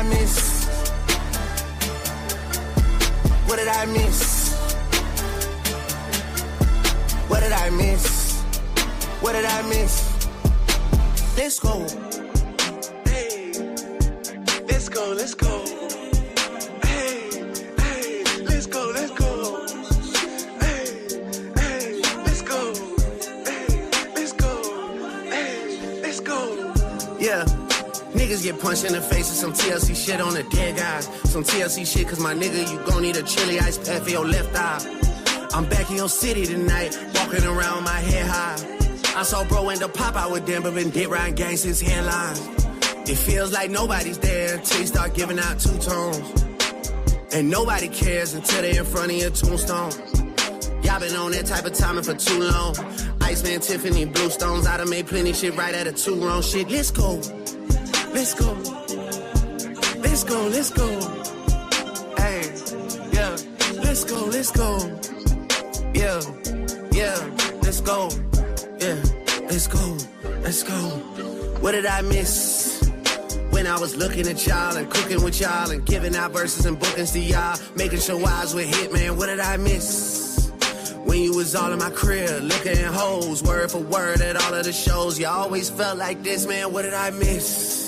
I miss? What did I miss? What did I miss? What did I miss? Let's go. Hey, let's go, let's go. Hey, hey, let's go, let's go. Hey, hey, let's go. Hey, let's go. Hey, let's go. Yeah. Niggas get punched in the face with some TLC shit on the dead guys. Some TLC shit, cause my nigga, you gon' need a chili ice pack for your left eye. I'm back in your city tonight, walking around with my head high. I saw bro end up pop out with them, but been dead riding gangs since headlines. It feels like nobody's there until you start giving out two tones. And nobody cares until they in front of your tombstone. Y'all been on that type of timing for too long. Iceman, Tiffany, Bluestones, I done made plenty shit right at a two-wrong shit. Let's go. Let's go. Let's go, let's go. Hey, yeah. Let's go, let's go. Yeah, yeah, let's go. Yeah, let's go, let's go. What did I miss? When I was looking at y'all and cooking with y'all and giving out verses and bookings to y'all, making sure I was with Hitman, what did I miss? When you was all in my crib, looking at hoes, word for word at all of the shows, you always felt like this, man, what did I miss?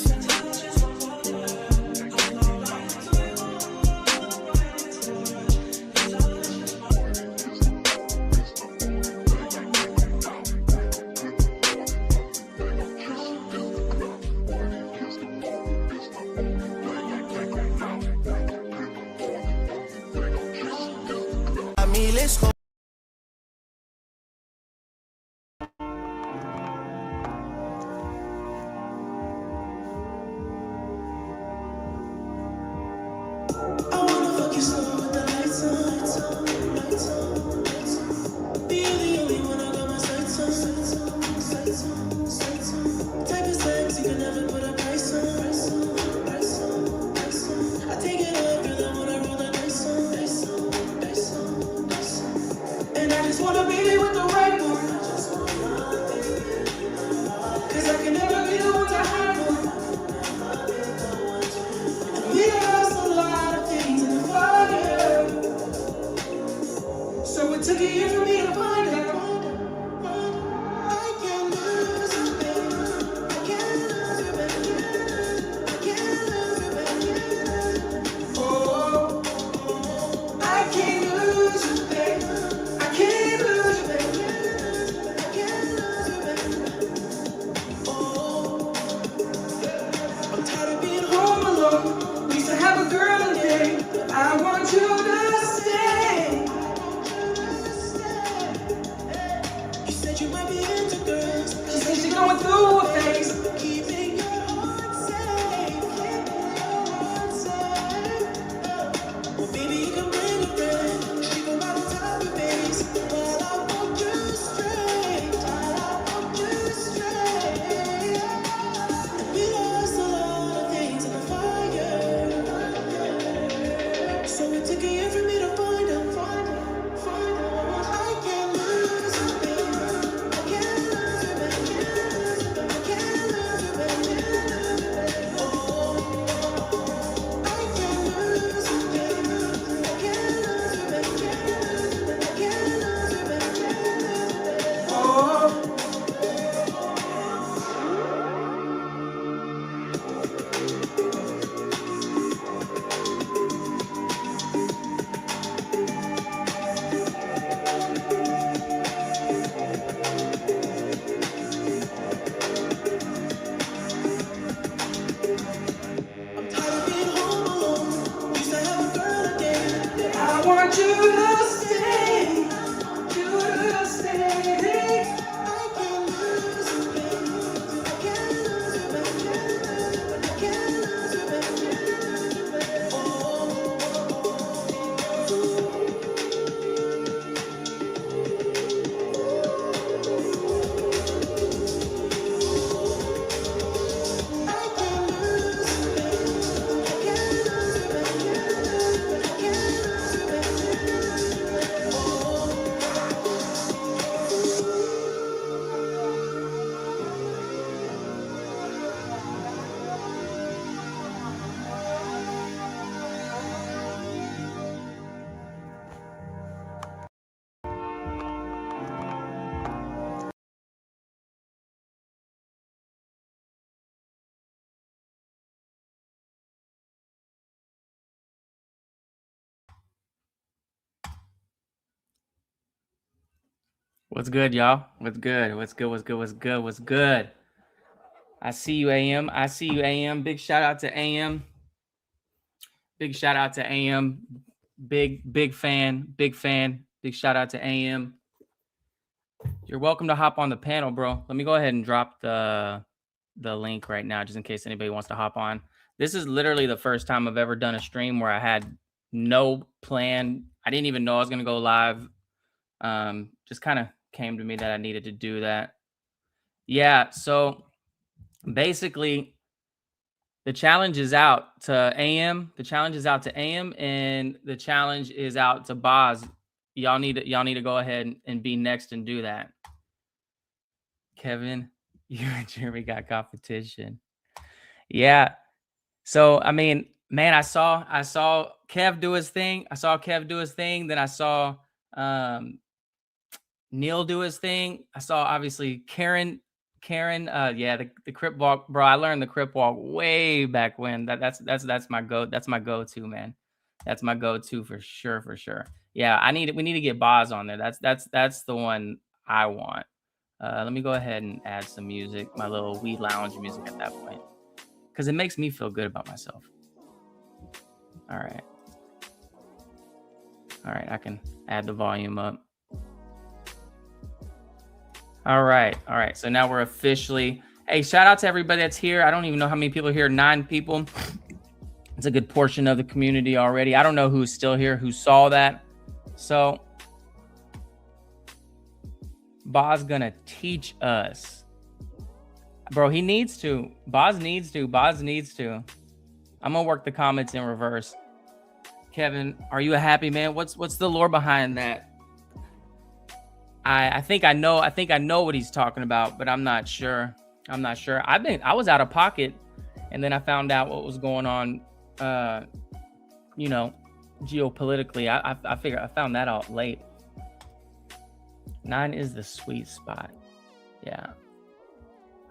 Let's go. What's good, y'all? What's good? What's good? What's good? What's good? What's good? I see you, AM. I see you, AM. Big shout out to AM. Big shout out to AM. Big fan. Big fan. Big shout out to AM. You're welcome to hop on the panel, bro. Let me go ahead and drop the link right now, just in case anybody wants to hop on. This is literally the first time I've ever done a stream where I had no plan. I didn't even know I was gonna go live. Just kind of came to me that I needed to do that. Yeah, so basically the challenge is out to AM. The challenge is out to AM, and the challenge is out to Boz. Y'all need to go ahead and be next and do that. Kevin, you and Jeremy got competition. Yeah. So I mean, man, I saw Kev do his thing. Then I saw Neil do his thing. I saw obviously Karen, yeah, the Crip walk, bro. I learned the Crip walk way back when. That's my go-to, man. That's my go-to for sure. Yeah, we need to get Boz on there. That's the one I want. Let me go ahead and add some music, my little Wii Lounge music at that point, because it makes me feel good about myself. All right, I can add the volume up. All right. So now we're officially. Hey, shout out to everybody that's here. I don't even know how many people are here. 9 people. It's a good portion of the community already. I don't know who's still here, who saw that. So Boz gonna teach us, bro. He needs to. Boz needs to. I'm gonna work the comments in reverse. Kevin, are you a happy man? What's the lore behind that? I think I know what he's talking about, but I'm not sure. I was out of pocket, and then I found out what was going on, geopolitically. I figured I found that out late. 9 is the sweet spot. Yeah,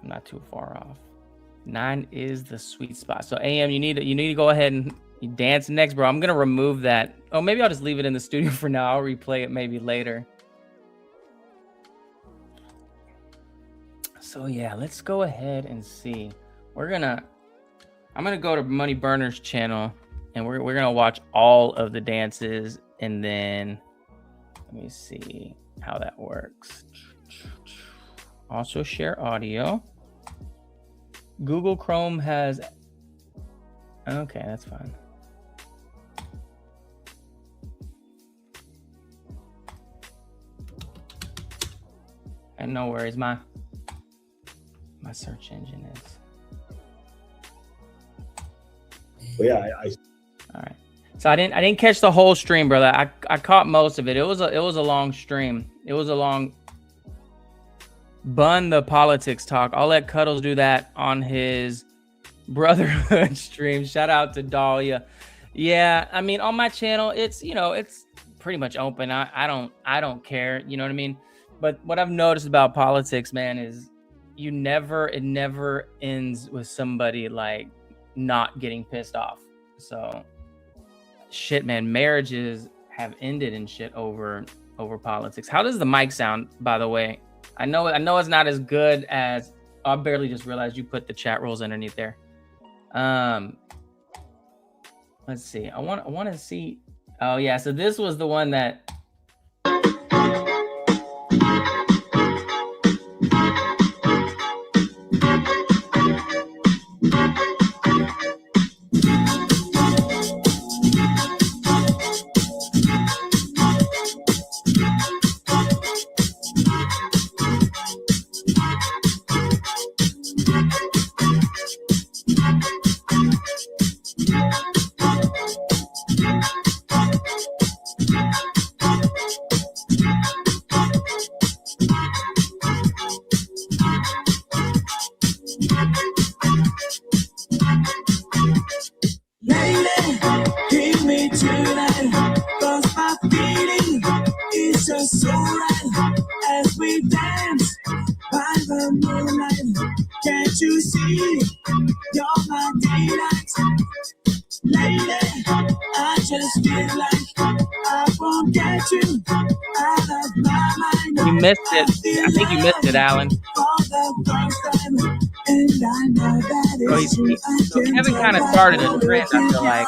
I'm not too far off. 9 is the sweet spot. So AM, you need to go ahead and dance next, bro. I'm gonna remove that. Oh, maybe I'll just leave it in the studio for now. I'll replay it maybe later. So yeah, let's go ahead and see. I'm gonna go to Money Burner's channel, and we're gonna watch all of the dances, and then let me see how that works. Also share audio. Google Chrome has. Okay, that's fine. And no worries, my search engine is. But yeah, All right. So I didn't catch the whole stream, brother. I caught most of it. It was a long stream. It was a long. Bun the politics talk. I'll let Cuddles do that on his Brotherhood stream. Shout out to Dahlia. Yeah, I mean, on my channel, it's pretty much open. I don't care. You know what I mean? But what I've noticed about politics, man, is it never ends with somebody like not getting pissed off. So shit, man, marriages have ended and shit over politics. How does the mic sound, by the way? I know it's not as good as. I barely just realized you put the chat rules underneath there. Let's see. I want to see. Oh yeah, so this was the one that. missed it. I think you missed it, Alan. So Kevin kind of started a trend, I feel like.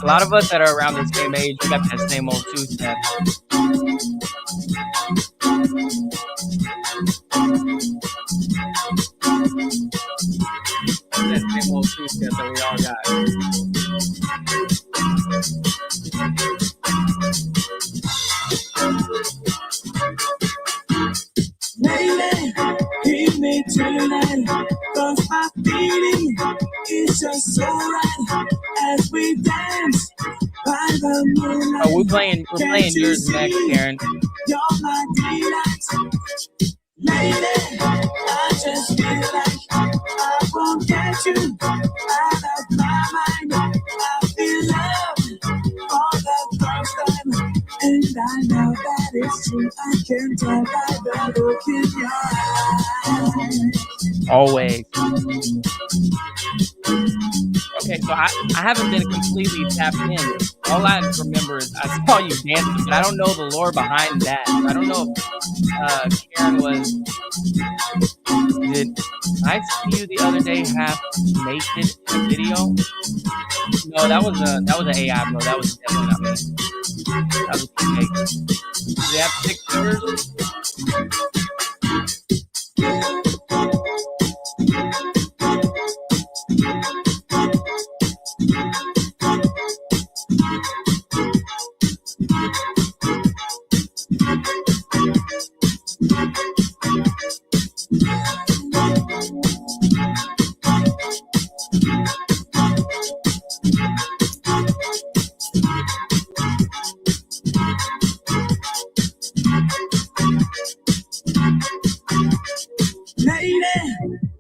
A lot of us that are around the same age, we got that same old two-step. That same old two-step that we all got. Lady, hear me tonight, 'cause my feeling is just so right as we dance by the moonlight. Oh, we're playing yours next, Karen. You're my delight. Lady, I just feel like I won't get you out of my mind. I feel love for the first time, and I know that it's true. I can tell by the look in your eyes. Always. Okay, so I haven't been completely tapped in. All I remember is I saw you dancing, but I don't know the lore behind that. I don't know if Karen was. Did I see you the other day half naked in a video? No, that was an AI, bro. That was definitely not me. That was fake. Did they have 6 fingers? Lady,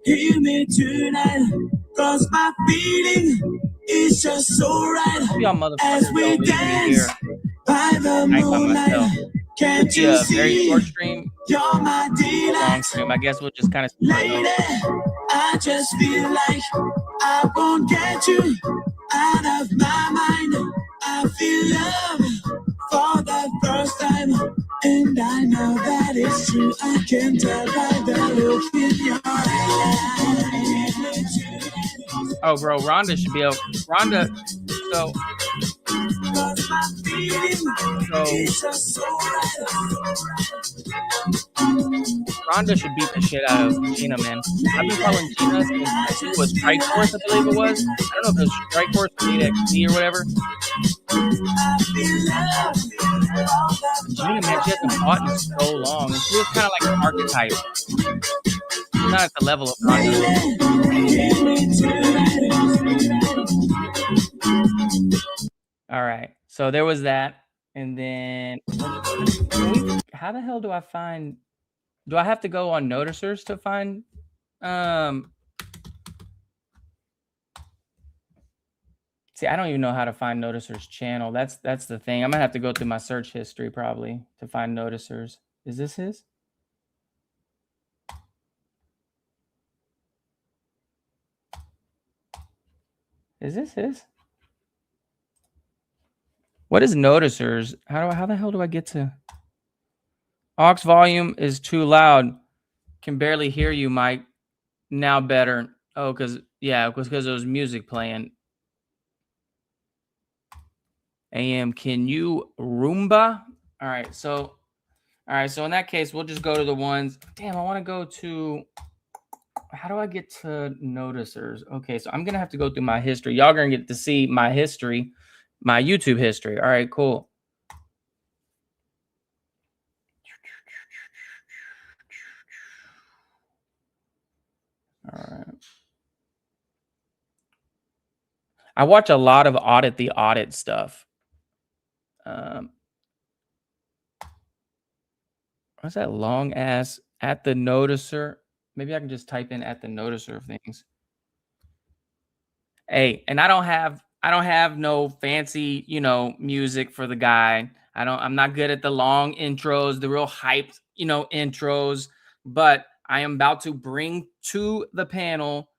hear me tonight, 'cause my feeling is just so right Y'all motherfuckers as we don't leave me dance here. by the I by moonlight. myself. Can't Be you a very see? short stream, You're my long delight. stream. I guess we'll just kind of. Lady, I just feel like I won't get you out of my mind. I feel love for the first time, and I know that it's true. I can tell by the look in your eyes. Oh, bro, Rhonda should be able. Rhonda, so Rhonda should beat the shit out of Gina, man. I've been calling Gina since I think it was Strike Force, I believe it was. I don't know if it was Strike Force or EXT or whatever. Gina, man, she hasn't fought in so long. And she was kind of like an archetype. She's not at the level of Rhonda. All right, so there was that. And then, how the hell do I find... Do I have to go on noticers to find... See, I don't even know how to find noticers channel. That's the thing. I'm gonna have to go through my search history probably to find noticers. Is this his? Is this his? What is noticers? How the hell do I get to... Aux volume is too loud. Can barely hear you, Mike. Now better. Oh, because there was music playing. AM, can you Roomba? All right, so in that case, we'll just go to the ones. Damn, I want to go to... How do I get to noticers? Okay, so I'm gonna have to go through my history. Y'all gonna get to see my history, my YouTube history. All right, cool. All right. I watch a lot of Audit the Audit stuff. What's that long ass at the noticer? Maybe I can just type in at the noticer of things. Hey, and I don't have no fancy, music for the guy. I'm not good at the long intros, the real hyped, intros, but I am about to bring to the panel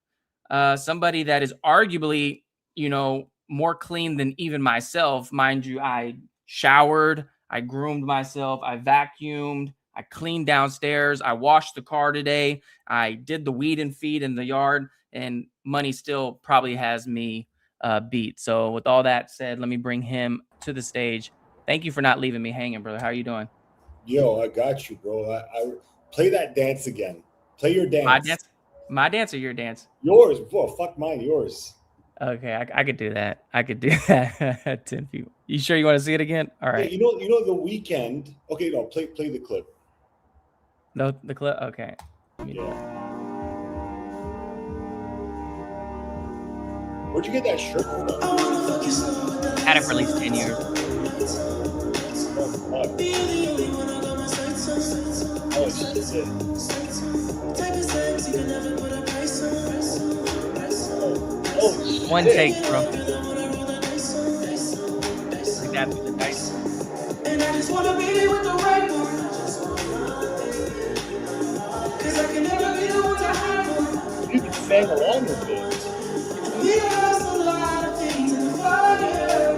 somebody that is arguably you know, more clean than even myself. Mind you, I showered, I groomed myself, I vacuumed, I cleaned downstairs, I washed the car today, I did the weed and feed in the yard, and money still probably has me beat. So with all that said, let me bring him to the stage. Thank you for not leaving me hanging, brother. How are you doing? Yo, I got you, bro. I play that dance again. Play your dance. My dance or your dance? Yours, bro. Fuck mine. Yours. Okay, I could do that. I could do that. 10 people. You sure you want to see it again? All right. Yeah, you know the weekend. Okay, no, play the clip. No, the clip. Okay. Yeah. Where'd you get that shirt from? Had it for at least 10 years. Oh, shit. Oh, shit. One take, bro. Like that with the dice. And I just wanna be with the right one. Cause I can never be the one to hide one. You can sang along with it. We lost a lot of things in the fire.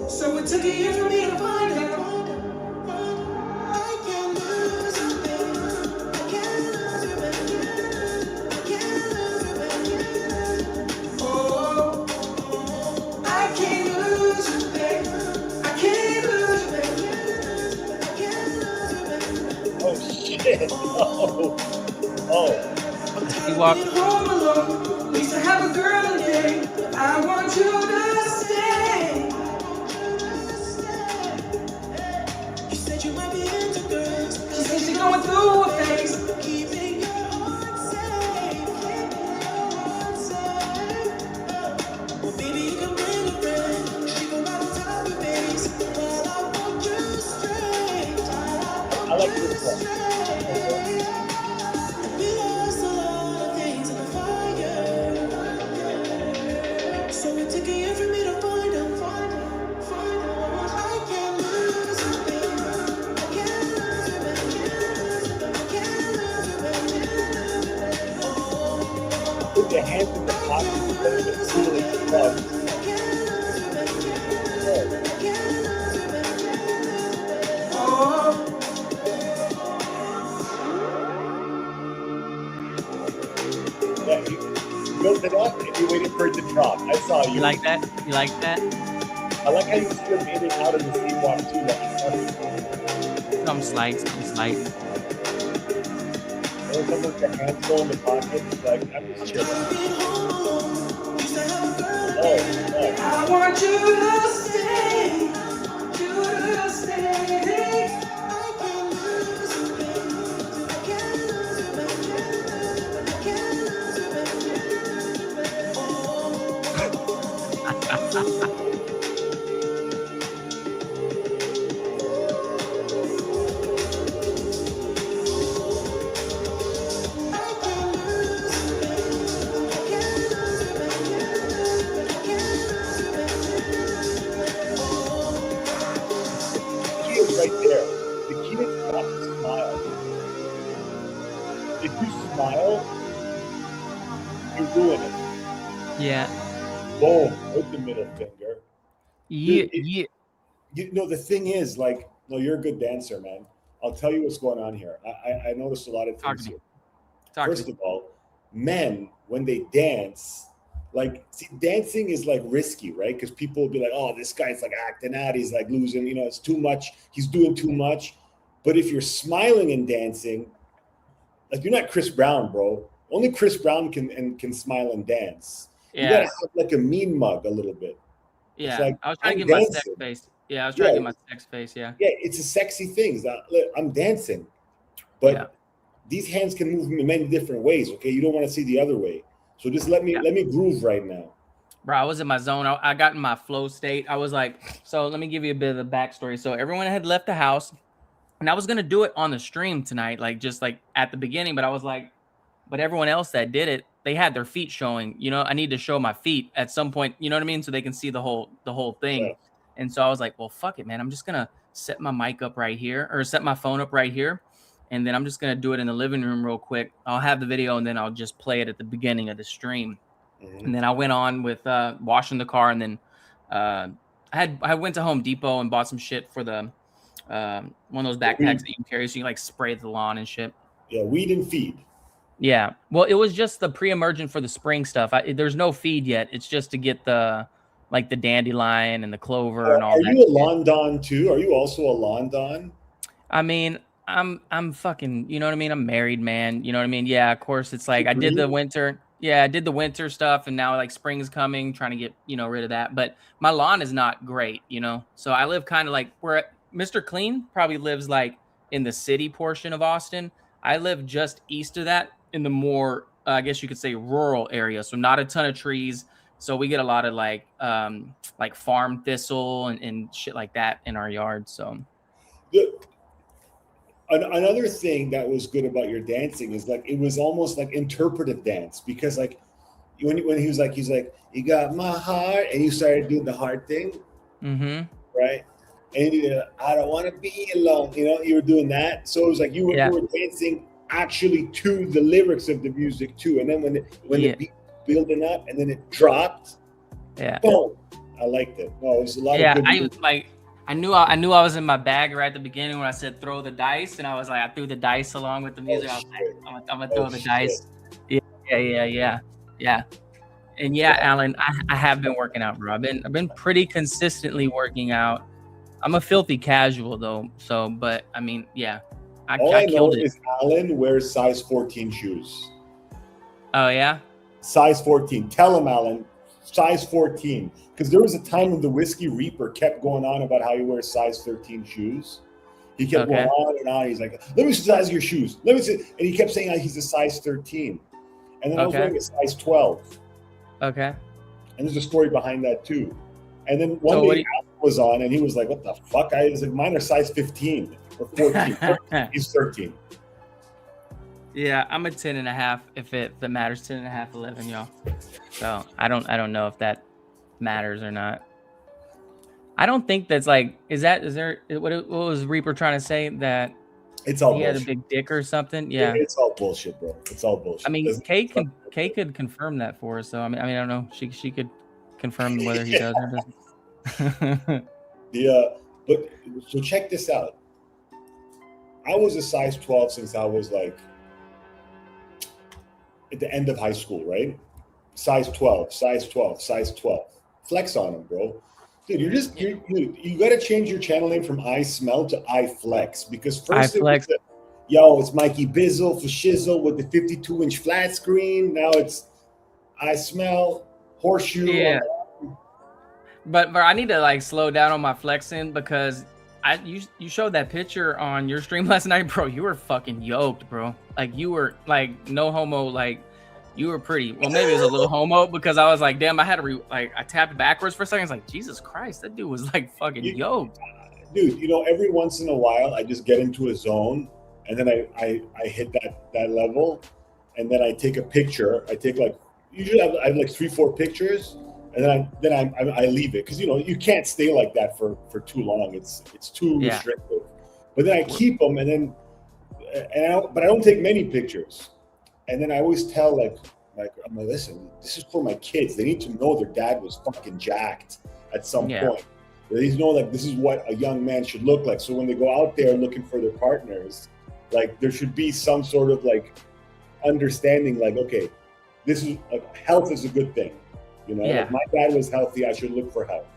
So it took a year for me to find out. I can't lose you, baby. I can't lose you, baby. I can't lose you, baby. Oh, I can't lose you, baby. I can't lose you, baby. I can't lose you, baby. Oh shit! Oh. You walk. Home alone. We used to have a girl today. I want you to stay. You said you might be into girls. She said she's going through a phase. Keeping your heart safe. Well, baby, you can bring a friend. She go right on top of base. While I walk you straight. I like this one. We lost a lot of things in the fire. So it took a year for me to find out. I can't lose you, baby. I can't lose you, baby. I can't lose you, baby. Oh, Put your hands in the pocket and play the cool and club. I can't lose you, baby. I can't lose you, baby. Oh. Yeah, you built it up and you waited for it to drop. I saw you. You like that? You like that? I like how you still made it out of the sleepwalk too. Like, Some slight, some slight. when someone with their hands go in the pocket, it's like, I'm just chilling. Oh, I want you to stay. You to stay. I can't lose you, baby. I can't lose you, baby. I can't lose you, baby. Oh. right there. The key is not to smile. If you smile, you ruin it. Yeah. Boom, with the middle finger. Yeah. Dude, Yeah. You know, the thing is, like, no, you're a good dancer, man. I'll tell you what's going on here. I noticed a lot of things here. First of all, men, when they dance, like, see, dancing is like risky, right? Because people will be like, oh, this guy's like acting out. He's like losing, you know, it's too much. He's doing too much. But if you're smiling and dancing, like, you're not Chris Brown, bro. Only Chris Brown can smile and dance. Yeah. You gotta have like a mean mug a little bit. Yeah. Like, I was trying to get dancing. my sex face. Yeah, I was trying to get my sex face. Yeah. Yeah, it's a sexy thing. I'm dancing, but these hands can move in many different ways. Okay, you don't want to see the other way. So just let me groove right now. Bro, I was in my zone. I got in my flow state. I was like, so let me give you a bit of the backstory. So everyone had left the house, and I was gonna do it on the stream tonight, like just like at the beginning. But I was like, but everyone else that did it, they had their feet showing. You know, I need to show my feet at some point. You know what I mean? So they can see the whole thing. Yeah. And so I was like, well, fuck it, man. I'm just gonna set my mic up right here, or set my phone up right here. And then I'm just going to do it in the living room real quick. I'll have the video and then I'll just play it at the beginning of the stream. And then I went on with washing the car, and then I went to Home Depot and bought some shit for the one of those backpacks that you can carry, so you can like spray the lawn and shit. Yeah, weed and feed. Yeah, well, it was just the pre-emergent for the spring stuff. There's no feed yet. It's just to get the like the dandelion and the clover and all that. Are you a lawn don too? Are you also a lawn don? I mean, I'm fucking, you know what I mean? I'm married, man. You know what I mean? Yeah, of course. It's like I did the winter. Yeah, I did the winter stuff, and now like spring's coming, trying to get, you know, rid of that. But my lawn is not great, you know. So I live kind of like where Mr. Clean probably lives like in the city portion of Austin. I live just east of that in the more, I guess you could say, rural area. So not a ton of trees. So we get a lot of like farm thistle and shit like that in our yard. So another thing that was good about your dancing is like it was almost like interpretive dance, because like when he's like you got my heart, and you started doing the heart thing, right? And I don't want to be alone, you know, you were doing that. So it was like you were dancing actually to the lyrics of the music too. And then when the beat building up and then it dropped, boom, I liked it. No, it was a lot of good I knew I was in my bag right at the beginning when I said throw the dice, and I was like, I threw the dice along with the music. I was like, I'm gonna throw the dice. Yeah. And yeah, Alan, I have been working out, bro. I've been pretty consistently working out. I'm a filthy casual though, so but I mean, yeah, I killed it. Is Alan wears size 14 shoes. Oh yeah, size 14. Tell him, Alan, size 14. Because there was a time when the Whiskey Reaper kept going on about how he wears size 13 shoes. He kept going on and on. He's like, let me see the size of your shoes. Let me see. And he kept saying he's a size 13. And then I was wearing a size 12. Okay. And there's a story behind that too. And then one day Alan was on and he was like, what the fuck? I was like, mine are size 15 or 14. He's 13. Yeah, I'm a 10 and a half if it matters. 10 and a half, 11, y'all. So I don't know if that matters or not. I don't think that's like, what was Reaper trying to say, that it's all he bullshit. Had a big dick or something? Yeah, it's all bullshit, bro. It's all bullshit. I mean, Kay could confirm that for us. So I mean, I don't know. She could confirm whether he does or doesn't. But so check this out. I was a size 12 since I was like at the end of high school, right? Size 12. Flex on them, bro. Dude, you got to change your channel name from iSMELL to iFlex, because first it's Mikey Bizzle for Shizzle with the 52-inch flat screen. Now it's iSMELL horseshoe. Yeah. But I need to like slow down on my flexing, because you showed that picture on your stream last night, bro. You were fucking yoked, bro. Like you were like no homo, like you were pretty. Well, maybe it was a little homo, because I was like, damn, I had to I tapped backwards for a second. I was like, Jesus Christ, that dude was like fucking yoked. Dude, you know, every once in a while I just get into a zone, and then I hit that level, and then I take a picture. I take like usually I have like 3-4 pictures. And then I leave it, because you know you can't stay like that for too long. It's too restrictive. But then I keep them, but I don't take many pictures. And then I always tell like I'm like, listen, this is for my kids. They need to know their dad was fucking jacked at some point. They need to know like this is what a young man should look like. So when they go out there looking for their partners, like there should be some sort of like understanding. Like, okay, this is health is a good thing. You know, if my dad was healthy, I should look for health.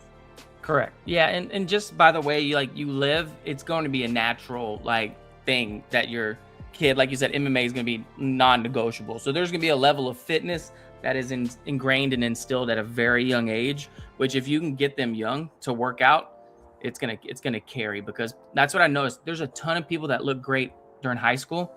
Correct. Yeah, and just by the way, you live, it's going to be a natural like thing that your kid, like you said, MMA is going to be non-negotiable. So there's going to be a level of fitness that is ingrained and instilled at a very young age, which if you can get them young to work out, it's gonna carry, because that's what I noticed. There's a ton of people that look great during high school,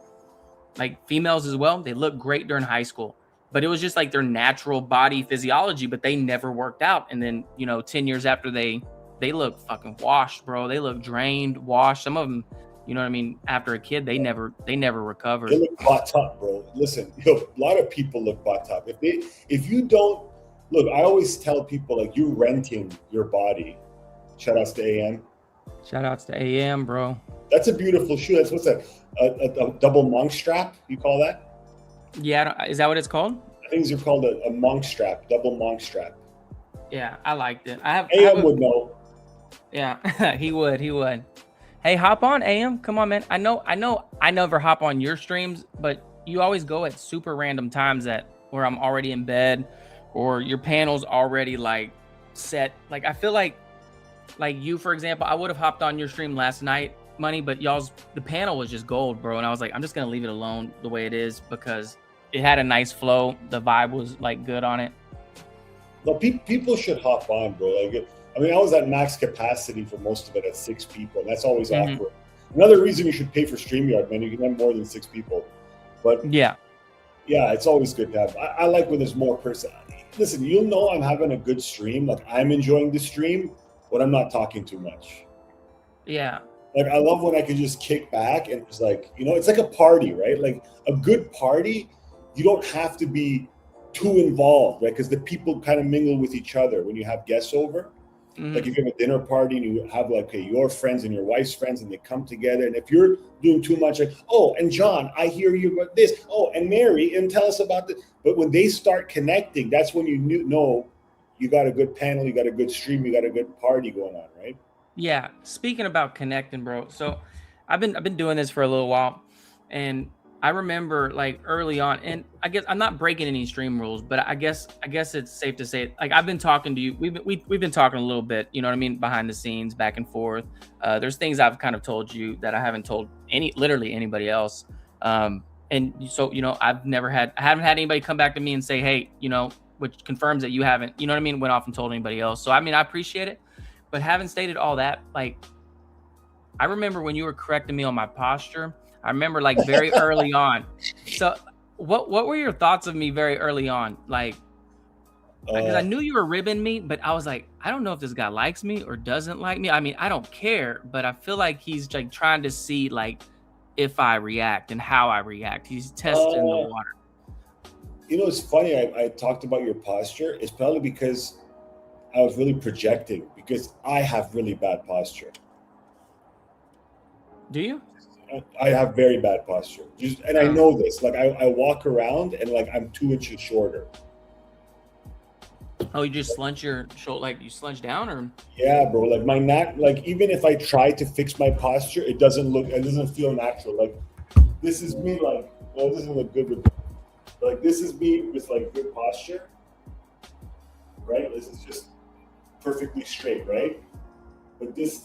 like females as well. They look great during high school. But it was just like their natural body physiology, but they never worked out. And then, 10 years after they look fucking washed, bro. They look drained, washed. Some of them, you know what I mean? After a kid, they never recovered. They look bought up, bro. Listen, a lot of people look bought up. If you don't look, I always tell people like you're renting your body. Shout outs to AM. Shout outs to AM, bro. That's a beautiful shoe. What's that? A double monk strap? You call that? Yeah, is that what it's called? things are called a monk strap, double monk strap. Yeah, I liked it. I have would know. Yeah, he would. Hey, hop on, AM. Come on, man. I know I never hop on your streams, but you always go at super random times where I'm already in bed or your panel's already like set. Like I feel like you, for example, I would have hopped on your stream last night, Money, but the panel was just gold, bro. And I was like, I'm just gonna leave it alone the way it is because it had a nice flow. The vibe was like good on it. No, people should hop on, bro. Like, I mean, I was at max capacity for most of it at 6 people. And that's always awkward. Another reason you should pay for StreamYard, man. You can have more than 6 people. But yeah, it's always good to have. I like when there's more person. Listen, you'll know I'm having a good stream. Like I'm enjoying the stream, but I'm not talking too much. Yeah. Like I love when I can just kick back and it's like, it's like a party, right? Like a good party, you don't have to be too involved, right? Because the people kind of mingle with each other when you have guests over. Like if you have a dinner party and you have like your friends and your wife's friends and they come together, and if you're doing too much, like, oh, and John, I hear you about this. Oh, and Mary, and tell us about this. But when they start connecting, that's when you know you got a good panel, you got a good stream, you got a good party going on, right? Yeah. Speaking about connecting, bro. So I've been doing this for a little while, and I remember like early on, and I guess I'm not breaking any stream rules, but I guess it's safe to say, like I've been talking to you. We've been talking a little bit, you know what I mean, behind the scenes, back and forth. There's things I've kind of told you that I haven't told literally anybody else. And so I haven't had anybody come back to me and say, hey, which confirms that you haven't, you know what I mean, went off and told anybody else. So I mean, I appreciate it, but having stated all that, like I remember when you were correcting me on my posture. I remember like very early on. So what were your thoughts of me very early on? Like, because I knew you were ribbing me, but I was like, I don't know if this guy likes me or doesn't like me. I mean, I don't care, but I feel like he's like trying to see like if I react and how I react. He's testing the water. It's funny. I talked about your posture. It's probably because I was really projecting because I have really bad posture. Do you? I have very bad posture. I know this. Like I walk around and like I'm 2 inches shorter. Oh, you just slunch your shoulder, like you slunch down, or? Yeah, bro. Like my neck. Like even if I try to fix my posture, it doesn't feel natural. Like this is me. Like it doesn't look good with. Like this is me with like good posture. Right. This is just perfectly straight. Right. But this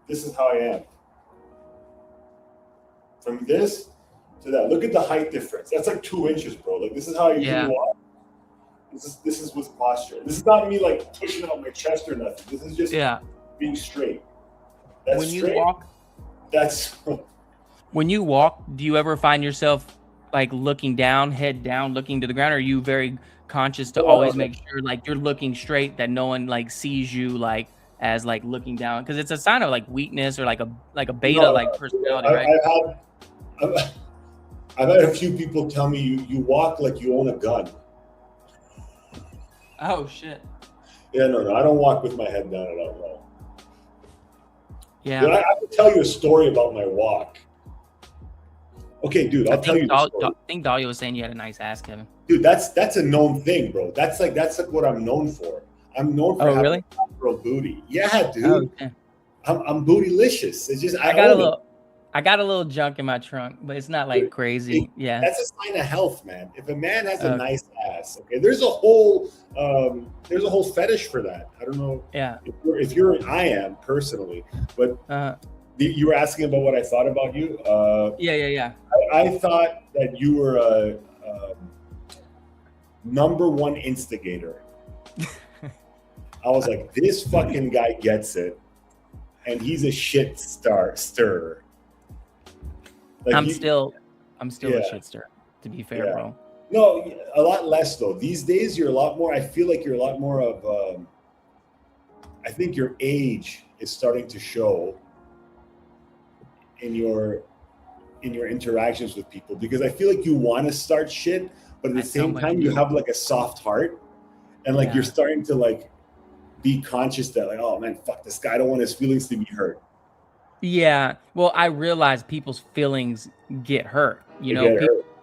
is how I am. From this to that, look at the height difference. That's like 2 inches, bro. Like this is how I usually walk. This is with posture. This is not me like pushing out my chest or nothing. This is just being straight. That's when straight. You walk. That's when you walk. Do you ever find yourself like looking down, head down, looking to the ground? Or are you very conscious to always make sure like you're looking straight, that no one like sees you like as like looking down? Because it's a sign of like weakness or like a beta like personality, right? I've had a few people tell me you walk like you own a gun. Oh shit. Yeah, no, I don't walk with my head down at all. Yeah. Dude, I have to tell you a story about my walk. Okay, dude, I'll tell you. I think Dahlia was saying you had a nice ass, Kevin. Dude, that's a known thing, bro. That's like what I'm known for. I'm known for having a girl booty. Yeah, dude. Oh, okay. I'm bootylicious. It's just I got a little junk in my trunk, but it's not like crazy. Yeah, that's a sign of health, man. If a man has a nice ass, okay, there's a whole fetish for that. I don't know. Yeah. I am personally, but you were asking about what I thought about you. Yeah. I thought that you were a number one instigator. I was like, this fucking guy gets it, and he's a shit stirrer. Like I'm still a shit stirrer, to be fair, bro. No, a lot less though. These days, you're a lot more. I feel like you're a lot more of. I think your age is starting to show in your interactions with people, because I feel like you want to start shit, but at the same time, you have like a soft heart, and like you're starting to like be conscious that like, oh man, fuck this guy. I don't want his feelings to be hurt. Yeah, well, I realize people's feelings get hurt. You know,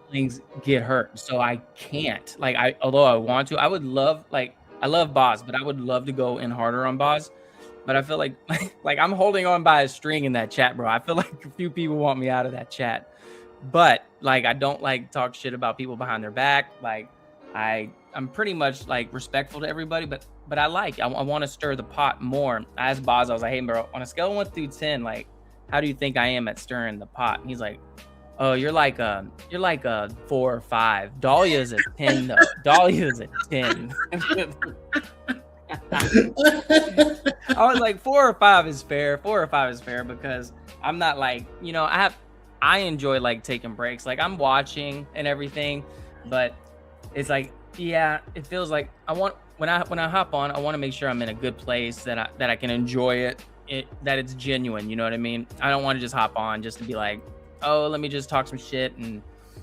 feelings get hurt, so I can't. Like, although I want to, I would love, like, I love Boz, but I would love to go in harder on Boz. But I feel like like I'm holding on by a string in that chat, bro. I feel like a few people want me out of that chat. But like, I don't like talk shit about people behind their back. Like, I'm pretty much like respectful to everybody, but I want to stir the pot more. I asked Boz, I was like, hey, bro, on a scale of 1 through 10, like, how do you think I am at stirring the pot? And he's like, oh, you're like a 4 or 5. Dahlia's a 10 though. Dahlia's a 10. I was like, 4 or 5 is fair. 4 or 5 is fair because I'm not like, you know, I enjoy like taking breaks. Like, I'm watching and everything, but it's like, yeah, it feels like when I hop on, I want to make sure I'm in a good place, that I can enjoy it, that it's genuine. You know what I mean? I don't want to just hop on just to be like, oh, let me just talk some shit, and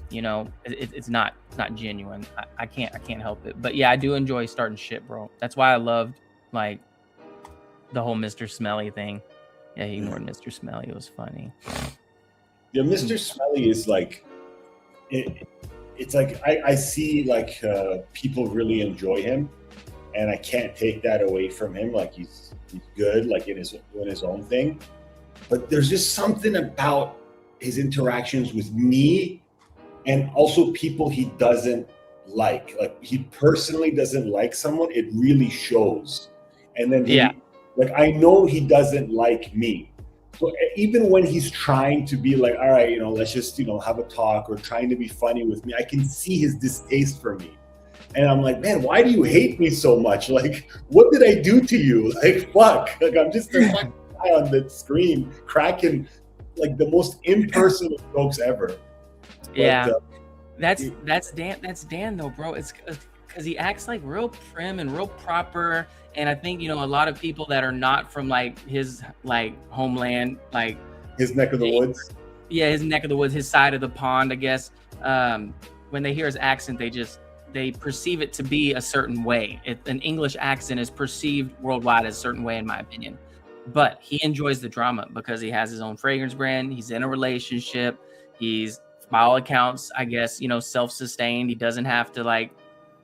you know, it's not genuine. I can't help it. But yeah, I do enjoy starting shit, bro. That's why I loved like the whole Mr. Smelly thing. Yeah, he ignored Mr. Smelly. It was funny. Yeah, Mr. Smelly is like, it's like I see like people really enjoy him, and I can't take that away from him. Like he's good, like in his own thing. But there's just something about his interactions with me, and also people he doesn't like. Like, he personally doesn't like someone, it really shows. And then like, I know he doesn't like me. So even when he's trying to be like, all right, you know, let's just, you know, have a talk, or trying to be funny with me, I can see his distaste for me. And I'm like, man, why do you hate me so much? Like, what did I do to you? Like, fuck. Like, I'm just a fucking guy on the screen cracking like the most impersonal jokes ever. Yeah. But, that's Dan though, bro. It's because he acts like real prim and real proper. And I think, you know, a lot of people that are not from like his like homeland, like his neck of the woods. Yeah, his neck of the woods, his side of the pond, I guess. When they hear his accent, they perceive it to be a certain way. An English accent is perceived worldwide as a certain way, in my opinion. But he enjoys the drama because he has his own fragrance brand. He's in a relationship. He's, by all accounts, I guess, you know, self-sustained. He doesn't have to like,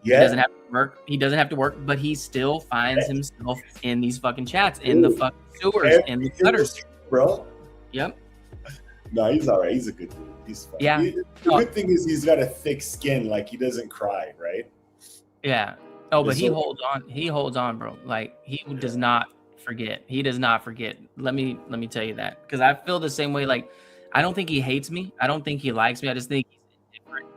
he doesn't have to work. He doesn't have to work, but he still finds himself in these fucking chats, in the fucking sewers, in the gutters, bro. Yep. No, he's all right. He's a good dude. He's fine. Yeah. The good thing is he's got a thick skin. Like, he doesn't cry, right? Yeah. Oh, but he holds on. He holds on, bro. Like, he does not forget. He does not forget. Let me tell you that, because I feel the same way. Like, I don't think he hates me. I don't think he likes me. I just think he's different.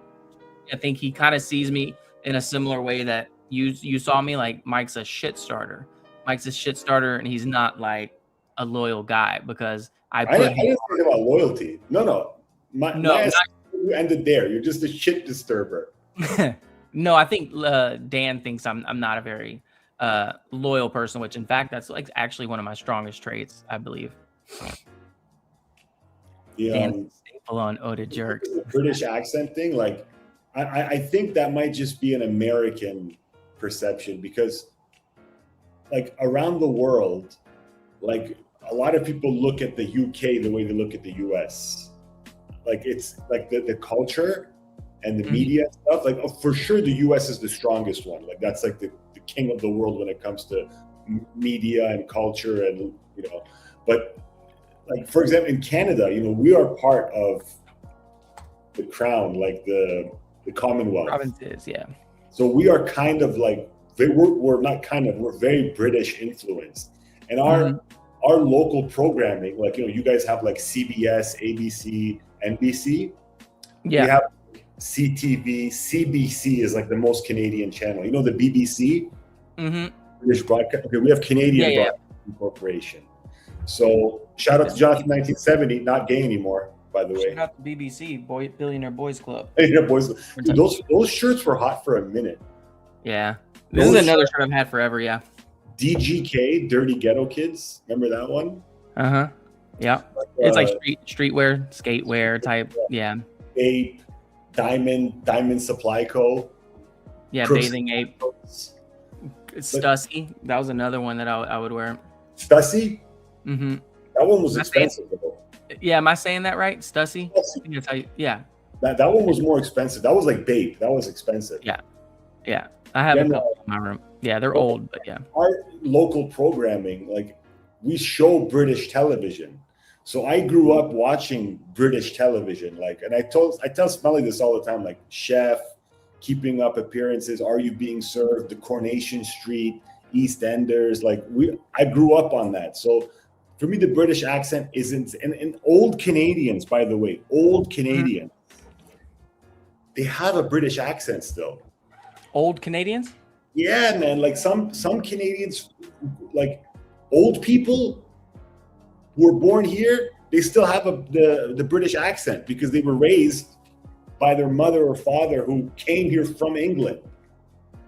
I think he kind of sees me in a similar way that you saw me. Like, Mike's a shit starter. Mike's a shit starter, and he's not like a loyal guy, because I didn't think about loyalty. No. My you ended there. You're just a shit disturber. No, I think Dan thinks I'm not a very loyal person, which in fact that's like actually one of my strongest traits, I believe. Dan staple on Oda jerks. The British accent thing, like I think that might just be an American perception, because like around the world, like a lot of people look at the UK the way they look at the US. Like, it's like the culture and the media stuff. Like, for sure the US is the strongest one. Like, that's like the king of the world when it comes to media and culture, and you know. But like, for example, in Canada, you know, we are part of the crown, like the Commonwealth. Provinces, yeah. So we are kind of like, we're not kind of, we're very British influenced. And our local programming, like, you know, you guys have like CBS, ABC, NBC. Yeah. We have CTV, CBC is like the most Canadian channel. You know, the BBC? British Broadcast. Okay, we have Canadian Broadcasting Corporation. So shout out to Jonathan 1970, not gay anymore, by the way. Shout out to BBC, Billionaire Boys Club. Billionaire Boys Club. Dude, those shirts were hot for a minute. Yeah. This is another shirt I've had forever, yeah. DGK, Dirty Ghetto Kids. Remember that one? Yeah. It's like streetwear, skatewear type. Yeah. Ape, Diamond Supply Co. Yeah, Crooks, Bathing Ape. Stussy. That was another one that I would wear. Stussy? That one was expensive though. Yeah, am I saying that right? Stussy? I think that's how you, yeah. That one was more expensive. That was like Bape. That was expensive. Yeah. I have a couple in my room. Yeah, they're old, but yeah. Our local programming, like we show British television. So I grew up watching British television. Like, and I tell Smelly this all the time, like Chef, Keeping Up Appearances, Are You Being Served, The Coronation Street, EastEnders. Like I grew up on that. So for me, the British accent isn't, and old Canadians, by the way, old Canadians, they have a British accent still. Old Canadians? Yeah, man. Like some Canadians, like old people who were born here, they still have the British accent because they were raised by their mother or father who came here from England.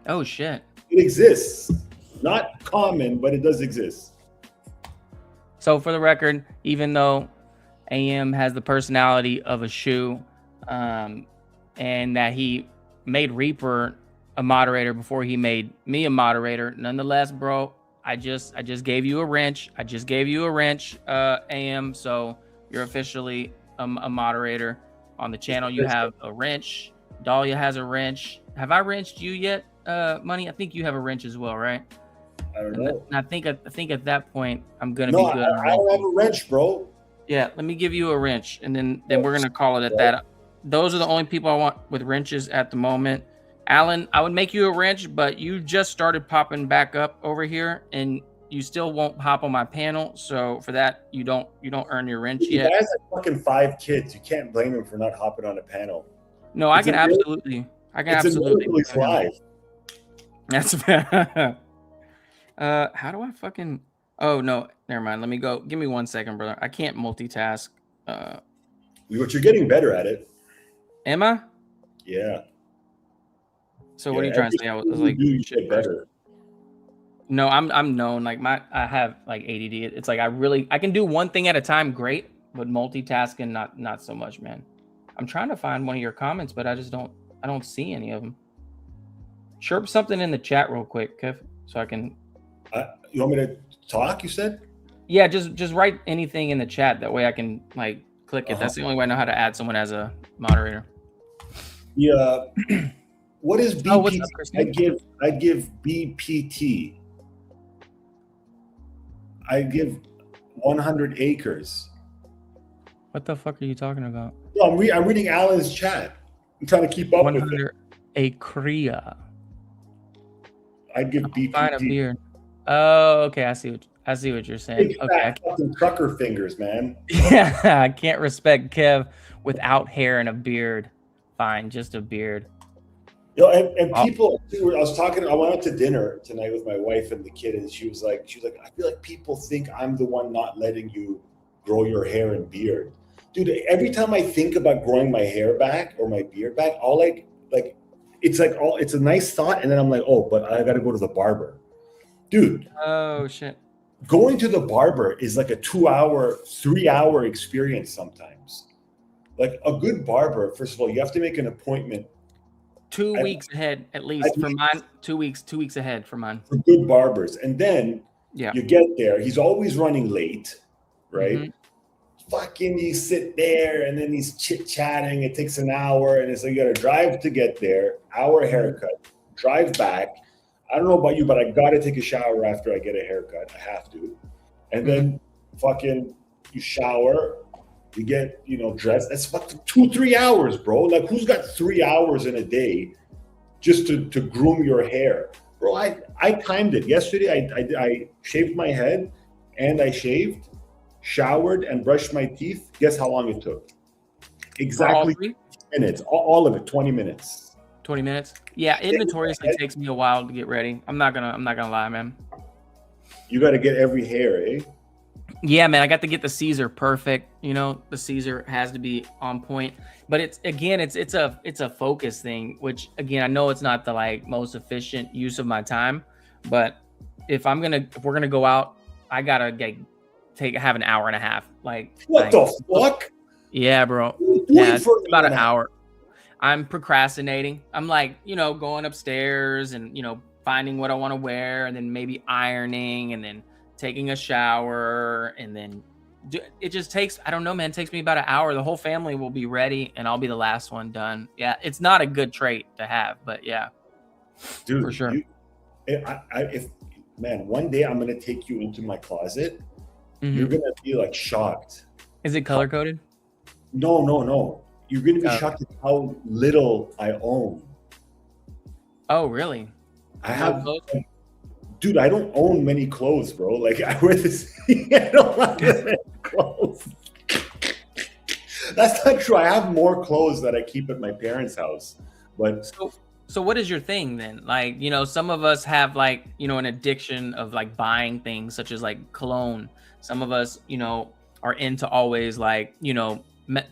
Oh shit! It exists. Not common, but it does exist. So for the record, even though AM has the personality of a shoe, and that he made Reaper a moderator before he made me a moderator, nonetheless, bro, I just gave you a wrench. I just gave you a wrench, AM. So you're officially a moderator on the channel. You have a wrench. Dahlia has a wrench. Have I wrenched you yet, Money? I think you have a wrench as well, right? I don't know. And I think at that point I'm gonna be good. I don't have a wrench, bro. Yeah, let me give you a wrench, and then we're gonna call it at that. Those are the only people I want with wrenches at the moment. Alan, I would make you a wrench, but you just started popping back up over here, and you still won't hop on my panel. So for that, you don't earn your wrench yet. He has like fucking 5 kids. You can't blame him for not hopping on a panel. No, I can absolutely. Thrive. That's fair. How do I fucking? Oh no, never mind. Let me go. Give me 1 second, brother. I can't multitask. But you're getting better at it. Am I? Yeah. So what are you trying to say? I was like, you get better. No, I'm known. Like I have like ADD. It's like I can do one thing at a time, great, but multitasking, not so much, man. I'm trying to find one of your comments, but I don't see any of them. Chirp something in the chat real quick, Kev, so I can. You want me to talk? You said. Yeah, just write anything in the chat. That way I can like click it. That's the only way I know how to add someone as a moderator. Yeah. What is BPT? Oh, what's up, I give BPT. I give 100 acres. What the fuck are you talking about? No, I'm reading Alan's chat. I'm trying to keep up with it. 100 acre. I'd give BPT. Find a beard. Oh, okay. I see what you're saying. Big Okay. fat fucking trucker fingers, man. Yeah, I can't respect Kev without hair and a beard. Fine, just a beard. You know, and people. I went out to dinner tonight with my wife and the kid, and she was like, I feel like people think I'm the one not letting you grow your hair and beard, dude. Every time I think about growing my hair back or my beard back, it's a nice thought, and then I'm like, oh, but I got to go to the barber, dude. Oh shit. Going to the barber is like a 2-hour, 3-hour experience sometimes. Like a good barber, first of all, you have to make an appointment 2 weeks ahead, at least for mine. 2 weeks ahead for mine. For good barbers. And then you get there. He's always running late, right? Mm-hmm. Fucking you sit there and then he's chit-chatting. It takes an hour. And it's like you got to drive to get there, hour haircut, drive back. I don't know about you, but I got to take a shower after I get a haircut. I have to. And then fucking you shower. You get, dressed. That's fucking 2-3 hours, bro. Like, who's got 3 hours in a day just to groom your hair, bro? I timed it yesterday. I shaved my head, and I shaved, showered, and brushed my teeth. Guess how long it took? Exactly 20 minutes. All of it, 20 minutes. 20 minutes. Yeah, it notoriously takes me a while to get ready. I'm not gonna lie, man. You got to get every hair, eh? Yeah, man, I got to get the Caesar perfect. The Caesar has to be on point. But it's a focus thing, which again, I know it's not the most efficient use of my time. But if we're gonna go out, I gotta have an hour and a half. What the fuck? Yeah, bro. Yeah, it's about an hour. I'm procrastinating. I'm going upstairs and finding what I want to wear, and then maybe ironing, and then taking a shower, and then it just takes, I don't know, man, it takes me about an hour. The whole family will be ready and I'll be the last one done. Yeah, it's not a good trait to have, but yeah, dude, for sure. If man, one day I'm gonna take you into my closet. You're gonna be like shocked. Is it color coded? No. You're gonna be shocked at how little I own. Oh, really? I have, dude, I don't own many clothes, bro. Like I wear this. I don't have many clothes. That's not true. I have more clothes that I keep at my parents' house. But so what is your thing then? Like, you know, some of us have like, you know, an addiction of like buying things such as like cologne. Some of us, you know, are into always like, you know,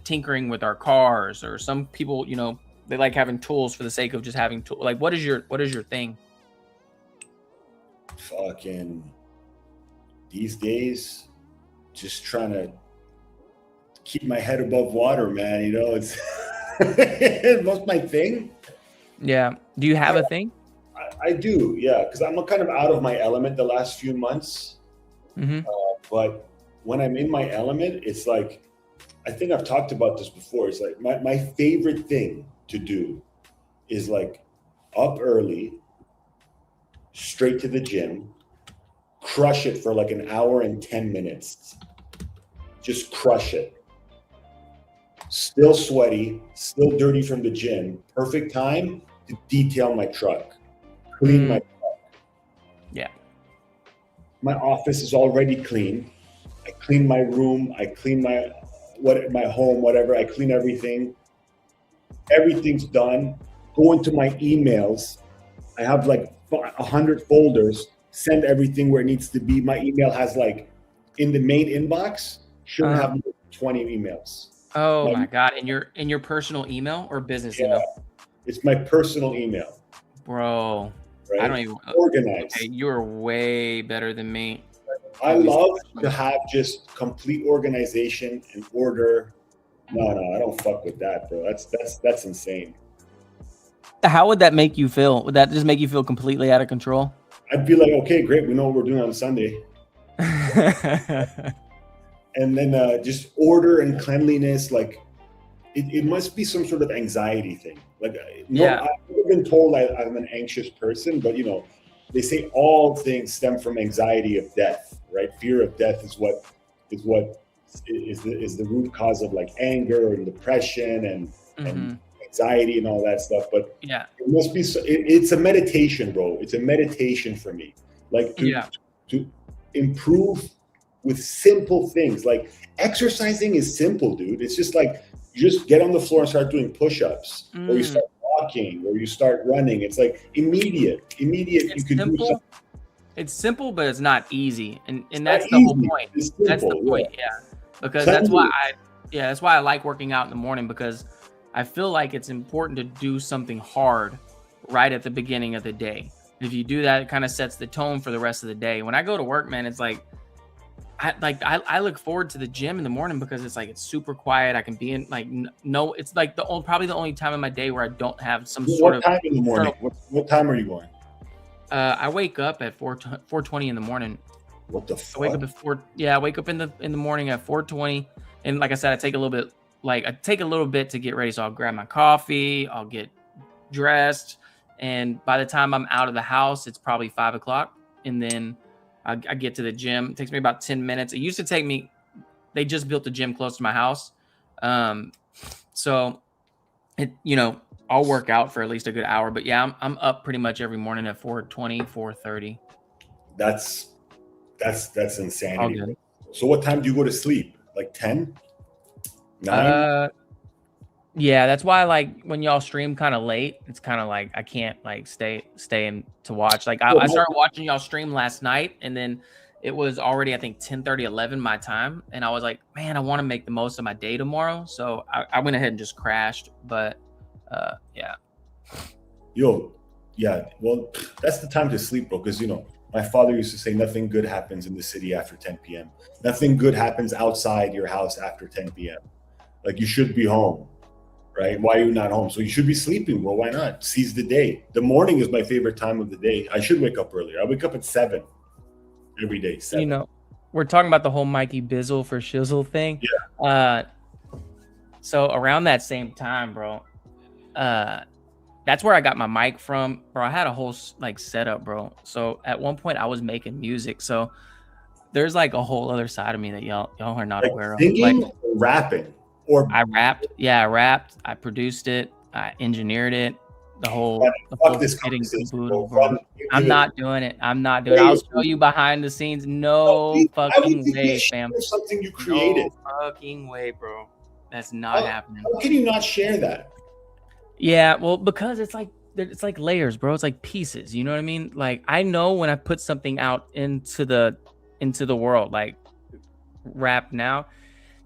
tinkering with our cars, or some people, you know, they like having tools for the sake of just having tools. Like, what is your thing? Fucking these days, just trying to keep my head above water, man. You know, it's most my thing. Yeah. Do you have a thing? I do, yeah, because I'm kind of out of my element the last few months. But when I'm in my element, it's like, I think I've talked about this before. It's like my favorite thing to do is like up early, straight to the gym, crush it for like an hour and 10 minutes. Just crush it. Still sweaty, still dirty from the gym. Perfect time to detail my truck, clean my truck. Yeah. My office is already clean. I clean my room. I clean my home, whatever. I clean everything. Everything's done. Go into my emails. I have like 100 folders. Send everything where it needs to be. My email has like, in the main inbox, shouldn't have 20 emails. Oh my God. In your personal email or business email? It's my personal email. Bro. Right? I don't even organize. Okay, you're way better than me. I love to have just complete organization and order. No, I don't fuck with that, bro. That's insane. How would that make you feel? Would that just make you feel completely out of control? I'd be like, okay, great. We know what we're doing on Sunday. And then just order and cleanliness, like it must be some sort of anxiety thing. Like, I've never been told I'm an anxious person, but you know, they say all things stem from anxiety of death, right? Fear of death is the root cause of like anger and depression and anxiety and all that stuff. But it must be. It's a meditation, bro. It's a meditation for me. Like to improve with simple things. Like exercising is simple, dude. It's just like you just get on the floor and start doing push-ups, or you start walking, or you start running. It's like immediate. It's you can simple. do something. It's simple, but it's not easy, and that's the whole point. That's the point, because that's why I like working out in the morning, because I feel like it's important to do something hard right at the beginning of the day. If you do that, it kind of sets the tone for the rest of the day. When I go to work, man, it's like I look forward to the gym in the morning because it's like it's super quiet. I can be in like it's like probably the only time in my day where I don't have some sort of. What time in the morning? What time are you going? I wake up at 4:20 in the morning. What the fuck? I wake up at 4. Yeah, I wake up in the morning at 4:20, and like I said, I take a little bit to get ready. So I'll grab my coffee, I'll get dressed, and by the time I'm out of the house, it's probably 5 o'clock, and then I get to the gym. It takes me about 10 minutes. It used to take me. They just built a gym close to my house, so I'll work out for at least a good hour. But yeah, I'm up pretty much every morning at 4:20, 4:30. That's insanity. So what time do you go to sleep? Like 10? 9? Yeah, that's why like when y'all stream kind of late, it's kind of like I can't like stay in to watch. Like I started watching y'all stream last night, and then it was already I think 10:30, 11 my time, and I was like, man, I want to make the most of my day tomorrow, so I went ahead and just crashed. But yeah. Well, that's the time to sleep, bro, because my father used to say nothing good happens in the city after 10 p.m. Nothing good happens outside your house after 10 p.m. Like you should be home, right? Why are you not home? So you should be sleeping, bro. Why not? Seize the day. The morning is my favorite time of the day. I should wake up earlier. I wake up at 7 every day. 7. we're talking about the whole Mikey Bizzle for Shizzle thing. Yeah. So around that same time, bro, that's where I got my mic from, bro. I had a whole like setup, bro. So at one point I was making music. So there's like a whole other side of me that y'all are not aware of. Singing Like or rapping, or I rapped. Yeah, I rapped. I produced it. I engineered it. The whole getting caboodle, bro. I'm not doing it. I'm not doing it. I'll show you behind the scenes. No fucking way, fam. Something you created. No fucking way, bro. That's not happening. How can you not share that? Yeah, well, because it's like layers, bro. It's like pieces. You know what I mean? Like I know when I put something out into the world, like rap now,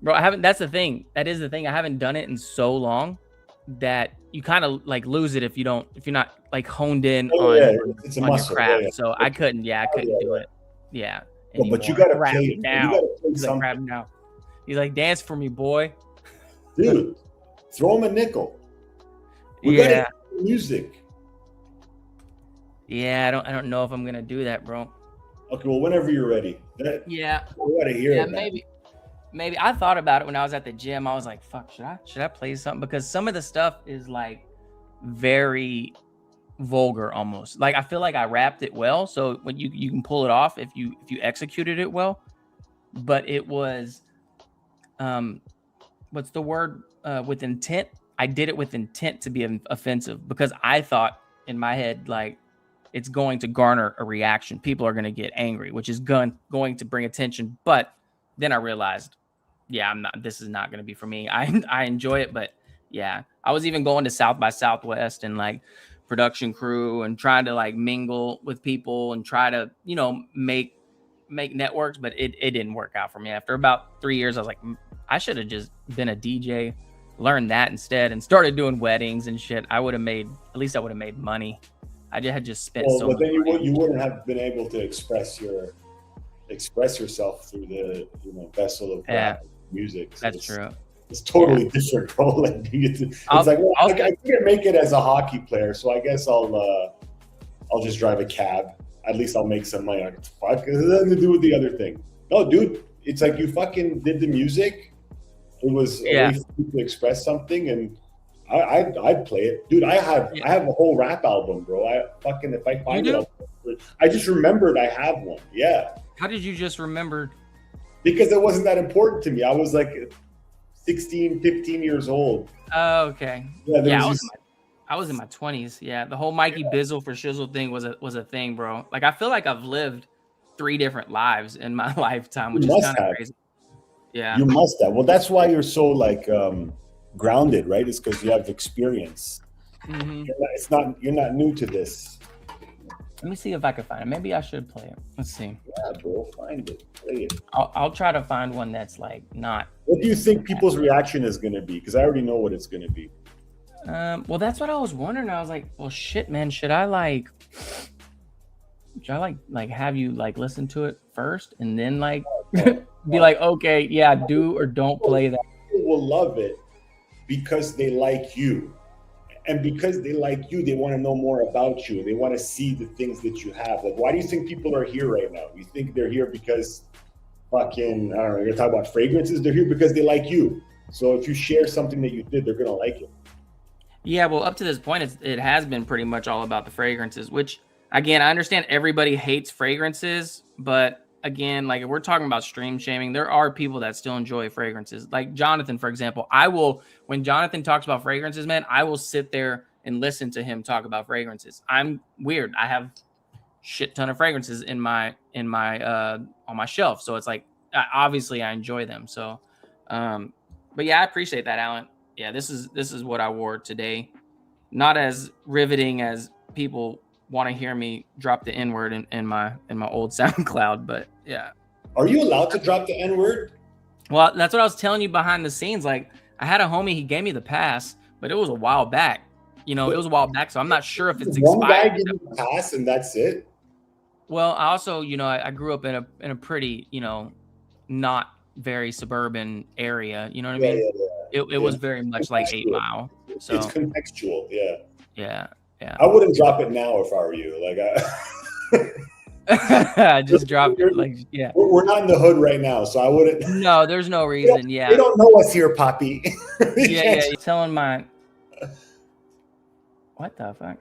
bro. I haven't. That's the thing. That is the thing. I haven't done it in so long that you kind of like lose it if you're not like honed in on your craft. Yeah. So I couldn't do it. Yeah. Well, but you gotta rap play now. You gotta play He's something. like, rap now. He's like, dance for me, boy. Dude, throw him a nickel. We gotta hear music. Yeah, I don't know if I'm gonna do that, bro. Okay, well, whenever you're ready. We gotta hear it. Maybe I thought about it when I was at the gym. I was like, fuck, should I play something? Because some of the stuff is like very vulgar almost. Like I feel like I rapped it well. So when you can pull it off if you executed it well. But it was what's the word? With intent. I did it with intent to be offensive because I thought in my head, like, it's going to garner a reaction. People are going to get angry, which is going to bring attention. But then I realized, yeah, this is not going to be for me. I enjoy it, but yeah, I was even going to South by Southwest and like production crew and trying to like mingle with people and try to, make networks, but it didn't work out for me. After about 3 years, I was like, I should have just been a DJ, learned that instead, and started doing weddings and shit. I would have made money. I had just spent so much money. Then you wouldn't have been able to express yourself through the vessel of rap music. So that's true. It's totally different, bro. Like I couldn't make it as a hockey player, so I guess I'll just drive a cab. At least I'll make some money. Fuck, it has nothing to do with the other thing. No, dude, it's like you fucking did the music. It was a way for you to express something, and I'd play it, dude. I have a whole rap album, bro. If I find it, I just remembered I have one. Yeah. How did you just remember? Because it wasn't that important to me. I was like 16, 15 years old. Oh, okay. Yeah, I was in my 20s. Yeah, the whole Mikey Bizzle for Shizzle thing was a thing, bro. Like I feel like I've lived 3 different lives in my lifetime, which is kind of crazy. Yeah, you must have. Well, that's why you're so like grounded, right? It's because you have experience. Mm-hmm. You're not new to this. Let me see if I can find it. Maybe I should play it. Let's see. Yeah, bro, find it. Play it. I'll try to find one that's like not. What do you think people's reaction is going to be? Because I already know what it's going to be. Well, that's what I was wondering. I was like, well, shit, man, should I have you like listen to it first and then like be like, okay, yeah, do or don't play that? People will love it because they like you. And because they like you, they want to know more about you. They want to see the things that you have. Like, why do you think people are here right now? You think they're here because fucking, I don't know, you're talking about fragrances? They're here because they like you. So if you share something that you did, they're going to like it. Yeah, well, up to this point, it has been pretty much all about the fragrances, which, again, I understand everybody hates fragrances, but again, like if we're talking about stream shaming, there are people that still enjoy fragrances. Like Jonathan, for example, when Jonathan talks about fragrances, man, I will sit there and listen to him talk about fragrances. I'm weird. I have shit ton of fragrances on my shelf. So it's like, obviously I enjoy them. So, but yeah, I appreciate that, Alan. Yeah, this is what I wore today. Not as riveting as people want to hear me drop the N-word in my old SoundCloud, but yeah. Are you allowed to drop the N-word? Well, that's what I was telling you behind the scenes. Like, I had a homie, he gave me the pass, but it was a while back. It was a while back, so I'm not sure if it's expired. One guy gave you the pass and that's it? Well, I also, I grew up in a pretty, not very suburban area. You know what I mean? Yeah. It was very much like 8 Mile. So it's contextual, yeah. Yeah. Yeah. I wouldn't drop it now if I were you. Like I just dropped it. Like, yeah. We're not in the hood right now, so I wouldn't. No, there's no reason. They don't know us here, Poppy. Yeah. You're telling my. What the fuck?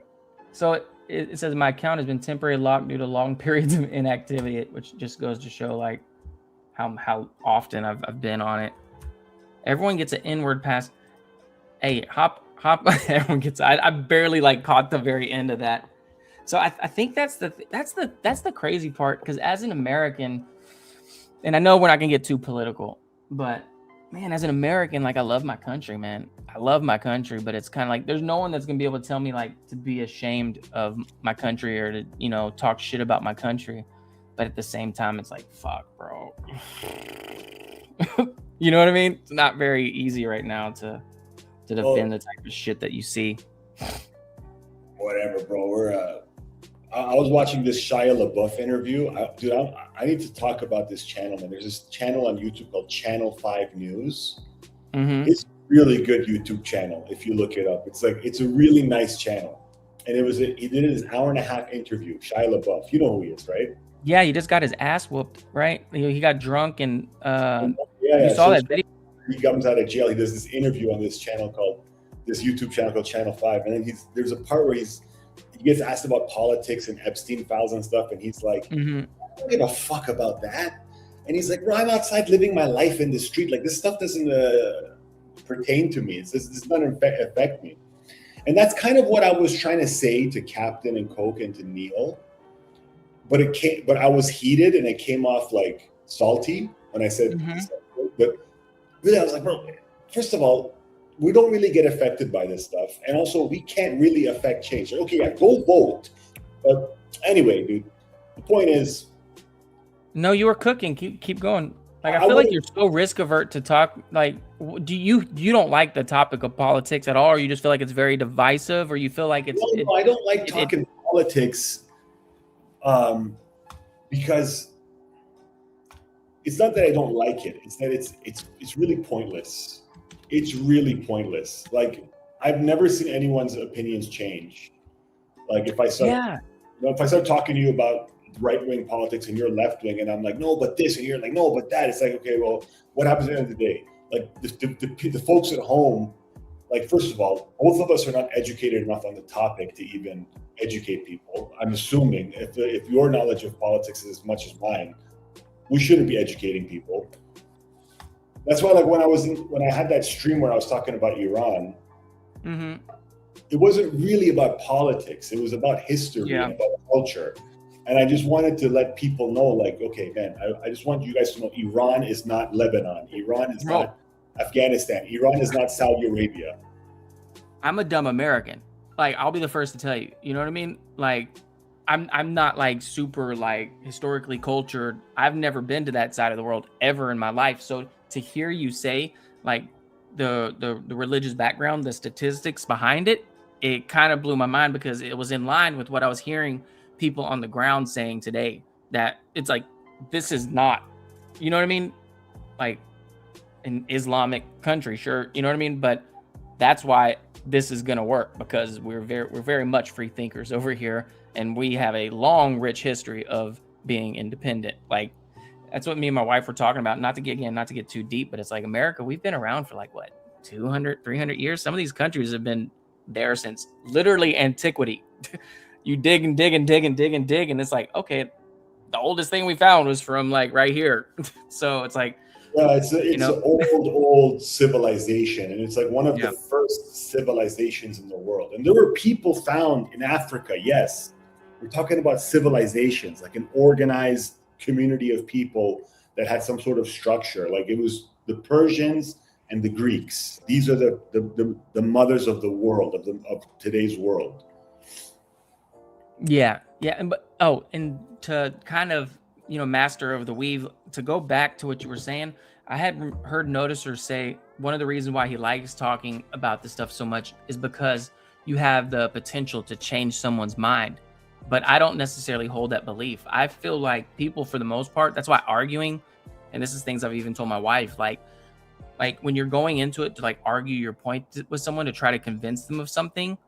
So it says my account has been temporarily locked due to long periods of inactivity, which just goes to show like how often I've been on it. Everyone gets an inward pass. Hey, hop. Everyone gets. I barely like caught the very end of that. So I think that's the crazy part, because as an American, and I know we're not gonna get too political, but man, as an American, like I love my country, man. I love my country, but it's kind of like there's no one that's gonna be able to tell me like to be ashamed of my country or to talk shit about my country. But at the same time, it's like fuck, bro. You know what I mean? It's not very easy right now to defend the type of shit that you see. Whatever, bro. I was watching this Shia LaBeouf interview. I need to talk about this channel, man. There's this channel on YouTube called Channel 5 News. Mm-hmm. It's a really good YouTube channel if you look it up. It's a really nice channel. And he did his hour-and-a-half interview, Shia LaBeouf. You know who he is, right? Yeah, he just got his ass whooped, right? He got drunk and you saw that video. He comes out of jail. He does this interview on this YouTube channel called Channel 5. And then there's a part where he gets asked about politics and Epstein files and stuff, and he's like, I don't give a fuck about that. And he's like, bro, I'm outside living my life in the street. Like, this stuff doesn't pertain to me. This doesn't affect me. And that's kind of what I was trying to say to Captain and Coke and to Neil. But I was heated and it came off like salty when I said, but really I was like, bro, first of all, we don't really get affected by this stuff. And also we can't really affect change. Okay, yeah, go vote. But anyway, dude, the point is. No, you were cooking. Keep going. Like, I feel like you're so risk avert to talk. Like, do you don't like the topic of politics at all? Or you just feel like it's very divisive, or you feel like it's. No, I don't like talking politics because it's not that I don't like it. It's that it's really pointless. It's really pointless. Like, I've never seen anyone's opinions change. Like, if I start talking to you about right-wing politics and you're left-wing, and I'm like, no, but this, and you're like, no, but that. It's like, okay, well, what happens at the end of the day? Like, the folks at home, like, first of all, both of us are not educated enough on the topic to even educate people. I'm assuming if your knowledge of politics is as much as mine, we shouldn't be educating people. That's why, like, when I had that stream where I was talking about Iran, it wasn't really about politics. It was about history and about culture. And I just wanted to let people know, like, okay, man, I just want you guys to know Iran is not Lebanon. Iran is not Afghanistan. Iran is not Saudi Arabia. I'm a dumb American. Like, I'll be the first to tell you. You know what I mean? Like, I'm not like super like historically cultured. I've never been to that side of the world ever in my life. So to hear you say like the religious background, the statistics behind it, it kind of blew my mind, because it was in line with what I was hearing people on the ground saying today, that it's like, this is not, you know what I mean? Like an Islamic country, sure. You know what I mean? But that's why this is going to work, because we're very much free thinkers over here. And we have a long, rich history of being independent. Like, that's what me and my wife were talking about. Not to get too deep, but it's like, America, we've been around for like, what, 200, 300 years? Some of these countries have been there since literally antiquity. You dig and dig and dig and dig and dig. And it's like, okay, the oldest thing we found was from like right here. So it's like, yeah, it's an old civilization. And it's like one of the first civilizations in the world. And there were people found in Africa, yes. We're talking about civilizations, like an organized community of people that had some sort of structure. Like, it was the Persians and the Greeks. These are the mothers of the world, of today's world. Yeah. And to kind of, master of the weave, to go back to what you were saying, I had heard Noticer say one of the reasons why he likes talking about this stuff so much is because you have the potential to change someone's mind. But I don't necessarily hold that belief. I feel like people, for the most part, that's why arguing, and this is things I've even told my wife, like when you're going into it to like argue your point with someone to try to convince them of something,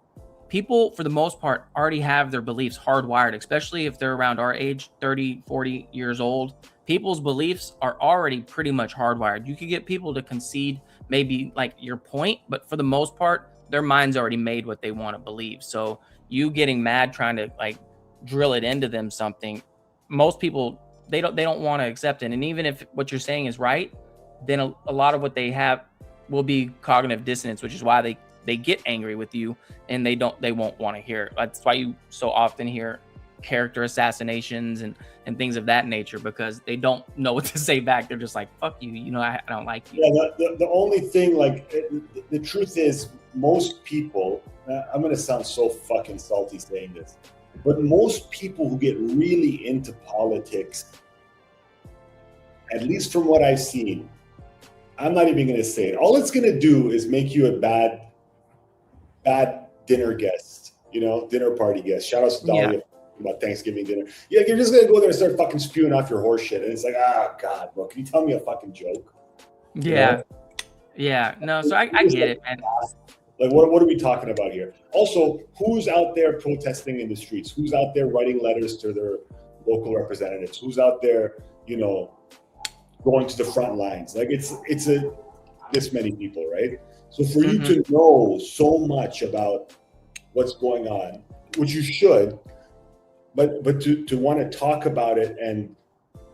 people, for the most part, already have their beliefs hardwired, especially if they're around our age, 30, 40 years old. People's beliefs are already pretty much hardwired. You could get people to concede maybe like your point, but for the most part, their mind's already made what they want to believe. So you getting mad trying to like drill it into them something, most people, they don't want to accept it. And even if what you're saying is right, then a lot of what they have will be cognitive dissonance, which is why they get angry with you and they won't want to hear it. That's why you so often hear character assassinations and things of that nature, because they don't know what to say back. They're just like, fuck you, you know, I don't like you. Yeah, the only thing, like, the truth is, most people, I'm going to sound so fucking salty saying this, but most people who get really into politics, at least from what I've seen, I'm not even going to say it. All it's going to do is make you a bad dinner guest, you know, dinner party guest. Shout out to Dahlia about Thanksgiving dinner. Yeah, you're just going to go there and start fucking spewing off your horse shit. And it's like, God, bro, can you tell me a fucking joke? Yeah. You know? Yeah. No, so I get it, man. Like, what are we talking about here? Also, who's out there protesting in the streets? Who's out there writing letters to their local representatives? Who's out there, you know, going to the front lines? Like, it's this many people, right? So for you to know so much about what's going on, which you should, but to want to talk about it and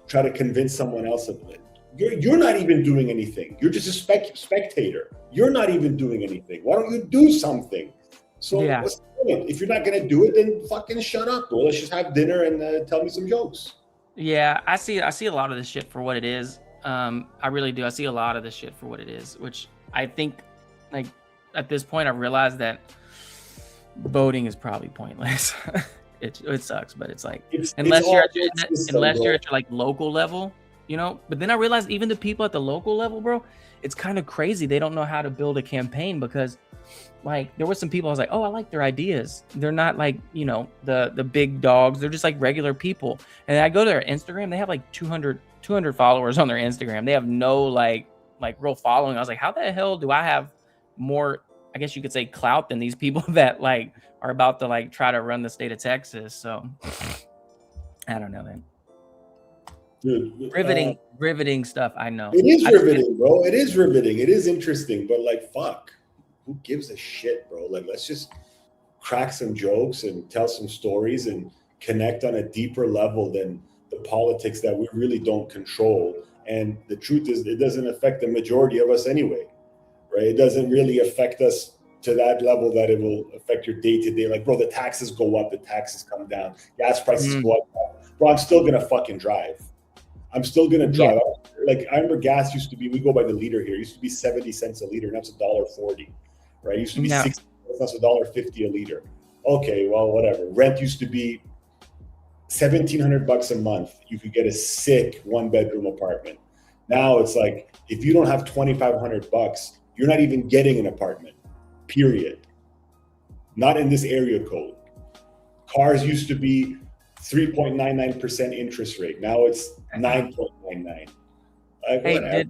try to convince someone else of it, you're not even doing anything. You're just a spectator. You're not even doing anything. Why don't you do something? So what's the point? If you're not gonna do it, then fucking shut up, bro. Let's just have dinner and tell me some jokes. Yeah, I see a lot of this shit for what it is. I really do. I see a lot of this shit for what it is, which I think, like, at this point, I realized that voting is probably pointless. It sucks, but it's like, unless you're at your like local level, you know. But then I realized even the people at the local level, bro, it's kind of crazy. They don't know how to build a campaign, because like there were some people I was like, oh, I like their ideas. They're not like, you know, the big dogs. They're just like regular people. And I go to their Instagram, they have like 200 followers on their Instagram. They have no like real following. I was like, how the hell do I have more, I guess you could say, clout than these people that like are about to like try to run the state of Texas? So I don't know, man. Dude, riveting stuff. I know it is riveting, bro. It is riveting. It is interesting, but like, fuck, who gives a shit, bro? Like, let's just crack some jokes and tell some stories and connect on a deeper level than the politics that we really don't control. And the truth is, it doesn't affect the majority of us anyway, right? It doesn't really affect us to that level that it will affect your day-to-day. Like, bro, the taxes go up, the taxes come down, gas prices go up. Bro, I'm still gonna fucking drive. I'm still gonna drive. Like, I remember gas used to be, we go by the liter here, it used to be 70 cents a liter, and that's $1.40, right? It used to be 60 cents, that's $1.50 a liter. Okay, well, whatever. Rent used to be $1,700 a month. You could get a sick 1-bedroom apartment. Now it's like, if you don't have $2,500, you're not even getting an apartment, period. Not in this area code. Cars used to be 3.99% interest rate. Now it's 9.99. Hey,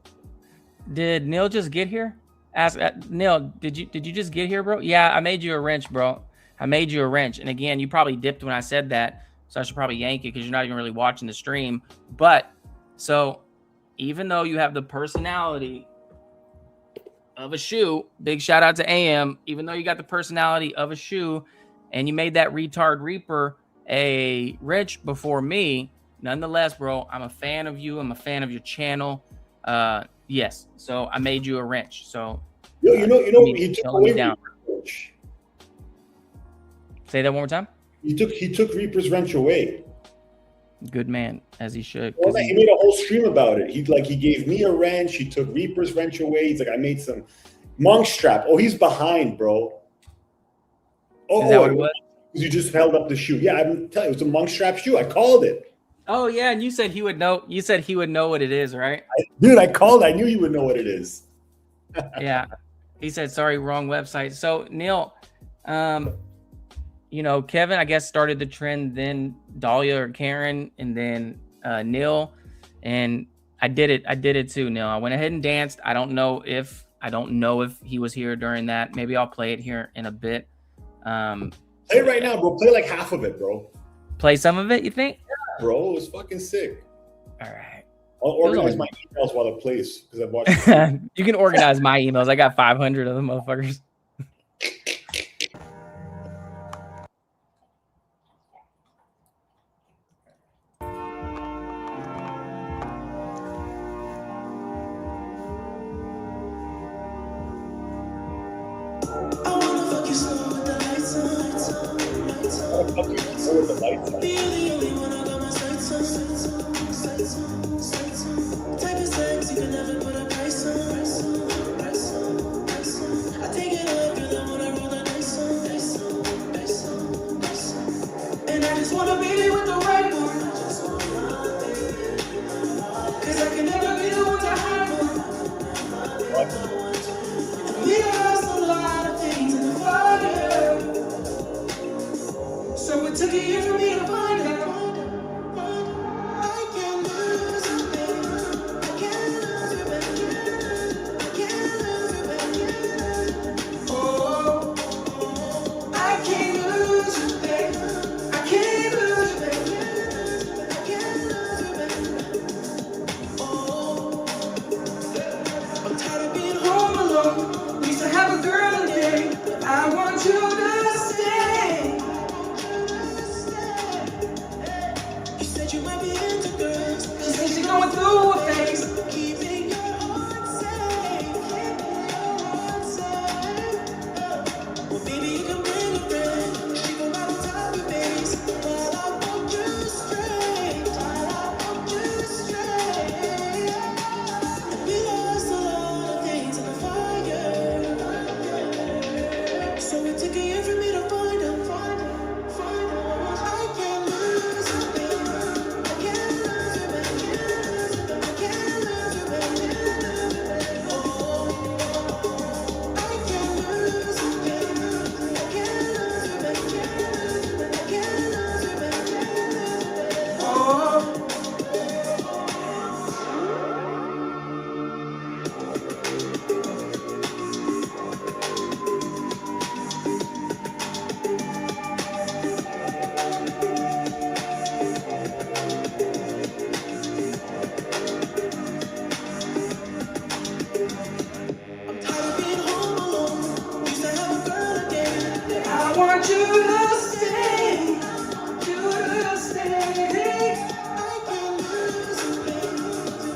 did Neil just get here? Ask Neil, did you just get here, bro? Yeah, I made you a wrench, bro. I made you a wrench. And again, you probably dipped when I said that, so I should probably yank it because you're not even really watching the stream. But so even though you have the personality of a shoe, big shout out to AM, even though you got the personality of a shoe and you made that retard Reaper a wrench before me, nonetheless, bro, I'm a fan of you. I'm a fan of your channel. Yes, so I made you a wrench. So you know, he took away down. Say that one more time. He took Reaper's wrench away. Good man, as he should. Well, he made a whole stream about it. He gave me a wrench. He took Reaper's wrench away. He's like, I made some monk strap. Oh, he's behind, bro. Oh, is that what it was? You just held up the shoe. Yeah, I'm telling you, it was a monk strap shoe. I called it. Oh yeah, and you said he would know. You said he would know what it is, right? Dude, I called. I knew he would know what it is. Yeah, he said, "Sorry, wrong website." So Neil, you know, Kevin, I guess, started the trend. Then Dahlia or Karen, and then Neil, and I did it too. Neil, I went ahead and danced. I don't know if he was here during that. Maybe I'll play it here in a bit. Play it right now, bro. Play like half of it, bro. Play some of it, you think? Yeah, bro, it's fucking sick. All right. I'll organize my emails while it plays because I've watched it. You can organize my emails. I got 500 of them motherfuckers. With the lights on. And I just wanna be there with the right one. Cause I can never be the one to hide one. We lost a lot of things in the fire. So it took a year for me to find out. I can't lose you, baby. I can't lose you, baby. I can't lose you, baby. Oh, I can't lose you, baby. I can't lose you, baby. I can't lose you, baby. Oh, I'm tired of being home alone. We used to have a girl in there. I want you to stay. You said you might be into girls. She said she's going through a phase. Keeping your heart safe. Keeping your heart safe. Well, baby, you can bring a friend. She go right on top of base. While I walk you straight. While I walk you straight. We lost a lot of things in the fire. So it took a year for me to find them. I can't lose you, baby. I can't lose you, baby. I can't lose you, baby. Oh, I can't lose you, baby. I can't lose you, baby. I can't lose you, baby. Oh. I'm tired of being home alone. Used to have a girl again. I want you to stay. You to stay. I can't lose you, baby.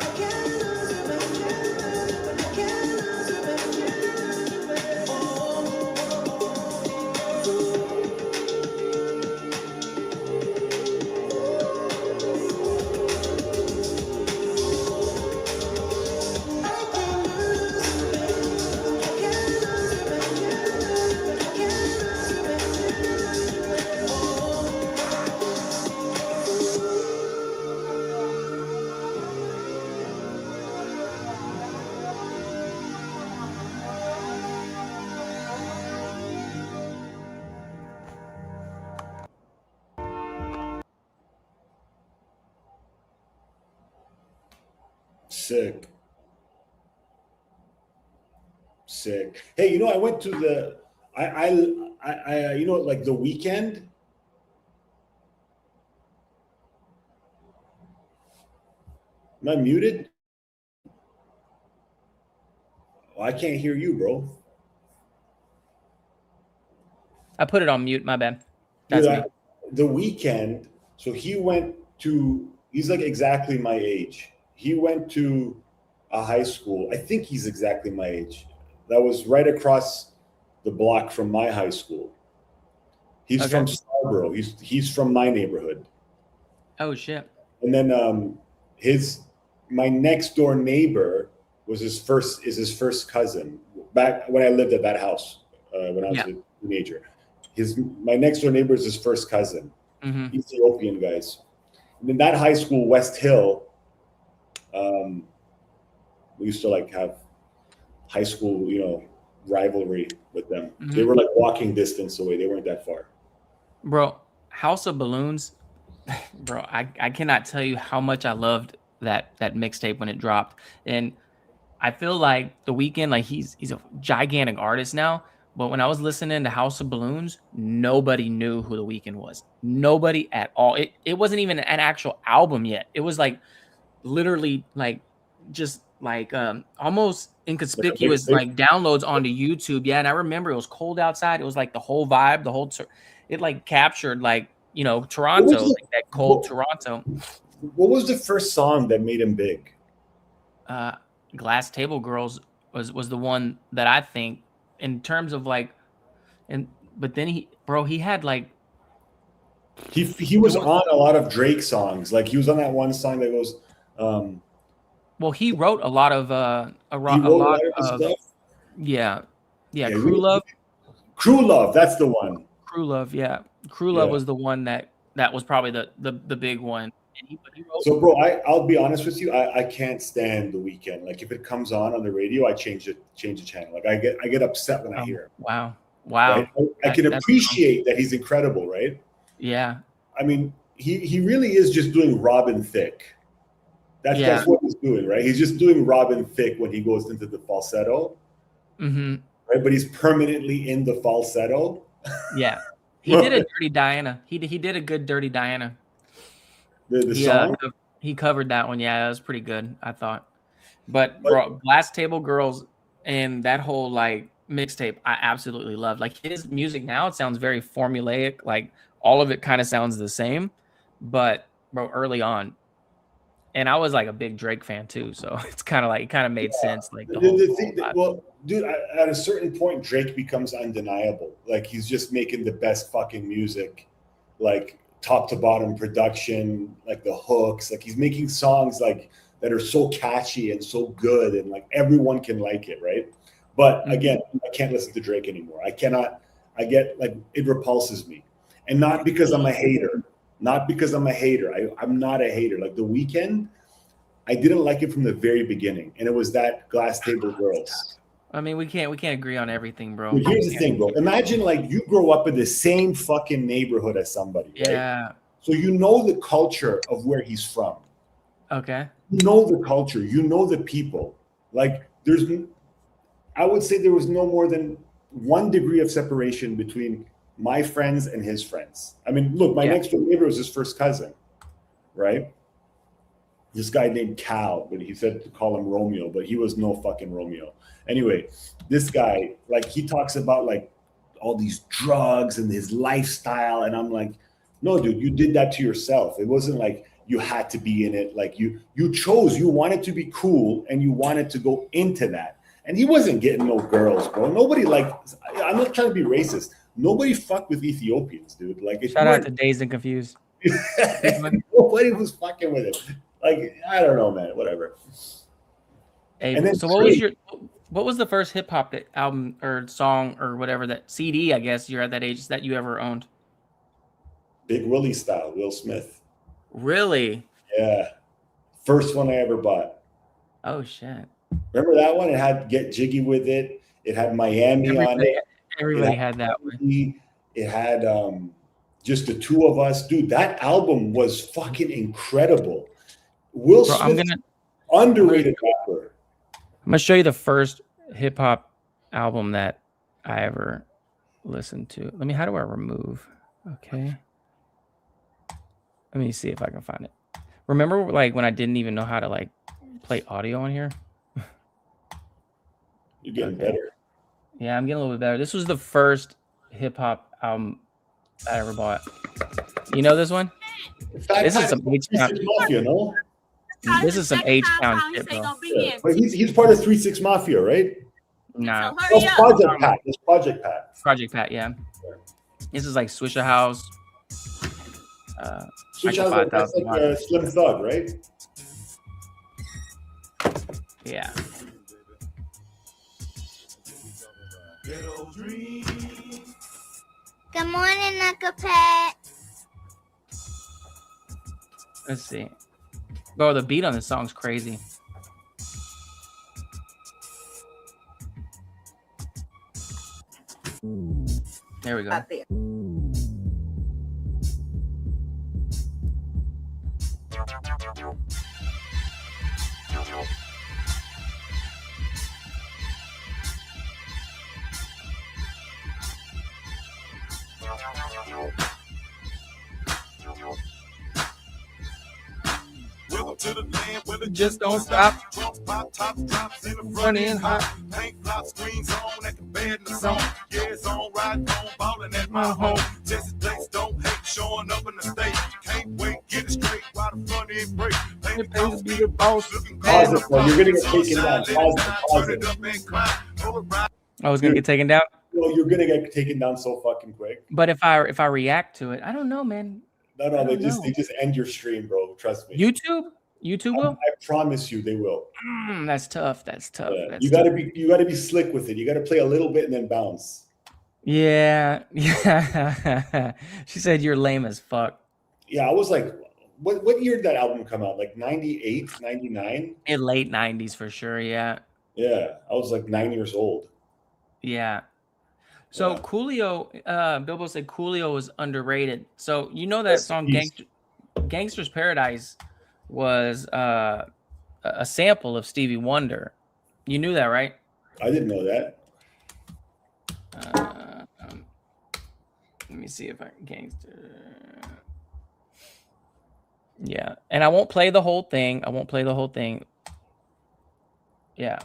I can't lose you, baby. I can't lose you, baby. Oh. I can't lose you, baby. I can't lose you, baby. I can't lose you, baby. Oh. Sick. Hey, you know, I went to the you know, like the weekend. Am I muted? Oh, I can't hear you, bro. I put it on mute. My bad. That's Dude, me. The weekend. So he's like exactly my age. He went to a high school. I think he's exactly my age. That was right across the block from my high school. He's Okay. from Scarborough. He's from my neighborhood. Oh shit. And then my next door neighbor was his first cousin back when I lived at that house when I was a teenager. My next door neighbor is his first cousin, Ethiopian guys. And in that high school, West Hill, we used to like have high school, you know, rivalry with them. They were like walking distance away. They weren't that far. Bro, House of Balloons, bro, I cannot tell you how much I loved that mixtape when it dropped. And I feel like The Weeknd, like he's a gigantic artist now, But when I was listening to House of Balloons, nobody knew who The Weeknd was. Nobody at all. It wasn't even an actual album yet. It was like literally like just like almost inconspicuous like downloads onto YouTube. Yeah, and I remember it was cold outside. It was like the whole vibe, it like captured like, you know, Toronto, like that cold Toronto. What was the first song that made him big? Glass Table Girls was the one that I think in terms of like, but then he had like he was on a lot of Drake songs. Like he was on that one song that goes. Well, he wrote a lot of stuff. Yeah. Crew Love. Crew Love, that's the one. Crew Love, yeah. Crew Love was the one that was probably the big one. And he wrote, so, bro, I'll be honest with you. I can't stand The Weeknd. Like if it comes on the radio, I change the channel. Like I get upset when I hear it. Wow. Right? I can appreciate that he's incredible, right? Yeah. I mean, he really is just doing Robin Thicke. That's what he's doing, right? He's just doing Robin Thicke when he goes into the falsetto. Mm-hmm. Right, but he's permanently in the falsetto. Yeah, he did a Dirty Diana. He did a good Dirty Diana. The song? He covered that one. Yeah, that was pretty good, I thought. But bro, Glass Table Girls and that whole like mixtape, I absolutely love. Like his music now, it sounds very formulaic. Like all of it kind of sounds the same. But bro, early on, and I was like a big Drake fan too, so it's kind of made sense. Like dude, at a certain point, Drake becomes undeniable. Like he's just making the best fucking music, like top to bottom production, like the hooks. Like he's making songs like that are so catchy and so good, and like everyone can like it, right? But again, I can't listen to Drake anymore. I cannot. I get like it repulses me, and not because I'm a hater. Not because I'm a hater. I'm not a hater. Like The Weeknd, I didn't like it from the very beginning, and it was that Glass Table Girls. I mean, we can't agree on everything, bro. But here's the thing, bro. Imagine like you grow up in the same fucking neighborhood as somebody, right? Yeah. So you know the culture of where he's from. Okay. You know the culture. You know the people. Like I would say there was no more than 1 degree of separation between my friends and his friends. I mean, look, my next door neighbor was his first cousin, right? This guy named Cal, but he said to call him Romeo, but he was no fucking Romeo. Anyway, this guy, like, he talks about like all these drugs and his lifestyle, and I'm like, no, dude, you did that to yourself. It wasn't like you had to be in it. Like you chose, you wanted to be cool, and you wanted to go into that. And he wasn't getting no girls, bro. Nobody I'm not trying to be racist. Nobody fucked with Ethiopians, dude. Like, shout out to Dazed and Confused. Nobody was fucking with it. Like, I don't know, man. Whatever. Hey, and then so what was the first hip hop album or song or whatever, that CD? I guess you're at that age, that you ever owned. Big Willie style, Will Smith. Really? Yeah. First one I ever bought. Oh shit. Remember that one? It had Get Jiggy With It. It had Miami on it. Everybody had that one. It had just the two of us. Dude, that album was fucking incredible. Will Smith, underrated rapper. I'm going to show you the first hip-hop album that I ever listened to. How do I remove? Okay. Let me see if I can find it. Remember, like, when I didn't even know how to, like, play audio on here? You're getting better. Yeah, I'm getting a little bit better. This was the first hip-hop album I ever bought. You know this one? This is some H-Town. Mafia, no? This is some H-Town shit, bro. Yeah. But he's part of 3-6 Mafia, right? Nah. That's Project Pat. It's Project Pat. Project Pat, yeah. This is like Swisher House. Swisher House, that's like Slim Thug, right? Yeah. Good morning, Uncle Pat. Let's see. Bro, the beat on this song's crazy. There we go. To the land where the Just don't stop. Drums pop, top drops in the front end hot. Paint flop screens on at the bed in the song. Yeah, it's on, riding on, ballin' at my home. Jesse Place don't hate, showing up in the state. Can't wait, get it straight while the front end break. Paint the be the boss. Pause it, bro. You're gonna get taken down. Pause it. I was gonna get taken down. No, you're gonna get taken down so fucking quick. But if I react to it, I don't know, man. No, they just end your stream, bro. Trust me. YouTube will. I promise you, they will. That's tough. That's tough. Yeah. That's you gotta be slick with it. You gotta play a little bit and then bounce. Yeah. She said you're lame as fuck. Yeah, I was like, what year did that album come out? Like 98, 99? In late 90s for sure. Yeah. Yeah, I was like 9 years old. Yeah. So yeah. Coolio, Bilbo said Coolio was underrated. So you know that song Gangster's Paradise was a sample of Stevie Wonder. You knew that, right? I didn't know that. Let me see if I can Gangster. Yeah, and I won't play the whole thing. Yeah.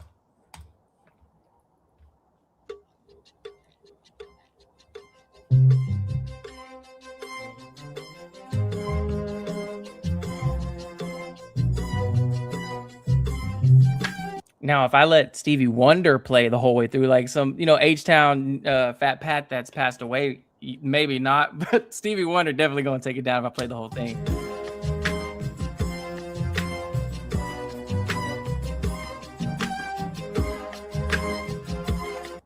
Now, if I let Stevie Wonder play the whole way through, like some, H-Town Fat Pat that's passed away, maybe not, but Stevie Wonder definitely going to take it down if I play the whole thing.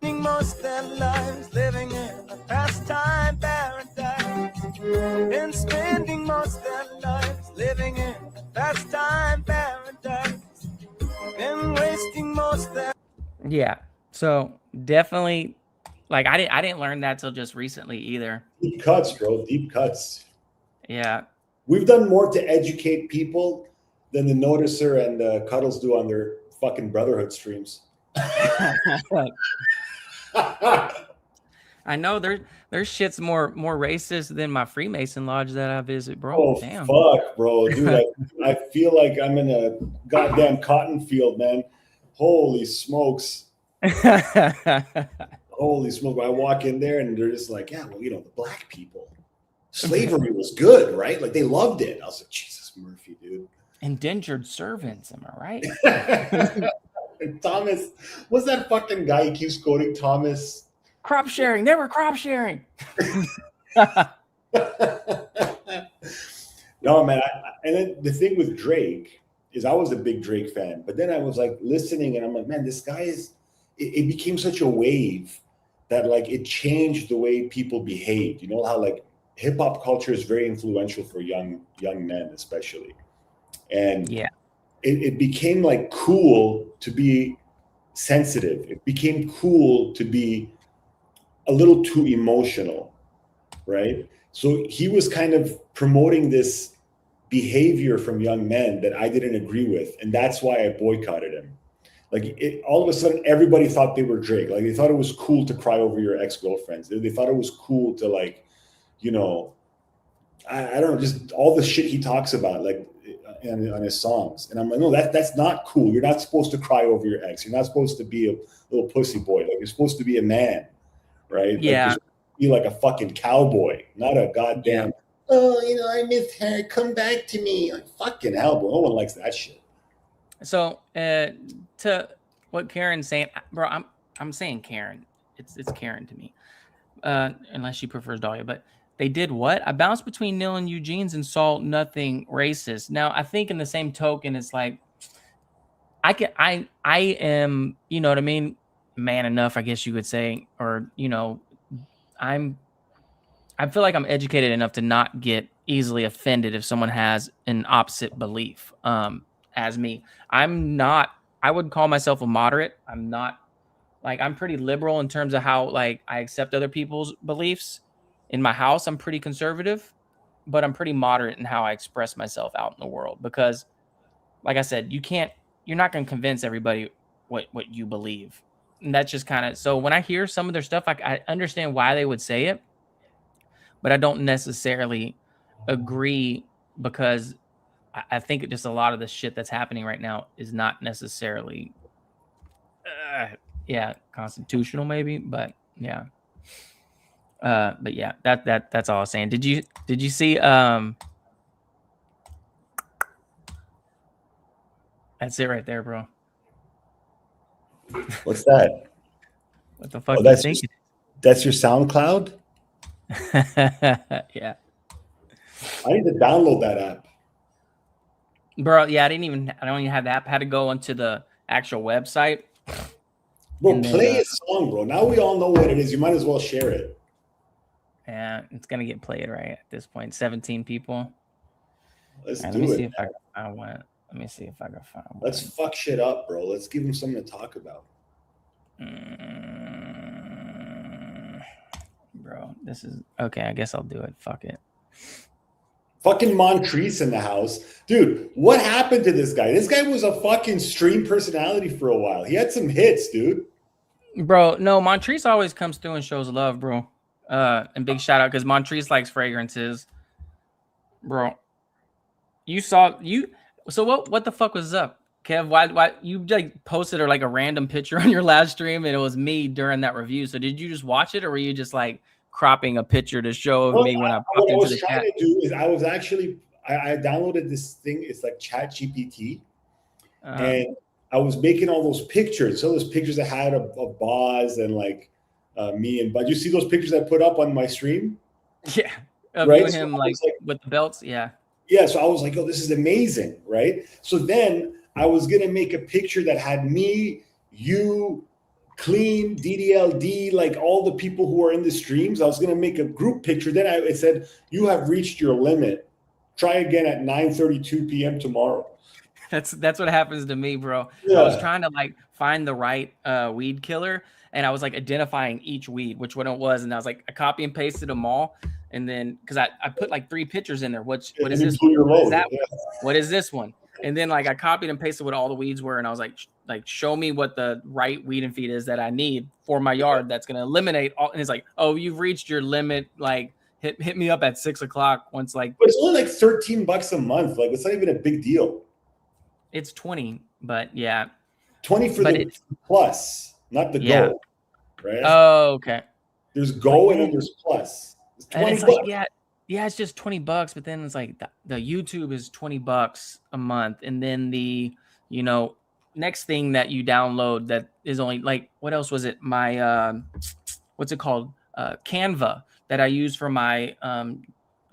Most their lives living in a pastime paradise, and spending most their lives living in a pastime paradise. Been wasting most that. Yeah, so definitely, like I didn't learn that till just recently either. Deep cuts, bro. Deep cuts. Yeah, we've done more to educate people than the Noticer and Cuddles do on their fucking Brotherhood streams. I know there's shit's more racist than my Freemason lodge that I visit, bro. Oh, damn. Fuck, bro, dude. I feel like I'm in a goddamn cotton field, man. Holy smokes. Holy smoke. I walk in there and they're just like, yeah, well, the black people. Slavery was good, right? Like they loved it. I was like, Jesus Murphy, dude. Indentured servants, am I right? Thomas, what's that fucking guy he keeps quoting? Thomas. Crop sharing. They were crop sharing. No, man. And then the thing with Drake is I was a big Drake fan, but then I was like listening and I'm like, man, this guy it became such a wave that like it changed the way people behaved. You know how like hip hop culture is very influential for young men, especially. And yeah, it became like cool to be sensitive. It became cool to be a little too emotional, right? So he was kind of promoting this behavior from young men that I didn't agree with. And that's why I boycotted him. Like all of a sudden, everybody thought they were Drake. Like they thought it was cool to cry over your ex-girlfriends. They thought it was cool to like, I don't know, just all the shit he talks about, like on his songs. And I'm like, no, that's not cool. You're not supposed to cry over your ex. You're not supposed to be a little pussy boy. Like you're supposed to be a man, right? Yeah. Like, be like a fucking cowboy, not a goddamn, I miss her. Come back to me. Like fucking hell, bro. No one likes that shit. So to what Karen's saying, bro, I'm saying Karen. It's Karen to me, unless she prefers Dahlia. But they did what? I bounced between Neil and Eugene's and saw nothing racist. Now I think in the same token, it's like I am, you know what I mean, man enough, I guess you could say, or I feel like I'm educated enough to not get easily offended if someone has an opposite belief. As me, I would call myself a moderate. I'm not like, I'm pretty liberal in terms of how like I accept other people's beliefs. In my house, I'm pretty conservative, but I'm pretty moderate in how I express myself out in the world, because like I said, you're not going to convince everybody what you believe. And that's just kind of, so when I hear some of their stuff, I understand why they would say it, but I don't necessarily agree because I think just a lot of the shit that's happening right now is not necessarily, constitutional maybe, but yeah. But yeah, that's all I was saying. Did you see that's it right there, bro. What's that? What the fuck you think? That's your SoundCloud? Yeah. I need to download that app. Bro, yeah, I don't even have the app. I had to go onto the actual website. Bro, play a song, bro. Now we all know what it is. You might as well share it. Yeah, it's gonna get played right at this point. 17 people. Let's do it. Let me see if I can find one. Let me see if I can find one. Let's fuck shit up, bro. Let's give them something to talk about. Bro, this is okay. I guess I'll do it. Fuck it. Fucking Montrese in the house. Dude, what happened to this guy? This guy was a fucking stream personality for a while. He had some hits, dude. Bro, no, Montrese always comes through and shows love, bro. And big shout out because Montrese likes fragrances. Bro. So what the fuck was up? Kev, why you like posted like a random picture on your live stream and it was me during that review. So did you just watch it or were you just like cropping a picture to show of me when I popped into the chat? What I was trying to do is I was actually I downloaded this thing. It's like Chat GPT, and I was making all those pictures. So those pictures I had of Boz and like me and Bud. You see those pictures I put up on my stream? Yeah, of right? You and him so like with the belts. Yeah. Yeah. So I was like, oh, this is amazing, right? So then I was gonna make a picture that had me, you, Clean, DDLD, like all the people who are in the streams. I was going to make a group picture. Then I said, you have reached your limit. Try again at 9:32 p.m. tomorrow. That's what happens to me, bro. Yeah. I was trying to like find the right weed killer. And I was like identifying each weed, which one it was. And I was like, I copy and pasted them all. And then because I put like 3 pictures in there. What is this one? What is that one? What is this one? And then like I copied and pasted what all the weeds were, and I was like show me what the right weed and feed is that I need for my yard that's gonna eliminate all. And it's like, oh, you've reached your limit. Like hit me up at 6 o'clock once like. But it's only like $13 a month. Like it's not even a big deal. It's 20, but yeah. 20 for the plus, not the goal, right? Oh, okay. There's go and then there's plus. It's 20 it's bucks. Like, yeah, it's just $20, but then it's like the YouTube is $20 a month, and then the next thing that you download that is only like what else was it? My what's it called? Canva that I use for my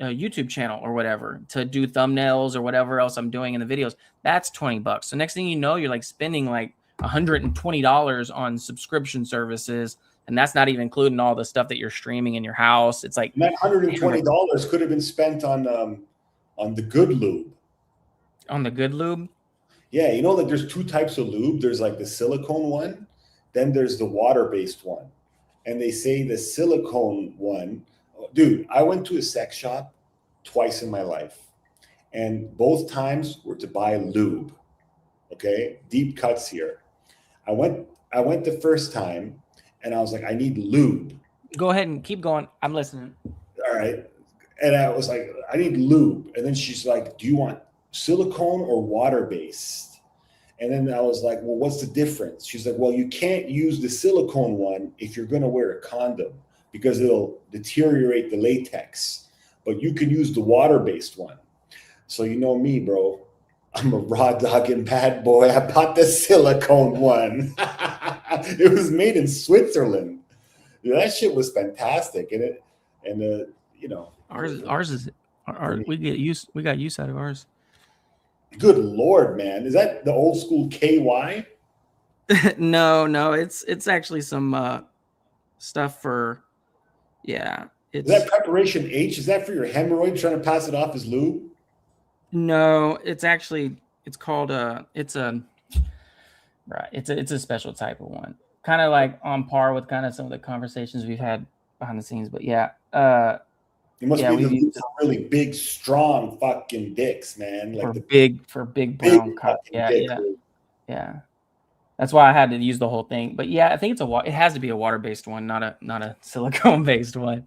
YouTube channel or whatever to do thumbnails or whatever else I'm doing in the videos. That's $20. So next thing you know, you're like spending like $120 on subscription services. And that's not even including all the stuff that you're streaming in your house. It's like and that $120 could have been spent on the good lube. On the good lube? Yeah, you know, like there's 2 types of lube. There's like the silicone one, then there's the water-based one. And they say the silicone one, dude, I went to a sex shop twice in my life. And both times were to buy lube. Okay? Deep cuts here. I went the first time. And I was like, I need lube. Go ahead and keep going. I'm listening. All right. And I was like, I need lube. And then she's like, do you want silicone or water-based? And then I was like, well, what's the difference? She's like, well, you can't use the silicone one if you're going to wear a condom because it'll deteriorate the latex. But you can use the water-based one. So you know me, bro. I'm a raw dogging bad boy. I bought the silicone one. It was made in Switzerland. Dude, that shit was fantastic. Ours is we got use out of ours. Good Lord, man. Is that the old school KY? No, it's actually some stuff for Is that preparation H? Is that for your hemorrhoid trying to pass it off as lube? No, it's called it's a special type of one. Kind of like on par with kind of some of the conversations we've had behind the scenes, but yeah. It must be the really big, strong fucking dicks, man. Like for big brown cock. Yeah. That's why I had to use the whole thing. But yeah, I think it has to be a water-based one, not a silicone-based one.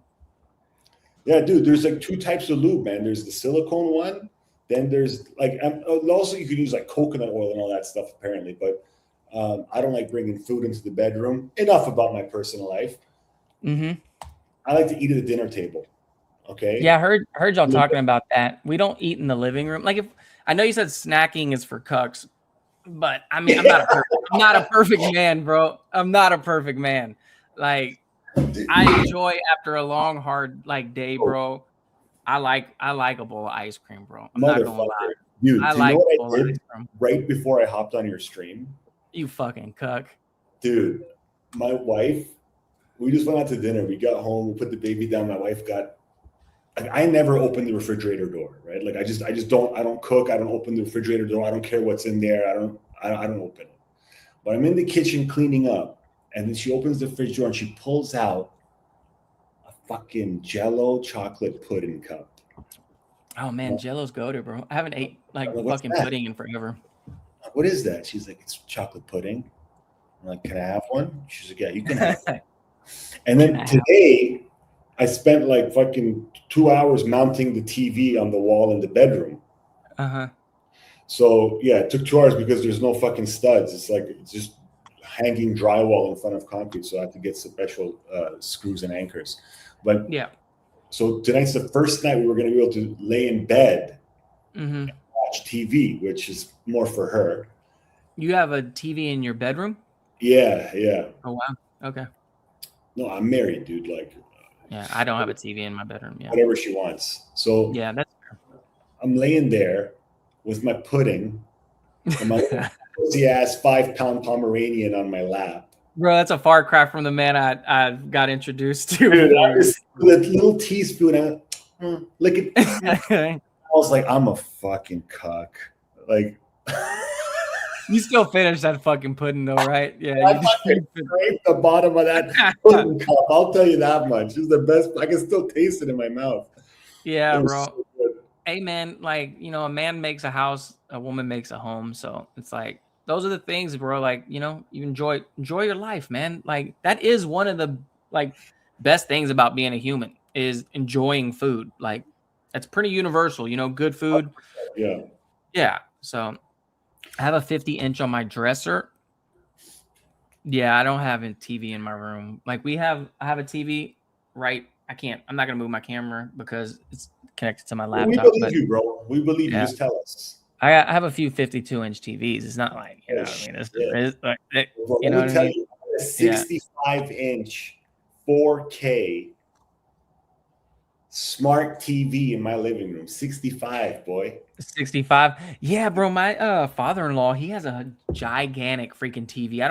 Yeah, dude, there's like 2 types of lube, man. There's the silicone one. Then there's like, also you could use like coconut oil and all that stuff apparently, but I don't like bringing food into the bedroom. Enough about my personal life. Mm-hmm. I like to eat at the dinner table. Okay. Yeah, I heard y'all talking about that. We don't eat in the living room. Like, if I know you said snacking is for cucks, but I mean, I'm not a perfect man, bro. I'm not a perfect man. Like, I enjoy after a long, hard like day, bro. I like a bowl of ice cream, bro. I'm not gonna lie. Dude, I do you like know a what bowl I of did ice cream. right before I hopped on your stream? You fucking cuck. Dude, my wife, we just went out to dinner. We got home, we put the baby down. My wife got, like, I never open the refrigerator door, right? Like I don't cook. I don't open the refrigerator door. I don't care what's in there. I don't open it. But I'm in the kitchen cleaning up, and then she opens the fridge door and she pulls out a fucking Jello chocolate pudding cup. Oh man, Jello's goated, bro. I haven't ate like fucking pudding in forever. What is that? She's like, it's chocolate pudding. I'm like, can I have one? She's like, yeah, you can have one. And then today, I spent like fucking 2 hours mounting the TV on the wall in the bedroom. Uh-huh. So yeah, it took 2 hours because there's no fucking studs. It's just hanging drywall in front of concrete. So I have to get special screws and anchors. But yeah. So tonight's the first night we were going to be able to lay in bed and watch TV, which is more for her. You have a TV in your bedroom? Yeah, yeah. Oh wow. Okay. No, I'm married, dude. Like, yeah, I don't have a TV in my bedroom. Yeah. Whatever she wants. So yeah, that's fair. I'm laying there with my pudding and my pussy ass 5-pound Pomeranian on my lap. Bro, that's a far cry from the man I got introduced to. Dude, I just, with a little teaspoon, lick it. I was like, I'm a fucking cuck. Like, you still finished that fucking pudding though, right? Yeah. I fucking scraped the bottom of that pudding cup. I'll tell you that much. It's the best. I can still taste it in my mouth. Yeah, bro. So hey, man, like, you know, a man makes a house, a woman makes a home. So it's like, those are the things, bro. Like, you know, you enjoy your life, man. Like, that is one of the like best things about being a human is enjoying food. Like, that's pretty universal, you know, good food. Yeah. Yeah. So I have a 50-inch on my dresser. Yeah, I don't have a TV in my room. Like I have a TV, right? I'm not gonna move my camera because it's connected to my laptop. We believe you, bro. We believe you. Just tell us. I have a few 52-inch TVs. It's not like, you know what I mean? It's like, you know what I mean? A 65-inch 4K smart TV in my living room. 65, boy. 65. Yeah, bro. My father-in-law, he has a gigantic freaking TV.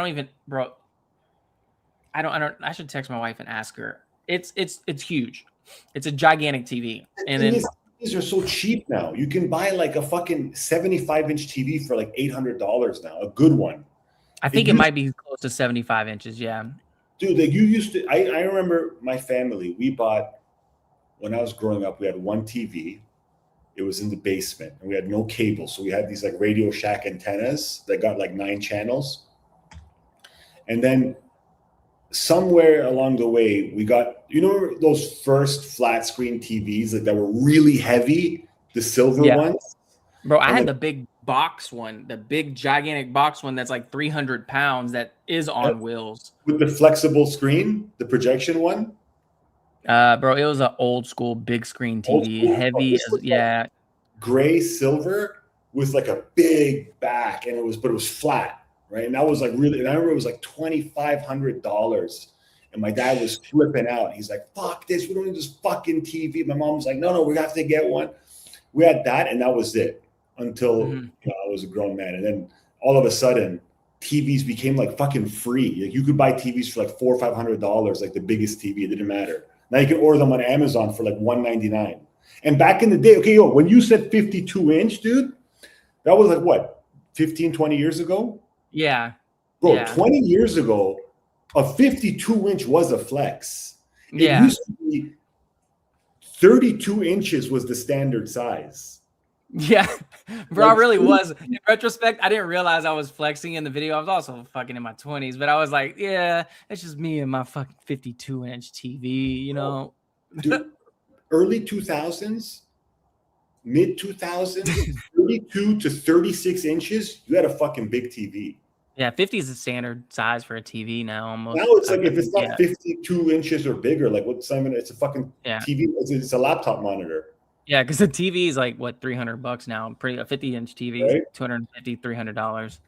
I should text my wife and ask her. It's huge. It's a gigantic TV. And then these are so cheap now. You can buy like a fucking 75-inch TV for like $800 now, a good one. I think it might be close to 75 inches. Yeah, dude. Like you used to. I remember my family. We bought when I was growing up. We had one TV. It was in the basement, and we had no cable, so we had these like Radio Shack antennas that got like 9 channels. And then somewhere along the way, we got, you know, those first flat screen TVs that were really heavy, the silver ones. Bro, I had the big box one, the big gigantic box one that's like 300 pounds that is on wheels. With the flexible screen, the projection one? Bro, it was an old school big screen TV, heavy. Yeah. Gray silver with like a big back, and it was flat. Right. And that was like really, and I remember it was like $2,500. And my dad was flipping out. He's like, fuck this. We don't need this fucking TV. My mom was like, no, we have to get one. We had that, and that was it until I was a grown man. And then all of a sudden, TVs became like fucking free. Like you could buy TVs for like $400 or $500, like the biggest TV. It didn't matter. Now you can order them on Amazon for like $199. And back in the day, okay, when you said 52-inch, dude, that was like what, 15, 20 years ago? Yeah. Bro, 20 years ago, a 52-inch was a flex. It used to be 32 inches was the standard size. Yeah. Bro, I really was. In retrospect, I didn't realize I was flexing in the video. I was also fucking in my 20s, but I was like, yeah, it's just me and my fucking 52-inch TV, you know? Dude, early 2000s, mid 2000s, 32 to 36 inches, you had a fucking big TV. Yeah, 50 is the standard size for a TV now. Almost. Now it's like if it's not 52 inches or bigger, like what Simon? It's a fucking TV. It's a laptop monitor. Yeah, because the TV is like what $300 now. Pretty a 50-inch TV, right? $250, $300.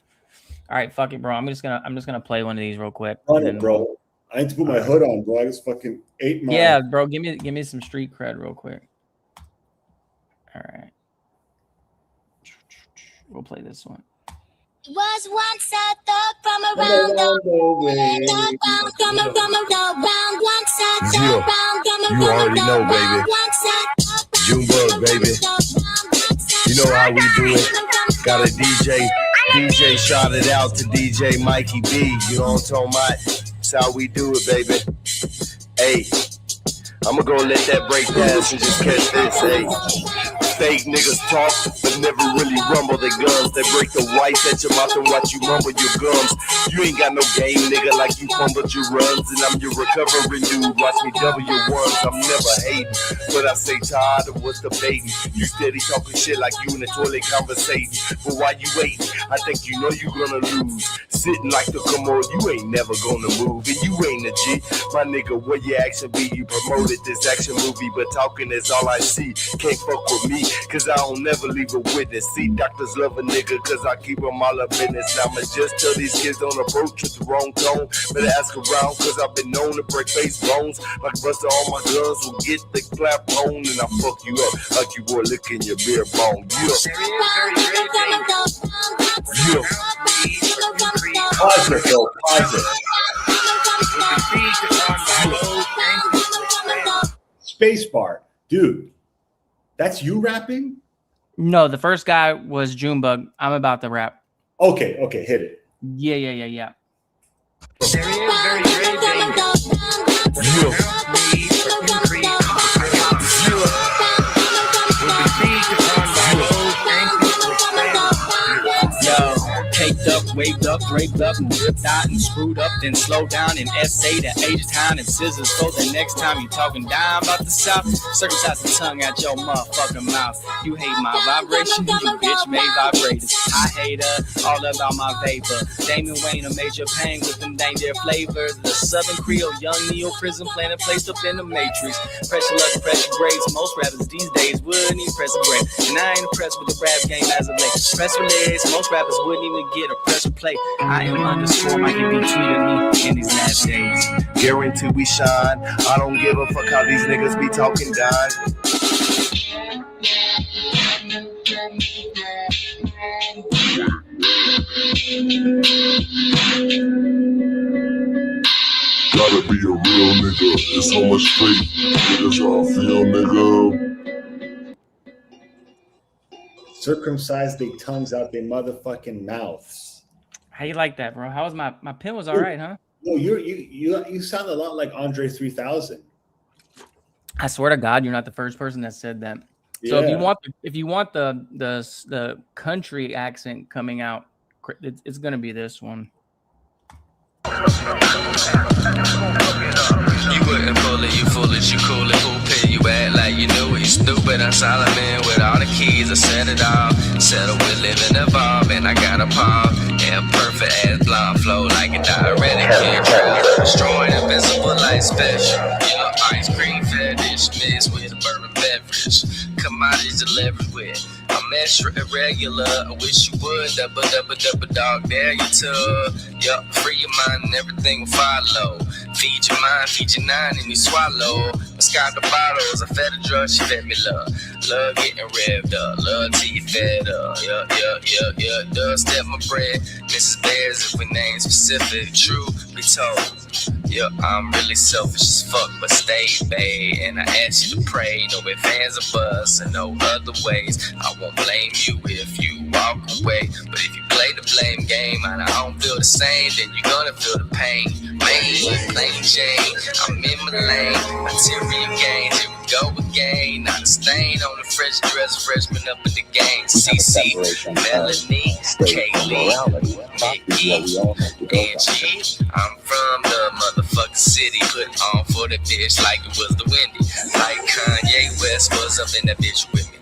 All right, fuck it, bro. I'm just gonna play one of these real quick. Run it, bro. I need to put my hood on, bro. I just fucking ate my. Yeah, bro. Give me some street cred real quick. All right, we'll play this one. Was once a thought from around the way. You already know, baby. Junebug, baby. You know how we do it. Got a DJ shouted out to DJ Mikey B. You know what I'm talking about? That's how we do it, baby. Hey, I'ma go let that break pass and just catch this, hey. Fake niggas talk, but never really rumble their guns. They break the whites at your mouth and watch you mumble your gums. You ain't got no game, nigga, like you fumbled your runs. And I'm your recovering dude, watch me double your ones. I'm never hating, but I say tired of what's debating. You steady talking shit like you in the toilet conversating. But while you waiting, I think you know you gonna lose. Sitting like the commode, you ain't never gonna move. And you ain't a G, my nigga, where your action be? You promoted this action movie, but talking is all I see. Can't fuck with me, cause I don't never leave a witness. See, doctors love a nigga, cause I keep them all up business. Now I'ma just tell these kids don't approach with the wrong tone. Better ask around, cause I've been known to break face bones. Like Buster, all my guns will get the clap on, and I fuck you up like you were licking your beer bone. Yeah. Pause it, Phil. Pause it. Spacebar, dude. That's you rapping? No, the first guy was Junebug. I'm about to rap. Okay, hit it. Yeah. Caked up, waved up, draped up, and whipped out and screwed up, then slowed down and essay the age of town and scissors for the next time you talking down about the South. Circumcise the tongue out your motherfucking mouth. You hate my vibration, you bitch made vibrators. I hate all about my vapor. Damon Wayne, a major pain with them danger flavors. The Southern Creole, young neo prison planet placed up in the matrix. Pressure luck, pressure grades. Most rappers these days wouldn't even press a break. And I ain't impressed with the rap game as of late. Press release, most rappers wouldn't even get a press play. I am underscore Mikey B tweeted me in these last days. Guarantee we shine. I don't give a fuck how these niggas be talking dime. Gotta be a real nigga. It's so much fake. Niggas how I feel, nigga. Circumcise their tongues out their motherfucking mouths. How you like that, bro? How was my pen was all right, huh? No, you sound a lot like Andre 3000. I swear to God, you're not the first person that said that. Yeah. So if you want the country accent coming out, it's gonna be this one. You wouldn't pull it, you foolish, you cool it, who pay you act like you knew it, you stupid, I'm Solomon with all the keys, I said it all, settle with living evolve, and I got a palm, and perfect ass blonde flow like a diuretic, can't travel, destroying invisible light special, yeah, ice cream fetish, mixed with a bourbon beverage, commodities to leverage with. I'm extra irregular, I wish you would double dog, dare you to. Yup, free your mind and everything will follow. Feed your mind, feed your nine and you swallow. I got the bottles, I fed the drug, she fed me love. Love getting revved up, love till you fed up. Yeah, does step my bread. Mrs. Bears, if we name specific, true, be told. Yeah, I'm really selfish as fuck, but stay, babe. And I ask you to pray, no ifs, ands, or buts, and no other ways. I won't blame you if you walk away. But if you play the blame game and I don't feel the same, then you're gonna feel the pain. Plain Jane, I'm in my lane. Material gains, go again. Not a stain on the fresh dress, freshman up in the game. CC, Melanie, Kaylee, Nikki, Angie. I'm from the motherfucking city. Put on for the bitch like it was the windy. Like Kanye West was up in that bitch with me.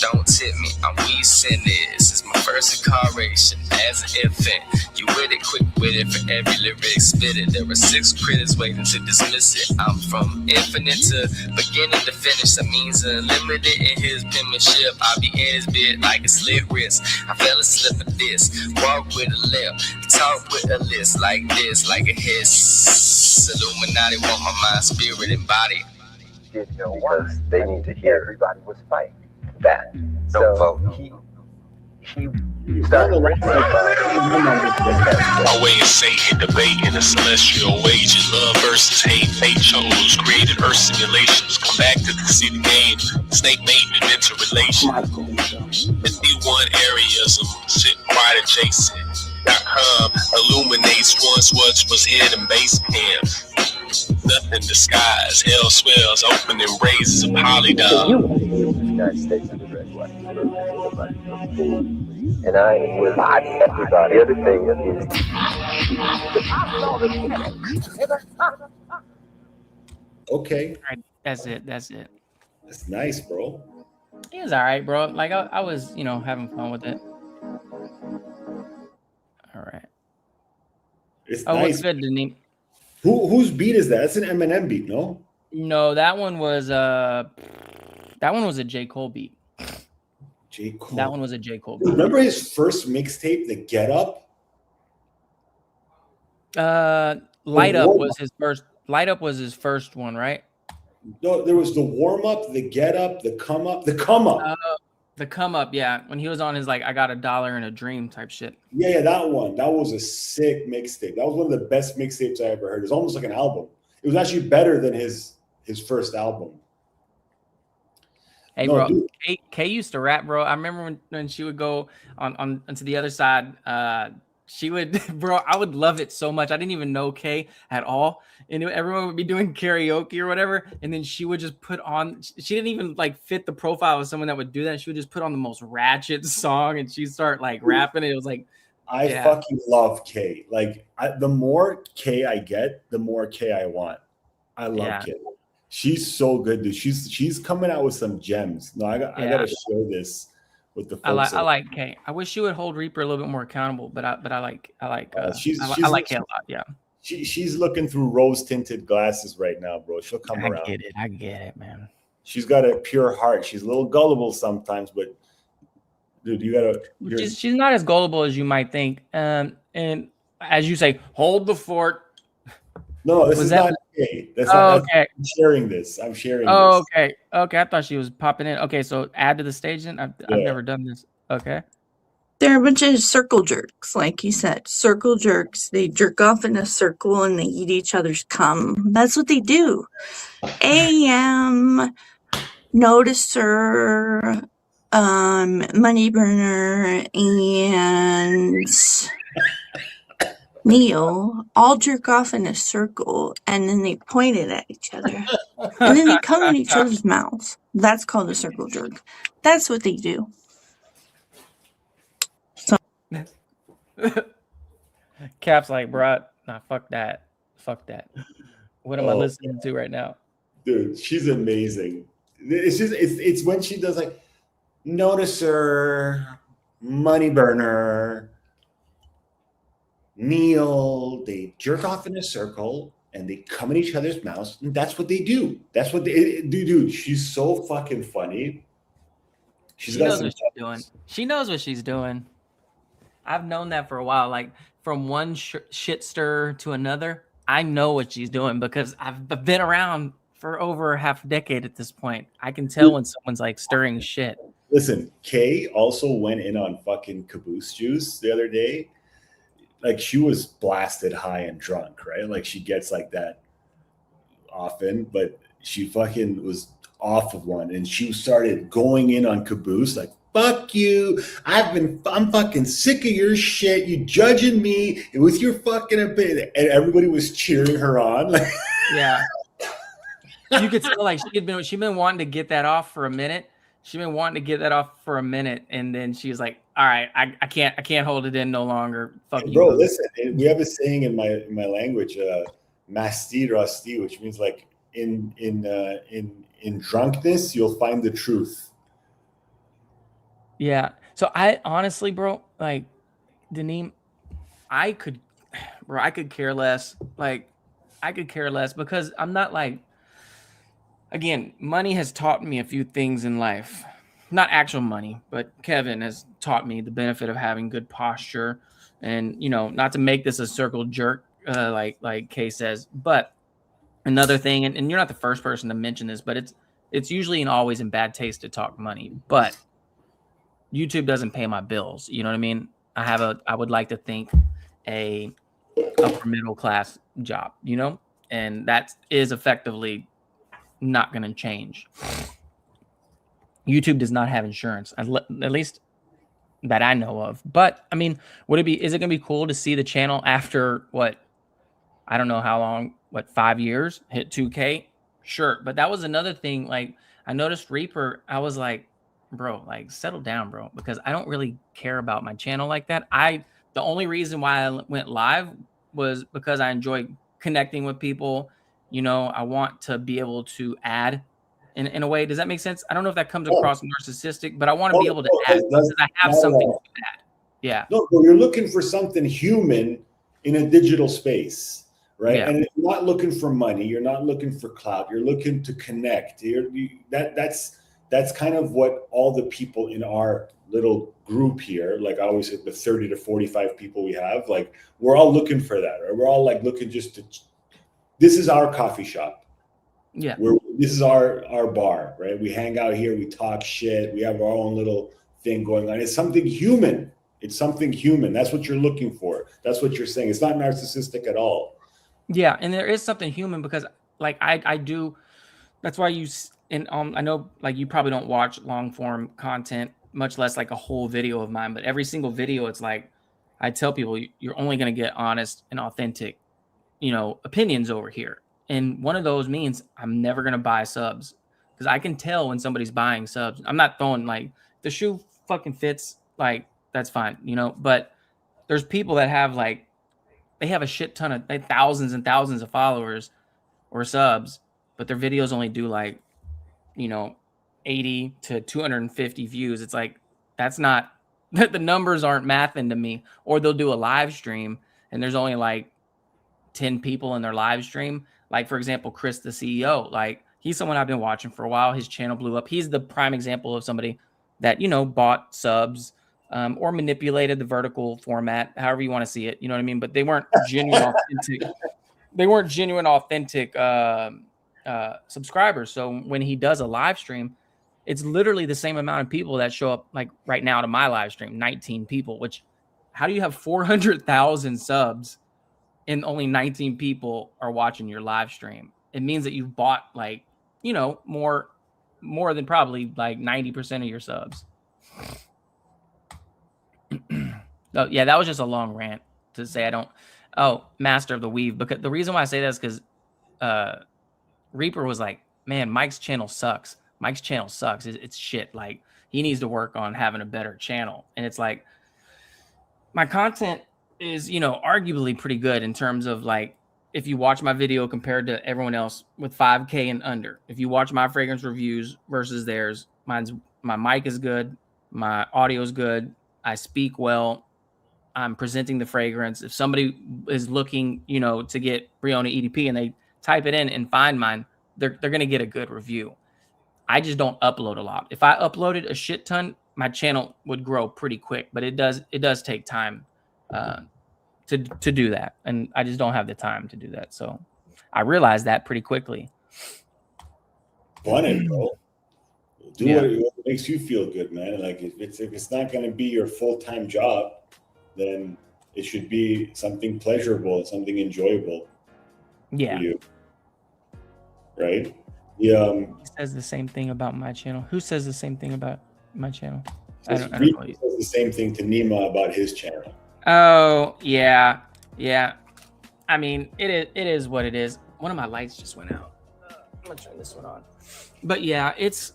Don't tip me, I'm weed sending. This is my first incarnation as an infant. You with it, quick with it, for every lyric spit it. There were 6 critics waiting to dismiss it. I'm from infinite to beginning to finish. That means unlimited in his penmanship. I be in his bit like a slit wrist. I fell asleep at this. Walk with a limp, talk with a list like this, like a hiss. Illuminati want my mind, spirit, and body. Because they need to hear everybody was fighting that. So he started always Satan debating the celestial wages, love versus hate, fate chose, created earth simulations, come back to the city game, snake mating mental relations. The D1 areas, sit quiet adjacent. Illuminates once what was hidden base camp. Nothing disguised, hell swells, open and raises a polygon. United States of the red, white, and I will body everybody. The other thing is Okay. All right, that's it. That's nice, bro. It was all right, bro. Like I was, having fun with it. All right. It's Oh, nice. what's good, Denise? Whose beat is that? That's an Eminem beat, no? No, that one was a J. Cole beat. J. Cole. That one was a J. Cole beat. Remember his first mixtape, The Get Up? Light Up was his first. Light Up was his first one, right? No, there was the warm up, the get up, the come up, the come up. The come up, yeah. When he was on his I got $1 in a dream type shit. Yeah, that one. That was a sick mixtape. That was one of the best mixtapes I ever heard. It was almost like an album. It was actually better than his first album. Hey, bro, Kay used to rap, bro. I remember when she would go on to the other side. She would, bro. I would love it so much. I didn't even know Kay at all, and everyone would be doing karaoke or whatever, and then she would just put on. She didn't even fit the profile of someone that would do that. She would just put on the most ratchet song, and she'd start rapping. It was I fucking love Kay. The more Kay I get, the more Kay I want. I love Kay. She's so good, dude. She's coming out with some gems. No, I gotta share this with the folks. I like Kay. I wish she would hold Reaper a little bit more accountable, but I like Kay a lot. Yeah. She's looking through rose tinted glasses right now, bro. She'll come around. I get it, man. She's got a pure heart. She's a little gullible sometimes, but dude, you gotta. She's not as gullible as you might think. And as you say, hold the fort. No, this is not Kay. Okay. I'm sharing this. this. Okay. I thought she was popping in. Okay, so add to the stage then. I've never done this. Okay. They're a bunch of circle jerks, like you said. Circle jerks. They jerk off in a circle and they eat each other's cum. That's what they do. AM, Noticer, Money Burner, and Neil all jerk off in a circle, and then they point it at each other, and then they come in each other's mouths. That's called a circle jerk. That's what they do. So, Cap's bro, nah, fuck that. What am I listening to right now? Dude, she's amazing. It's when she does Noticer, Money Burner, Neil, they jerk off in a circle and they come in each other's mouths, and that's what they do. That's what they do, dude. She's so fucking funny. She knows what she's doing. She knows what she's doing. I've known that for a while. From one shit stir to another, I know what she's doing because I've been around for over half a decade at this point. I can tell when someone's stirring shit. Listen, Kay also went in on fucking Caboose Juice the other day. She was blasted high and drunk, right? She gets that often, but she fucking was off of one, and she started going in on Caboose, fuck you. I'm fucking sick of your shit. You judging me with your fucking opinion. And everybody was cheering her on. Yeah. You could tell like she'd been wanting to get that off for a minute. And then she was like, "All right, I can't hold it in no longer. Fuck you, Bro, boo." listen, we have a saying in my language, "Masti rasti," which means like in drunkenness you'll find the truth. Yeah. So I honestly, bro, like Denim, I could care less. Like I could care less because I'm not like, again, money has taught me a few things in life. Not actual money, but Kevin has taught me the benefit of having good posture and, not to make this a circle jerk, like Kay says, but another thing, and you're not the first person to mention this, but it's usually and always in bad taste to talk money, but YouTube doesn't pay my bills. You know what I mean? I would like to think a upper middle class job, and that is effectively not going to change. YouTube does not have insurance, at least that I know of. But I mean, is it going to be cool to see the channel after I don't know how long, 5 years hit 2K? Sure. But that was another thing. Like I noticed Reaper, I was like, bro, like settle down, bro, because I don't really care about my channel like that. The only reason why I went live was because I enjoy connecting with people. I want to be able to add in a way. Does that make sense? I don't know if that comes across narcissistic, but I want to be able to add because I have something to add. Yeah. No, you're looking for something human in a digital space, right? Yeah. And you're not looking for money. You're not looking for clout. You're looking to connect. That's kind of what all the people in our little group here, like I always said, the 30 to 45 people we have, like we're all looking for that, right? We're all like looking this is our coffee shop. Yeah. This is our bar, right? We hang out here, we talk shit, we have our own little thing going on. It's something human. That's what you're looking for. That's what you're saying. It's not narcissistic at all. Yeah, and there is something human because like I do, that's why I know like you probably don't watch long form content, much less like a whole video of mine, but every single video, it's like, I tell people you're only going to get honest and authentic, opinions over here. And one of those means I'm never going to buy subs because I can tell when somebody's buying subs. I'm not throwing like the shoe fucking fits, like that's fine, but there's people that have like, they have a shit ton of thousands and thousands of followers or subs, but their videos only do like, 80 to 250 views. It's like, that's not, the numbers aren't mathing to me. Or they'll do a live stream and there's only like 10 people in their live stream. Like, for example, Chris, the CEO, like he's someone I've been watching for a while. His channel blew up. He's the prime example of somebody that, bought subs or manipulated the vertical format, however you want to see it. You know what I mean? But they weren't genuine, authentic. They weren't genuine, authentic subscribers. So when he does a live stream, it's literally the same amount of people that show up like right now to my live stream, 19 people, which how do you have 400,000 subs and only 19 people are watching your live stream? It means that you've bought like, more than probably like 90% of your subs. Oh, yeah, that was just a long rant to say I don't. Oh, Master of the Weave. Because the reason why I say that is because Reaper was like, man, Mike's channel sucks. It's shit. Like he needs to work on having a better channel. And it's like, my content is, arguably pretty good in terms of like, if you watch my video compared to everyone else with 5K and under, if you watch my fragrance reviews versus theirs, my mic is good. My audio is good. I speak well. I'm presenting the fragrance. If somebody is looking, to get Briona EDP and they type it in and find mine, they're going to get a good review. I just don't upload a lot. If I uploaded a shit ton, my channel would grow pretty quick, but it does take time to do that. And I just don't have the time to do that. So I realized that pretty quickly. Fun it, bro. Do what makes you feel good, man. Like if it's not going to be your full-time job, then it should be something pleasurable, something enjoyable. Yeah. For you. Right? He says the same thing about my channel. Who says the same thing about my channel? I don't know. He says the same thing to Nima about his channel. Oh, yeah. Yeah. I mean, it is what it is. One of my lights just went out. gonna turn this one on. But yeah, it's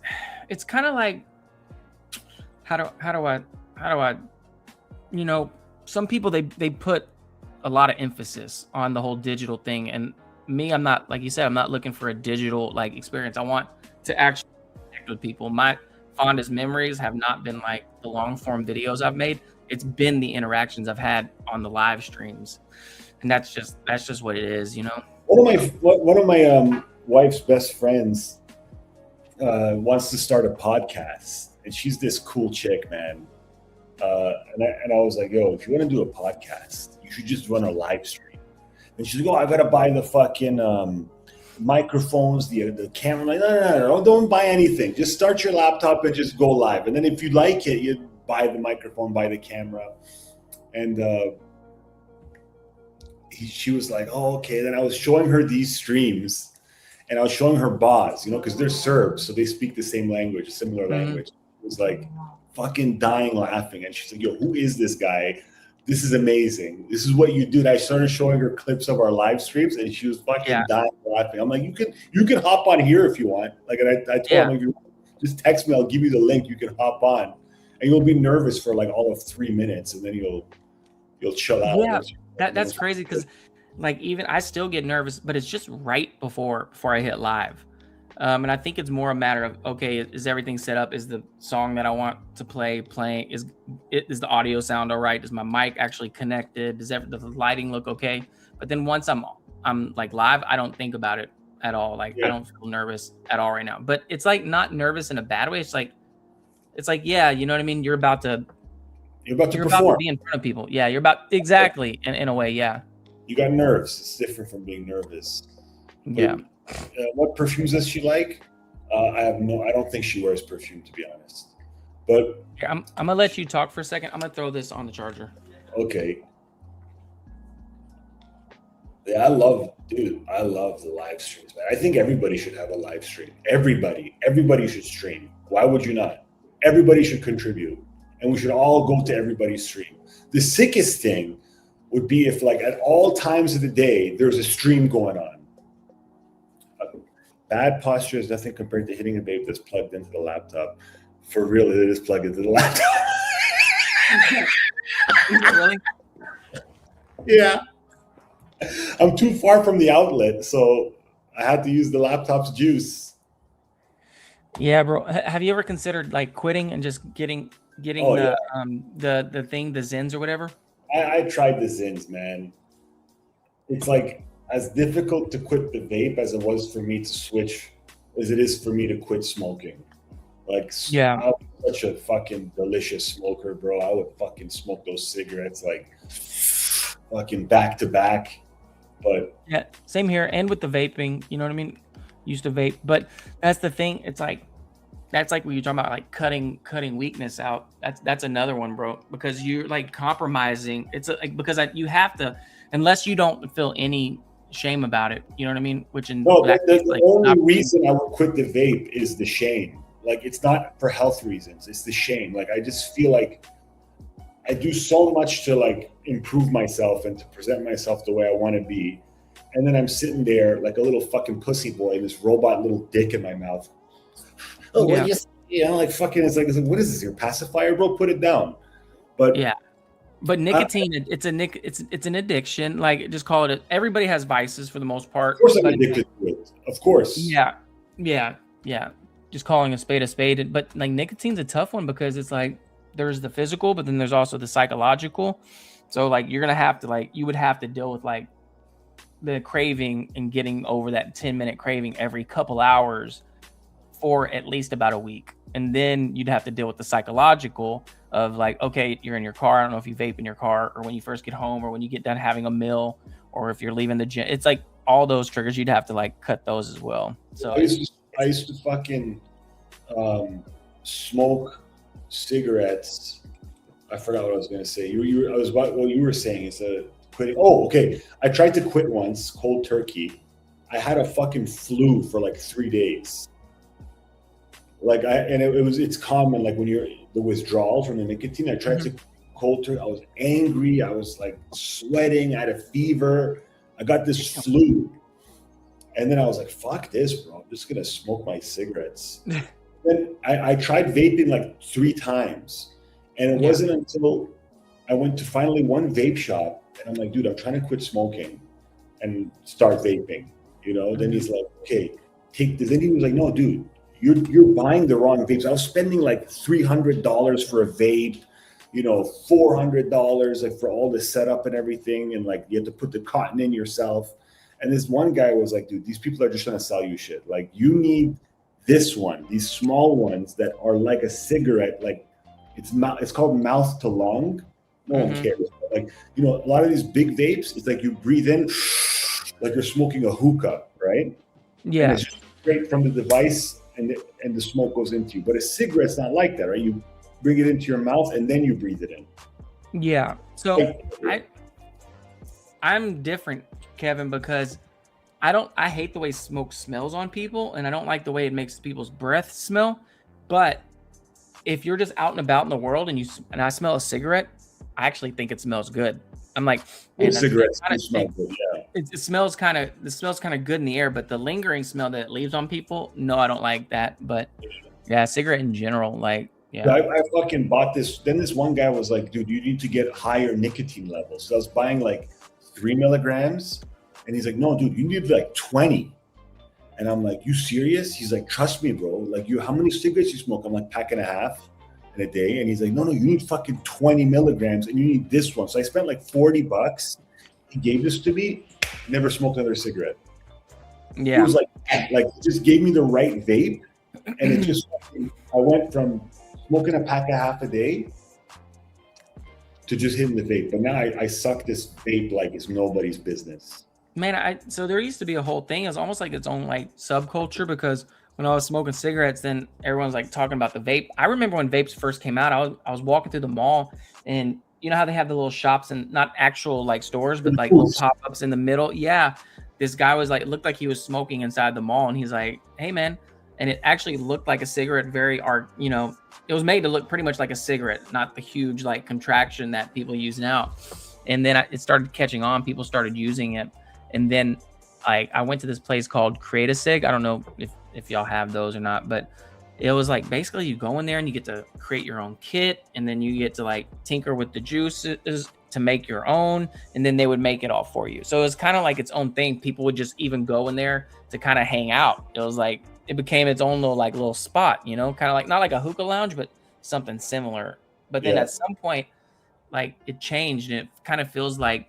kind of like how do I you know, some people they put a lot of emphasis on the whole digital thing, and me, I'm not, like you said, I'm not looking for a digital like experience. I want to actually connect with people. My fondest memories have not been like the long form videos I've made. It's been the interactions I've had on the live streams, and that's just what it is, you know. One of my wife's best friends wants to start a podcast, and she's this cool chick, man. And I was like, yo, if you want to do a podcast, you should just run a live stream. And she's like, oh, I gotta buy the fucking microphones, the camera. I'm like, no, don't buy anything. Just start your laptop and just go live. And then if you like it, you buy the microphone, buy the camera. And she was like, oh, okay. Then I was showing her these streams, and I was showing her Boz, you know, because they're Serbs, so they speak the same language, similar language. It was like fucking dying laughing. And she's like, yo, who is this guy? This is amazing. This is what you do. And I started showing her clips of our live streams, and she was fucking dying laughing. I'm like, you can hop on here if you want. Like, and I told her, if you just text me, I'll give you the link. You can hop on, and you'll be nervous for like all of 3 minutes, and then you'll chill out. Yeah, that's crazy, because like even I still get nervous, but it's just right before I hit live. And I think it's more a matter of, okay, is everything set up? Is the song that I want to play playing? Is the audio sound all right? Is my mic actually connected? Does the lighting look okay? But then once I'm like live, I don't think about it at all. Like I don't feel nervous at all right now. But it's like not nervous in a bad way. It's like yeah, you know what I mean? You're about to be in front of people. Yeah, you're about exactly in a way. Yeah. You got nerves. It's different from being nervous. Yeah. What perfumes does she like? I don't think she wears perfume, to be honest. But here, I'm gonna let you talk for a second. I'm gonna throw this on the charger. Okay. Yeah, I love the live streams, man. I think everybody should have a live stream. Everybody should stream. Why would you not? Everybody should contribute, and we should all go to everybody's stream. The sickest thing would be if, like, at all times of the day, there's a stream going on. Bad posture is nothing compared to hitting a babe that's plugged into the laptop. For real, it is plugged into the laptop. Really? Yeah. I'm too far from the outlet, so I had to use the laptop's juice. Yeah, bro. Have you ever considered like quitting and just getting the Zins or whatever? I tried the Zins, man. It's like as difficult to quit the vape as it was for me to switch, as it is for me to quit smoking. Like, I was such a fucking delicious smoker, bro. I would fucking smoke those cigarettes like fucking back to back. But yeah, same here. And with the vaping, you know what I mean? Used to vape, but that's the thing. It's like, that's like when you're talking about like cutting weakness out. That's another one, bro, because you're like compromising. It's like, because you have to, unless you don't feel any shame about it, you know what I mean? Which in the only reason I would quit the vape is the shame. Like, it's not for health reasons, it's the shame. Like, I just feel like I do so much to like improve myself and to present myself the way I want to be, and then I'm sitting there like a little fucking pussy boy, this robot little dick in my mouth. Oh, what do you know, like fucking, it's like, what is this, your pacifier, bro? Put it down. But yeah. But nicotine, it's an addiction. Like, just call it. Everybody has vices for the most part. Of course, I'm addicted to it. Of course. Yeah. Just calling a spade. But like, nicotine's a tough one because it's like there's the physical, but then there's also the psychological. So like, you're gonna have to like, you would have to deal with like the craving and getting over that 10-minute craving every couple hours for at least about a week. And then you'd have to deal with the psychological of like, okay, you're in your car. I don't know if you vape in your car or when you first get home or when you get done having a meal or if you're leaving the gym. It's like all those triggers, you'd have to like cut those as well. So I used to fucking smoke cigarettes. I forgot what I was going to say. What you were saying is quitting. Oh, okay. I tried to quit once, cold turkey. I had a fucking flu for like 3 days. Like it's common, like when you're the withdrawal from the nicotine. I tried to cold turkey. I was angry. I was like sweating. I had a fever. I got this flu, And then I was like, fuck this, bro. I'm just gonna smoke my cigarettes. Then I tried vaping like 3 times. And it wasn't until I went to finally one vape shop and I'm like, dude, I'm trying to quit smoking and start vaping. You know, then he's like, okay, take this. Then he was like, no, dude, you're buying the wrong vapes. I was spending like $300 for a vape, you know, $400 like for all the setup and everything. And like, you have to put the cotton in yourself. And this one guy was like, dude, these people are just trying to sell you shit. Like, you need this one, these small ones that are like a cigarette, like it's called mouth to lung. No one cares. Like, you know, a lot of these big vapes, it's like you breathe in like you're smoking a hookah, right? Yeah. And it's straight from the device and the smoke goes into you. But a cigarette's not like that, right? You bring it into your mouth and then you breathe it in. Yeah. So I'm different, Kevin, because I hate the way smoke smells on people, and I don't like the way it makes people's breath smell. But if you're just out and about in the world and I smell a cigarette, I actually think it smells good. I'm like, man, cigarettes smell good, yeah. It smells kind of good in the air, but the lingering smell that it leaves on people, no, I don't like that. But yeah, cigarette in general, like, yeah. I fucking bought this. Then this one guy was like, dude, you need to get higher nicotine levels. So I was buying like 3 milligrams. And he's like, no, dude, you need like 20. And I'm like, you serious? He's like, trust me, bro. Like, how many cigarettes you smoke? I'm like, pack and a half in a day. And he's like, no, you need fucking 20 milligrams and you need this one. So I spent like $40. He gave this to me. Never smoked another cigarette. Yeah. He was like, just gave me the right vape. And it just, I went from smoking a pack and a half a day to just hitting the vape. But now I suck this vape like it's nobody's business. Man, so there used to be a whole thing. It's almost like its own like subculture, because when I was smoking cigarettes, then everyone's like talking about the vape. I remember when vapes first came out, I was walking through the mall, and you know how they have the little shops and not actual like stores, but like little pop-ups in the middle. Yeah. This guy was like, it looked like he was smoking inside the mall, and he's like, hey man. And it actually looked like a cigarette, you know, it was made to look pretty much like a cigarette, not the huge like contraction that people use now. And then it started catching on. People started using it. And then I went to this place called Create a Sig. I don't know if y'all have those or not, but it was like basically you go in there and you get to create your own kit, and then you get to like tinker with the juices to make your own, and then they would make it all for you. So it was kind of like its own thing. People would just even go in there to kind of hang out. It was like it became its own little spot, you know, kind of like not like a hookah lounge, but something similar. But then at some point, like it changed, and it kind of feels like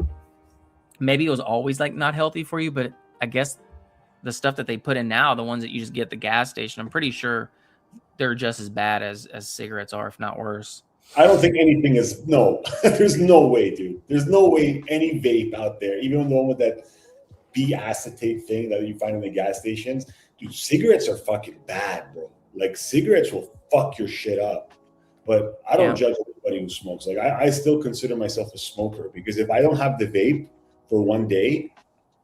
maybe it was always like not healthy for you, but I guess the stuff that they put in now, the ones that you just get at the gas station, I'm pretty sure they're just as bad as cigarettes are, if not worse. I don't think anything is, no, there's no way, dude. There's no way any vape out there, even the one with that B-acetate thing that you find in the gas stations, dude, cigarettes are fucking bad, bro. Like cigarettes will fuck your shit up. But I don't judge anybody who smokes. Like I still consider myself a smoker, because if I don't have the vape for one day,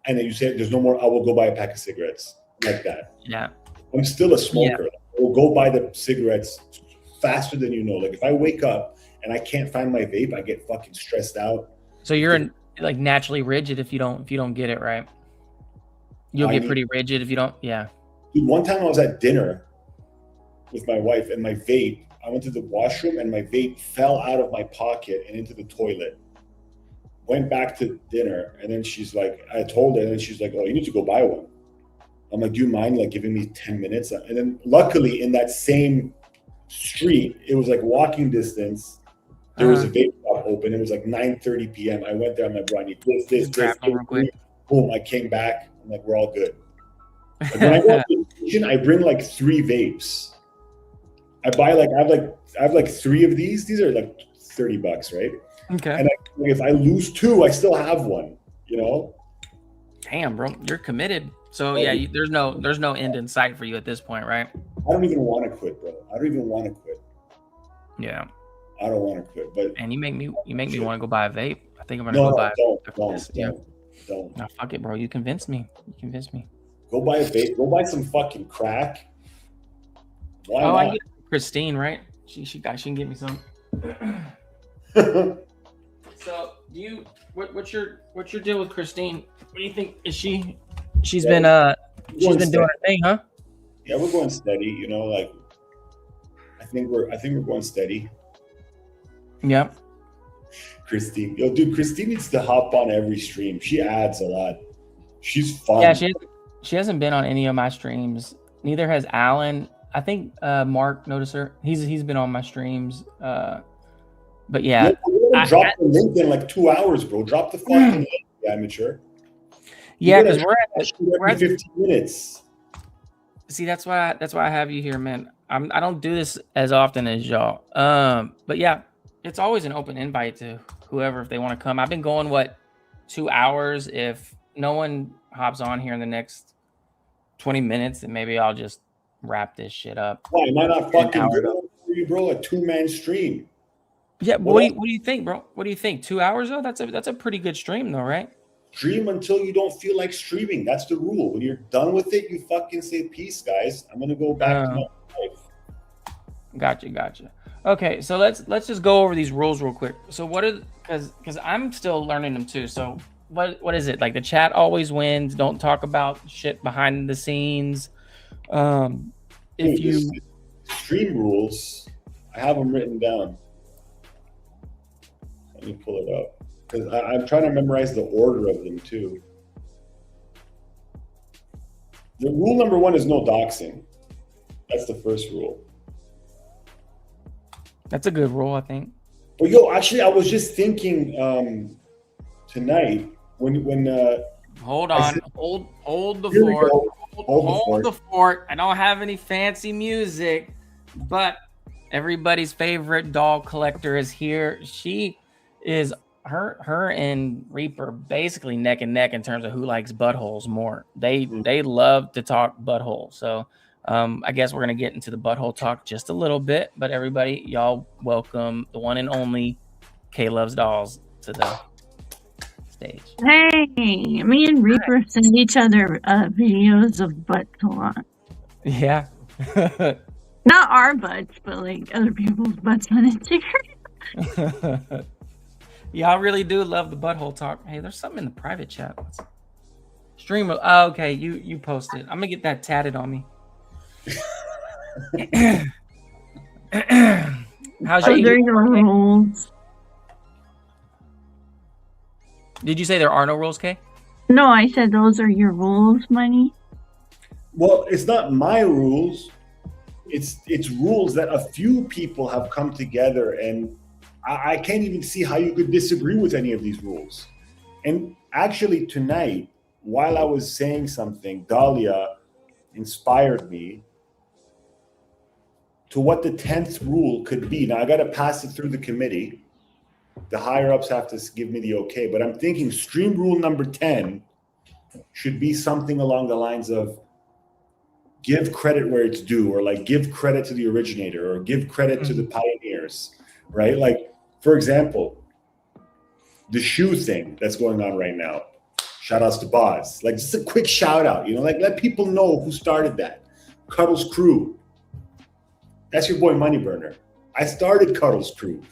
and then you say there's no more, I will go buy a pack of cigarettes like that. Yeah. I'm still a smoker. I will go buy the cigarettes faster than you know. Like if I wake up and I can't find my vape, I get fucking stressed out. So you're like naturally rigid if you don't get it right. You'll get pretty rigid if you don't. Yeah. Dude, one time I was at dinner with my wife, and my vape, I went to the washroom and my vape fell out of my pocket and into the toilet. Went back to dinner, and then she's like, I told her, and then she's like, oh, you need to go buy one. I'm like, do you mind like giving me 10 minutes? And then luckily in that same street, it was like walking distance. There was a vape shop open. It was like 9:30 p.m. I went there. I'm like, bro, I need this. Boom, I came back. I'm like, we're all good. Like, when I go to the kitchen, I bring like 3 vapes. I have like 3 of these. These are like $30, right? Okay. And if I lose 2, I still have one, you know? Damn, bro, you're committed. So yeah, there's no end in sight for you at this point, right? I don't even want to quit, bro. I don't even want to quit. Yeah. I don't want to quit, but and you make me want to go buy a vape. I think I'm gonna go buy. Don't. No, fuck it, bro. You convinced me. Go buy a vape. Go buy some fucking crack. Why not? I get Christine, right? She can get me some. So what's your deal with Christine? What do you think? She's been She's been doing her thing, huh? Yeah, we're going steady. You know, like I think we're going steady. Yep. Christine, yo, dude, Christine needs to hop on every stream. She adds a lot. She's fun. Yeah, she hasn't been on any of my streams. Neither has Alan. I think Mark noticed her. He's been on my streams. But yeah, drop the link in like 2 hours, bro. Drop the fucking link, amateur. Yeah, because we're at 15 minutes. See, that's why I have you here, man. I don't do this as often as y'all. But yeah, it's always an open invite to whoever if they want to come. I've been going 2 hours. If no one hops on here in the next 20 minutes, then maybe I'll just wrap this shit up. Why am I not fucking good for you, bro? A 2-man stream. Yeah, what do you think, bro? What do you think? 2 hours though? That's a pretty good stream though, right? Stream until you don't feel like streaming. That's the rule. When you're done with it, you fucking say peace, guys. I'm gonna go back to my life. Gotcha. Okay, so let's just go over these rules real quick. So what are because I'm still learning them too. So what is it? Like the chat always wins. Don't talk about shit behind the scenes. If you stream rules, I have them written down. Let me pull it up because I'm trying to memorize the order of them too. The rule number 1 is no doxing. That's the first rule. That's a good rule, I think. But yo, actually, I was just thinking tonight when hold on, hold the fort. Hold the fort. I don't have any fancy music, but everybody's favorite doll collector is here. She is her and Reaper basically neck and neck in terms of who likes buttholes more. They love to talk butthole. So I guess we're gonna get into the butthole talk just a little bit, but everybody, y'all welcome the one and only K Loves Dolls to the stage. Hey, me and Reaper send each other videos of butt talk. Yeah. Not our butts, but like other people's butts on Instagram. Y'all really do love the butthole talk. Hey, there's something in the private chat. Stream. Oh, okay, you posted. I'm gonna get that tatted on me. How's your rules? Did you say there are no rules, Kay? No, I said those are your rules, Money. Well, it's not my rules. It's rules that a few people have come together, and I can't even see how you could disagree with any of these rules. And actually tonight, while I was saying something, Dahlia inspired me to what the 10th rule could be. Now I got to pass it through the committee. The higher ups have to give me the okay, but I'm thinking stream rule number 10 should be something along the lines of give credit where it's due, or like give credit to the originator, or give credit to the pioneers, right? Like, for example, the shoe thing that's going on right now. Shout outs to Boz. Like, just a quick shout out, like let people know who started that. Cuddles Crew. That's your boy Moneyburner. I started Cuddles Crew.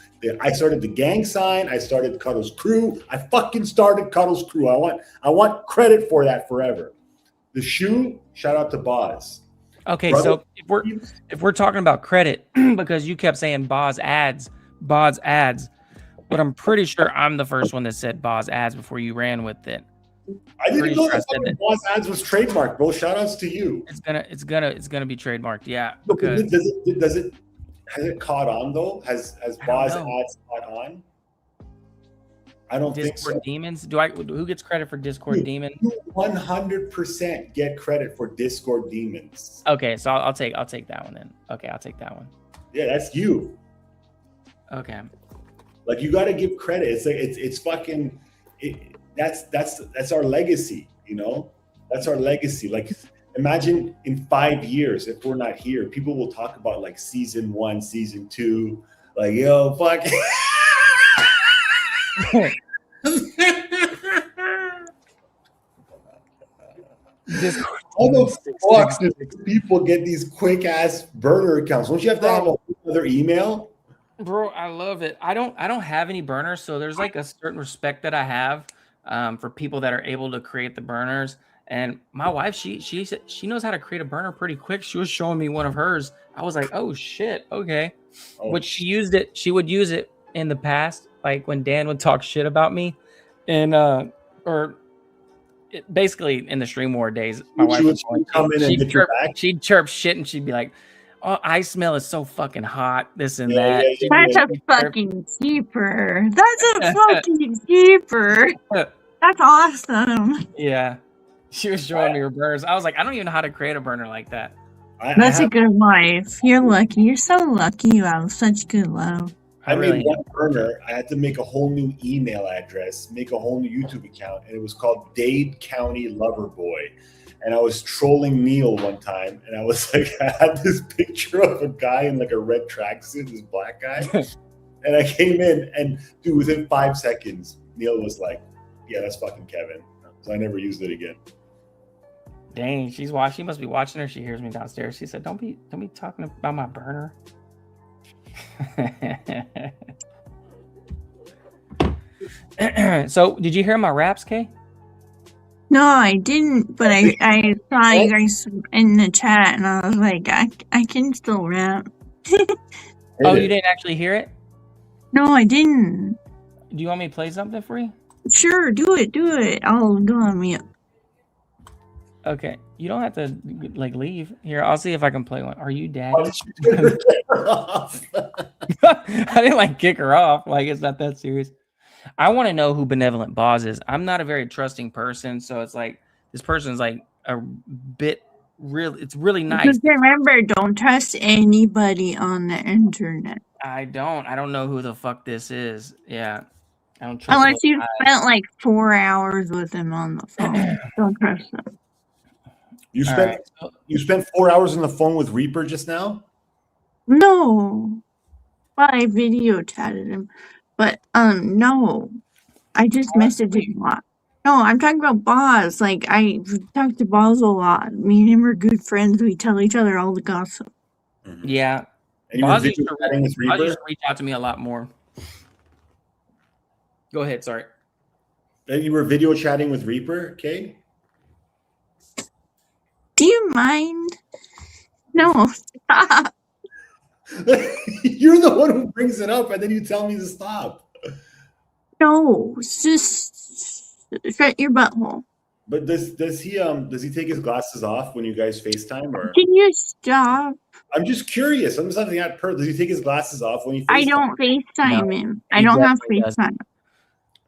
I started the gang sign. I started Cuddles Crew. I fucking started Cuddles Crew. I want credit for that forever. The shoe, shout out to Boz. Okay, brother, so if we're talking about credit, because you kept saying Boz ads, but I'm pretty sure I'm the first one that said Boz ads before you ran with it. I didn't know that Boz ads was trademarked, bro. Shout outs to you. It's gonna be trademarked, yeah. Because has it caught on though? Has Boz ads caught on? I don't think so. Discord Demons? Who gets credit for Discord Demon? You 100% get credit for Discord Demons. Okay, so I'll take that one then. Okay, I'll take that one. Yeah, that's you. Okay. Like, you got to give credit. It's like it's fucking. That's our legacy. That's our legacy. Like, imagine in 5 years if we're not here, people will talk about like season 1, season 2. Like, yo, fuck. How the fuck do people get these quick ass burner accounts? Don't you have to have another email? Bro, I love it. I don't have any burners, so there's like a certain respect that I have for people that are able to create the burners. And my wife, she said she knows how to create a burner pretty quick. She was showing me one of hers. I was like, oh shit, okay. Which she would use it in the past, like when Dan would talk shit about me, and basically in the stream war days, my wife would come in and hit your back. She'd chirp shit and she'd be like, "Oh, iSMELL is so fucking hot." This and that. That's a fucking keeper. That's a fucking keeper. That's awesome. Yeah. She was showing me her burners. I was like, I don't even know how to create a burner like that. That's a good wife. You're lucky. You're so lucky you have such good love. I made one burner. I had to make a whole new email address, make a whole new YouTube account, and it was called Dade County Lover Boy. And I was trolling Neil one time, and I was like, I had this picture of a guy in like a red tracksuit, this black guy, and I came in, and dude, within 5 seconds, Neil was like, "Yeah, that's fucking Kevin." So I never used it again. Dang, she must be watching her. She hears me downstairs. She said, "Don't be talking about my burner." So, did you hear my raps, Kay? No, I didn't, but I saw you guys in the chat, and I was like, I can still rap. Oh, you didn't actually hear it? No, I didn't. Do you want me to play something for you? Sure, do it. I'll go on mute. Okay, you don't have to like leave. Here, I'll see if I can play one. Are you daddy? I didn't like kick her off. Like, it's not that serious. I want to know who Benevolent Boz is. I'm not a very trusting person, so it's like this person's like a bit real. It's really nice. Just remember, don't trust anybody on the internet. I don't know who the fuck this is. Yeah, I don't trust. Unless you spent like 4 hours with him on the phone. Don't trust them. You spent 4 hours on the phone with Reaper just now? No. Well, I video chatted him. But no. I just messaged him a lot. No, I'm talking about Boz. Like, I talk to Boz a lot. Me and him are good friends. We tell each other all the gossip. Yeah. And Boz used to reach out to me a lot more. Go ahead, sorry. And you were video chatting with Reaper, Kay? Do you mind? No, stop. You're the one who brings it up, and then you tell me to stop. No, just shut your butthole. But does he take his glasses off when you guys FaceTime, or can you stop? I'm just curious. I'm just something at per. Does he take his glasses off when he FaceTime? I don't FaceTime him. I don't have FaceTime.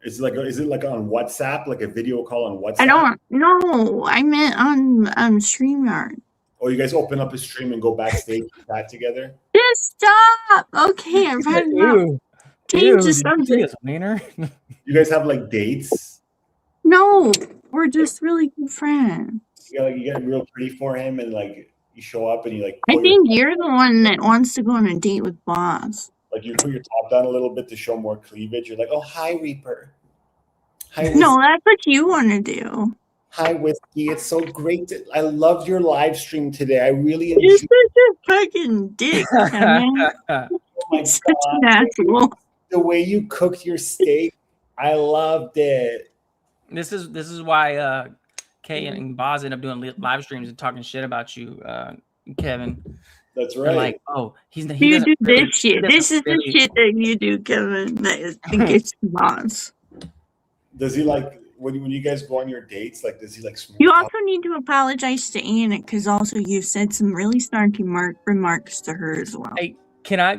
Is it like on WhatsApp, like a video call on WhatsApp? I don't. No, I meant on StreamYard. Oh, you guys open up a stream and go backstage and chat together? Just stop. Okay, I've had enough. Change the subject. You guys have like dates? No, we're just really good friends. You get real pretty for him, and like you show up and you like. I think you're the one that wants to go on a date with Boz. Like you put your top down a little bit to show more cleavage. You're like, "Oh, hi, Reaper." Hi, no, that's what you want to do. Hi, Whiskey. It's so great. I loved your live stream today. I really enjoyed. You're such a fucking dick, man. Oh my such God. an asshole. The way you cooked your steak, I loved it. This is why Kay and Boz end up doing live streams and talking shit about you, Kevin. That's right. They're like, oh, he you do this shit. This is the shit that you do, Kevin. That gets Boz. Does he like when you guys go on your dates? Like, does he like? You also need to apologize to Anna because also you've said some really snarky remarks to her as well. Hey, can I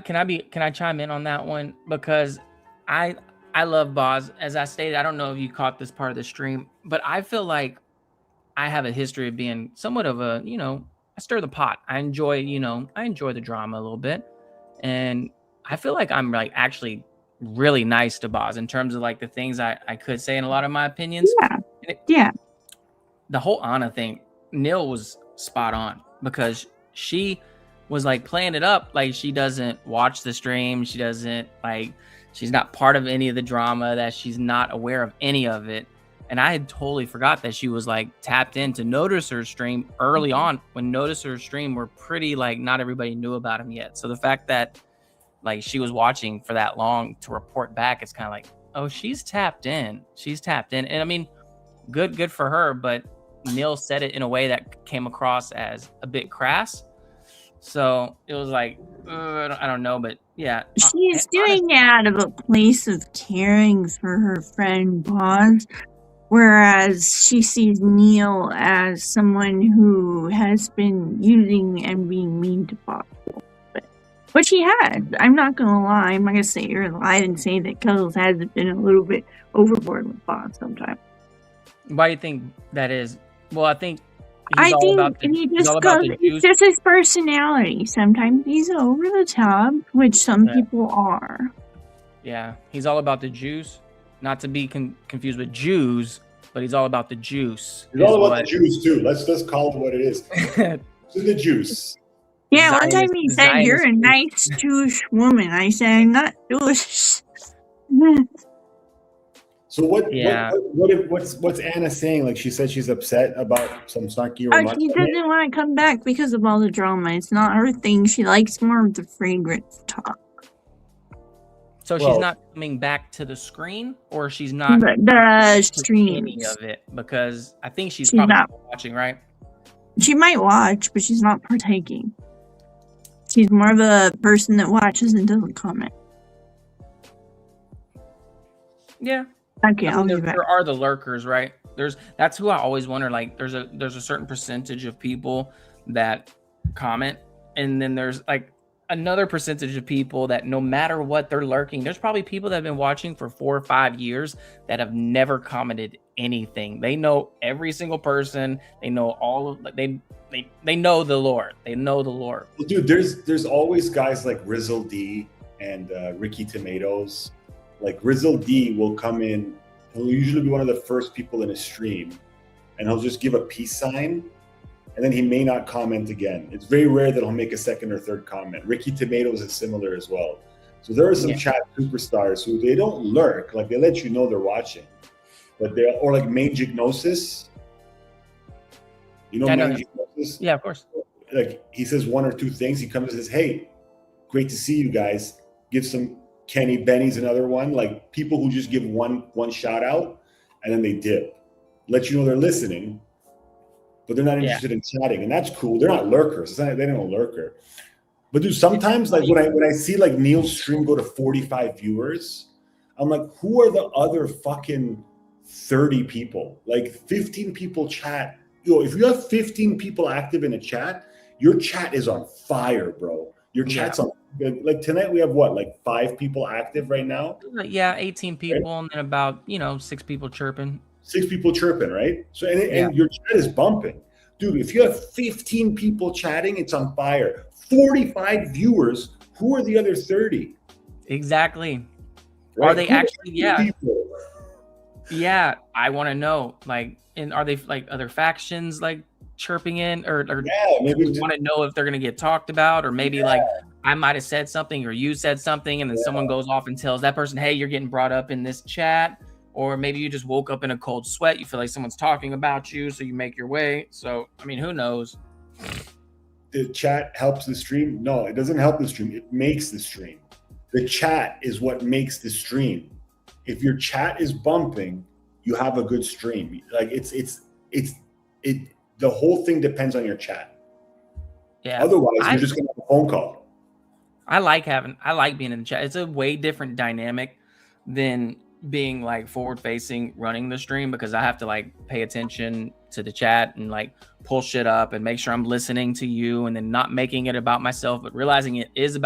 chime in on that one? Because I love Boz. As I stated, I don't know if you caught this part of the stream, but I feel like I have a history of being somewhat of a, I stir the pot. I enjoy the drama a little bit. And I feel like I'm like actually really nice to Boz in terms of like the things I could say in a lot of my opinions. Yeah. The whole Anna thing, Neil was spot on because she was like playing it up like she doesn't watch the stream. She doesn't like, she's not part of any of the drama, that she's not aware of any of it. And I had totally forgot that she was like tapped into Notice Her stream early on when Notice Her stream were pretty like not everybody knew about him yet. So the fact that like she was watching for that long to report back, it's kind of like, oh, she's tapped in. And I mean, good for her. But Neil said it in a way that came across as a bit crass. So it was like, I don't know, but yeah. She's doing it out of a place of caring for her friend Boz, whereas she sees Neil as someone who has been using and being mean to Boz. But she had. I'm not gonna lie. I'm not gonna say you're lying and say that Cuddles has been a little bit overboard with Boz sometimes. Why do you think that is? Well, I think he's all about the it's just his personality. Sometimes he's over the top, which some people are. Yeah, he's all about the juice. Not to be confused with Jews, but he's all about the juice. He's all about the juice too. Let's just call it what it is. It's the juice. Yeah, one time he said, "You're a nice Jewish woman." I said, "I'm not Jewish." So what's Anna saying? Like, she said she's upset about some snarky remarks. She doesn't want to come back because of all the drama. It's not her thing. She likes more of the fragrance talk. So she's not coming back to the screen, or she's not the streams any of it, because I think she's probably not watching, right? She might watch, but she's not partaking. She's more of a person that watches and doesn't comment. Yeah. Okay, I'll be back. There are the lurkers, right? That's who I always wonder. Like, there's a certain percentage of people that comment, and then there's like another percentage of people that no matter what, they're lurking. There's probably people that have been watching for 4 or 5 years that have never commented anything. They know every single person. They know all of they know the Lord. They know the Lord. Well, dude, there's always guys like Rizzle D and Ricky Tomatoes. Like, Rizzle D will come in. He'll usually be one of the first people in a stream, and he'll just give a peace sign, and then he may not comment again. It's very rare that he'll make a second or third comment. Ricky Tomatoes is similar as well. So there are some chat superstars who they don't lurk, like they let you know they're watching, but or like Magic Gnosis. You know Magic Gnosis? Yeah, of course. Like, he says 1 or 2 things. He comes and says, "Hey, great to see you guys." Give some. Kenny Benny's another one. Like, people who just give one shout out and then they dip, let you know they're listening, but they're not interested in chatting, and that's cool. They're not lurkers. They're not a lurker. But dude, sometimes like when I see like Neil's stream go to 45 viewers, I'm like, who are the other fucking 30 people? Like, 15 people chat. Yo, if you have 15 people active in a chat, your chat is on fire, bro. Your chat's on. Like, tonight we have what, like 5 people active right now? Yeah, 18 people, right? And then about 6 people chirping. 6 people chirping, right? So and your chat is bumping, dude. If you have 15 people chatting, it's on fire. 45 viewers. Who are the other 30? Exactly. Right? Are they actually? Yeah. Yeah, I want to know. Like, and are they like other factions like chirping in, or maybe want to know if they're gonna get talked about, or maybe like I might have said something or you said something, and then someone goes off and tells that person, "Hey, you're getting brought up in this chat," or maybe you just woke up in a cold sweat. You feel like someone's talking about you, so you make your way. So I mean, who knows? The chat helps the stream? No, it doesn't help the stream. It makes the stream. The chat is what makes the stream. If your chat is bumping, you have a good stream. Like, the whole thing depends on your chat. Yeah. Otherwise, you're just gonna have a phone call. I like being in the chat. It's a way different dynamic than being like forward facing running the stream, because I have to like pay attention to the chat and like pull shit up and make sure I'm listening to you, and then not making it about myself, but realizing it is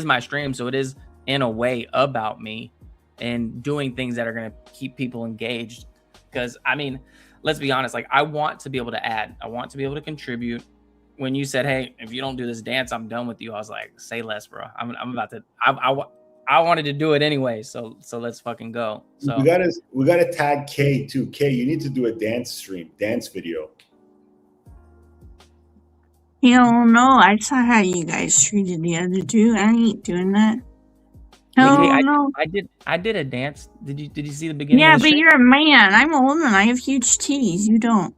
my stream. So it is in a way about me, and doing things that are going to keep people engaged. Because I mean, let's be honest, like, I want to be able to add, I want to be able to contribute. When you said, "Hey, if you don't do this dance, I'm done with you," I was like, say less, bro. I'm about to, I wanted to do it anyway. So let's fucking go. So we gotta tag K too. K, you need to do a dance video. Hell no, I saw how you guys treated the other 2. I ain't doing that. No. I did a dance. Did you see the beginning? Yeah, of the but stream? you're a man. I'm a woman. I have huge titties. You don't.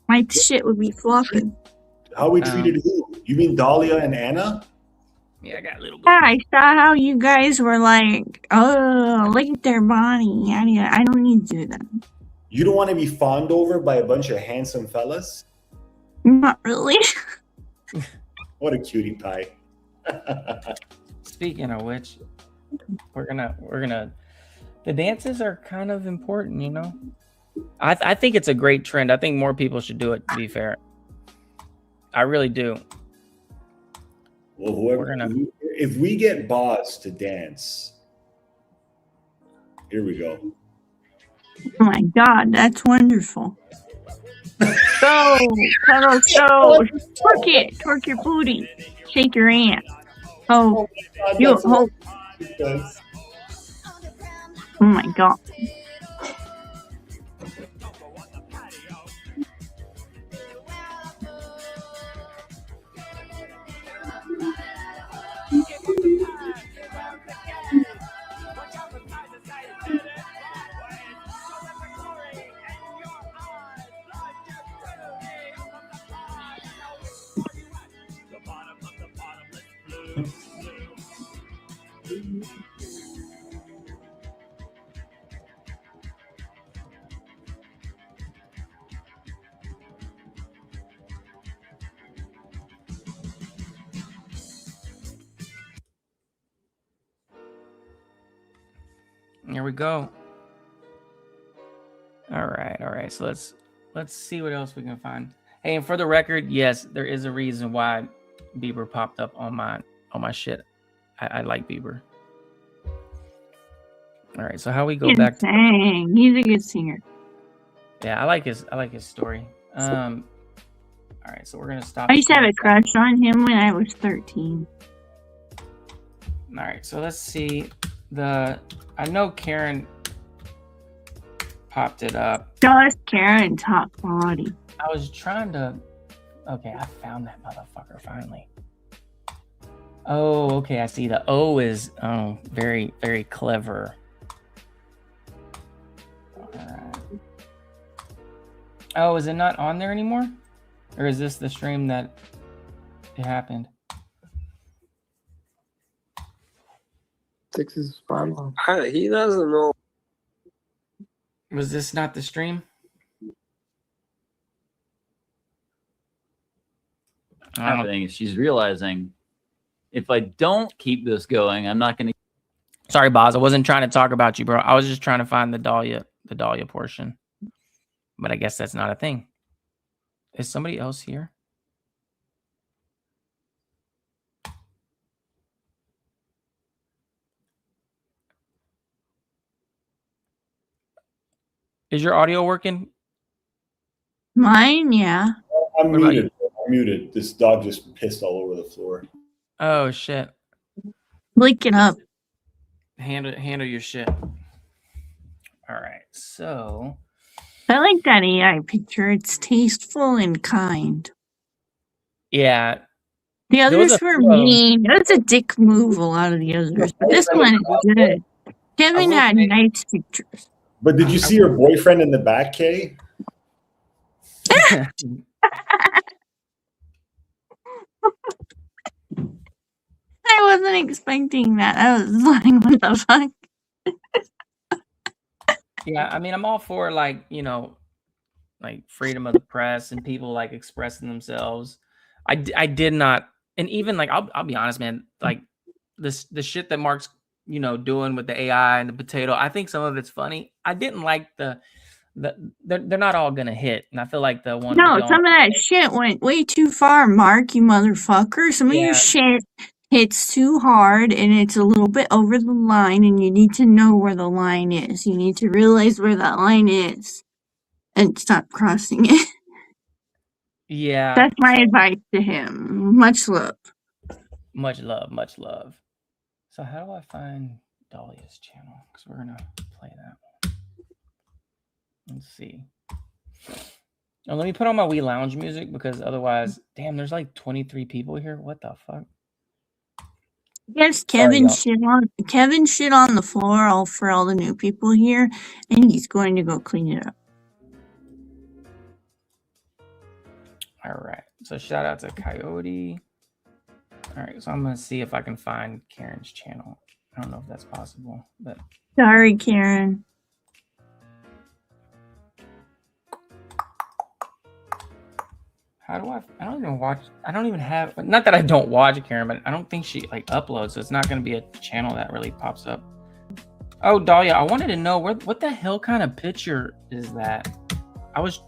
My shit would be flopping. How we treated who? You mean Dahlia and Anna? Yeah, I got a little bit. Yeah, I saw how you guys were like, "Oh, look at their body." I don't need to do that. You don't want to be fawned over by a bunch of handsome fellas? Not really. What a cutie pie. Speaking of which, we're gonna the dances are kind of important, you know. I think it's a great trend. I think more people should do it, to be fair. I really do. Well, if we get Boz to dance, here we go. Oh my God, that's wonderful. Go, pedal, go, twerk your booty, shake your ass. Oh, you hope. Oh my God. Here we go. All right. So let's see what else we can find. Hey, and for the record, yes, there is a reason why Bieber popped up on my shit. I like Bieber. All right, so how we go back to he's a good singer. Yeah, I like his story. All right, so we're gonna stop. I used to have a crush on him when I was 13. All right, so let's see. I know Karen popped it up. Just Karen top body. I was trying to. Okay, I found that motherfucker finally. Oh, okay, I see. The O is very, very clever. All right. Oh, is it not on there anymore? Or is this the stream that it happened? He doesn't know. Was this not the stream? Happening is she's realizing if I don't keep this going, I'm not going to. Sorry, Boz. I wasn't trying to talk about you, bro. I was just trying to find the Dahlia portion. But I guess that's not a thing. Is somebody else here? Is your audio working? Mine, yeah. I'm muted. I'm muted. This dog just pissed all over the floor. Oh shit! Lick it up. Handle your shit. All right, so I like that AI picture. It's tasteful and kind. Yeah. The others were mean. That's a dick move, a lot of the others. But this one is good. Kevin had nice pictures. But did you see your boyfriend in the back, Kay? I wasn't expecting that. I was like, what the fuck? Yeah, I mean, I'm all for like freedom of the press and people like expressing themselves. I did not, and even like I'll be honest, man. Like the shit that Mark's doing with the AI and the potato. I think some of it's funny. I didn't like they're not all gonna hit, and I feel like the one. No, some of that shit went way too far, Mark. You motherfucker. Some of your shit hits too hard, and it's a little bit over the line, and you need to know where the line is. You need to realize where that line is, and stop crossing it. Yeah, that's my advice to him. Much love. Much love. Much love. So how do I find Dahlia's channel? Because we're gonna play that one. Let's see. Oh, let me put on my Wii Lounge music because otherwise, damn, there's like 23 people here. What the fuck? Yes, Kevin shit on the floor for all the new people here, and he's going to go clean it up. All right. So shout out to Coyote. All right. So I'm gonna see if I can find Karen's channel. I don't know if that's possible, but sorry, Karen. How do I don't even watch. I don't even have. Not that I don't watch Karen, but I don't think she like uploads, so it's not going to be a channel that really pops up. Oh, Dahlia, I wanted to know what the hell kind of picture is that? I was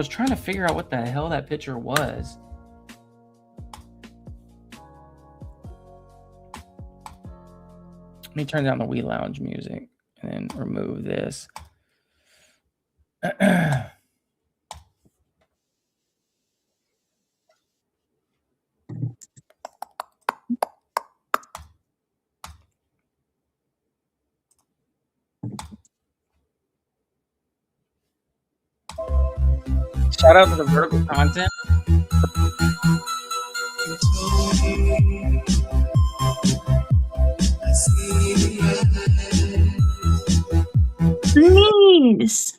trying to figure out what the hell that picture was. Let me turn down the Wii Lounge music and then remove this. Shout out to the vertical content. Please.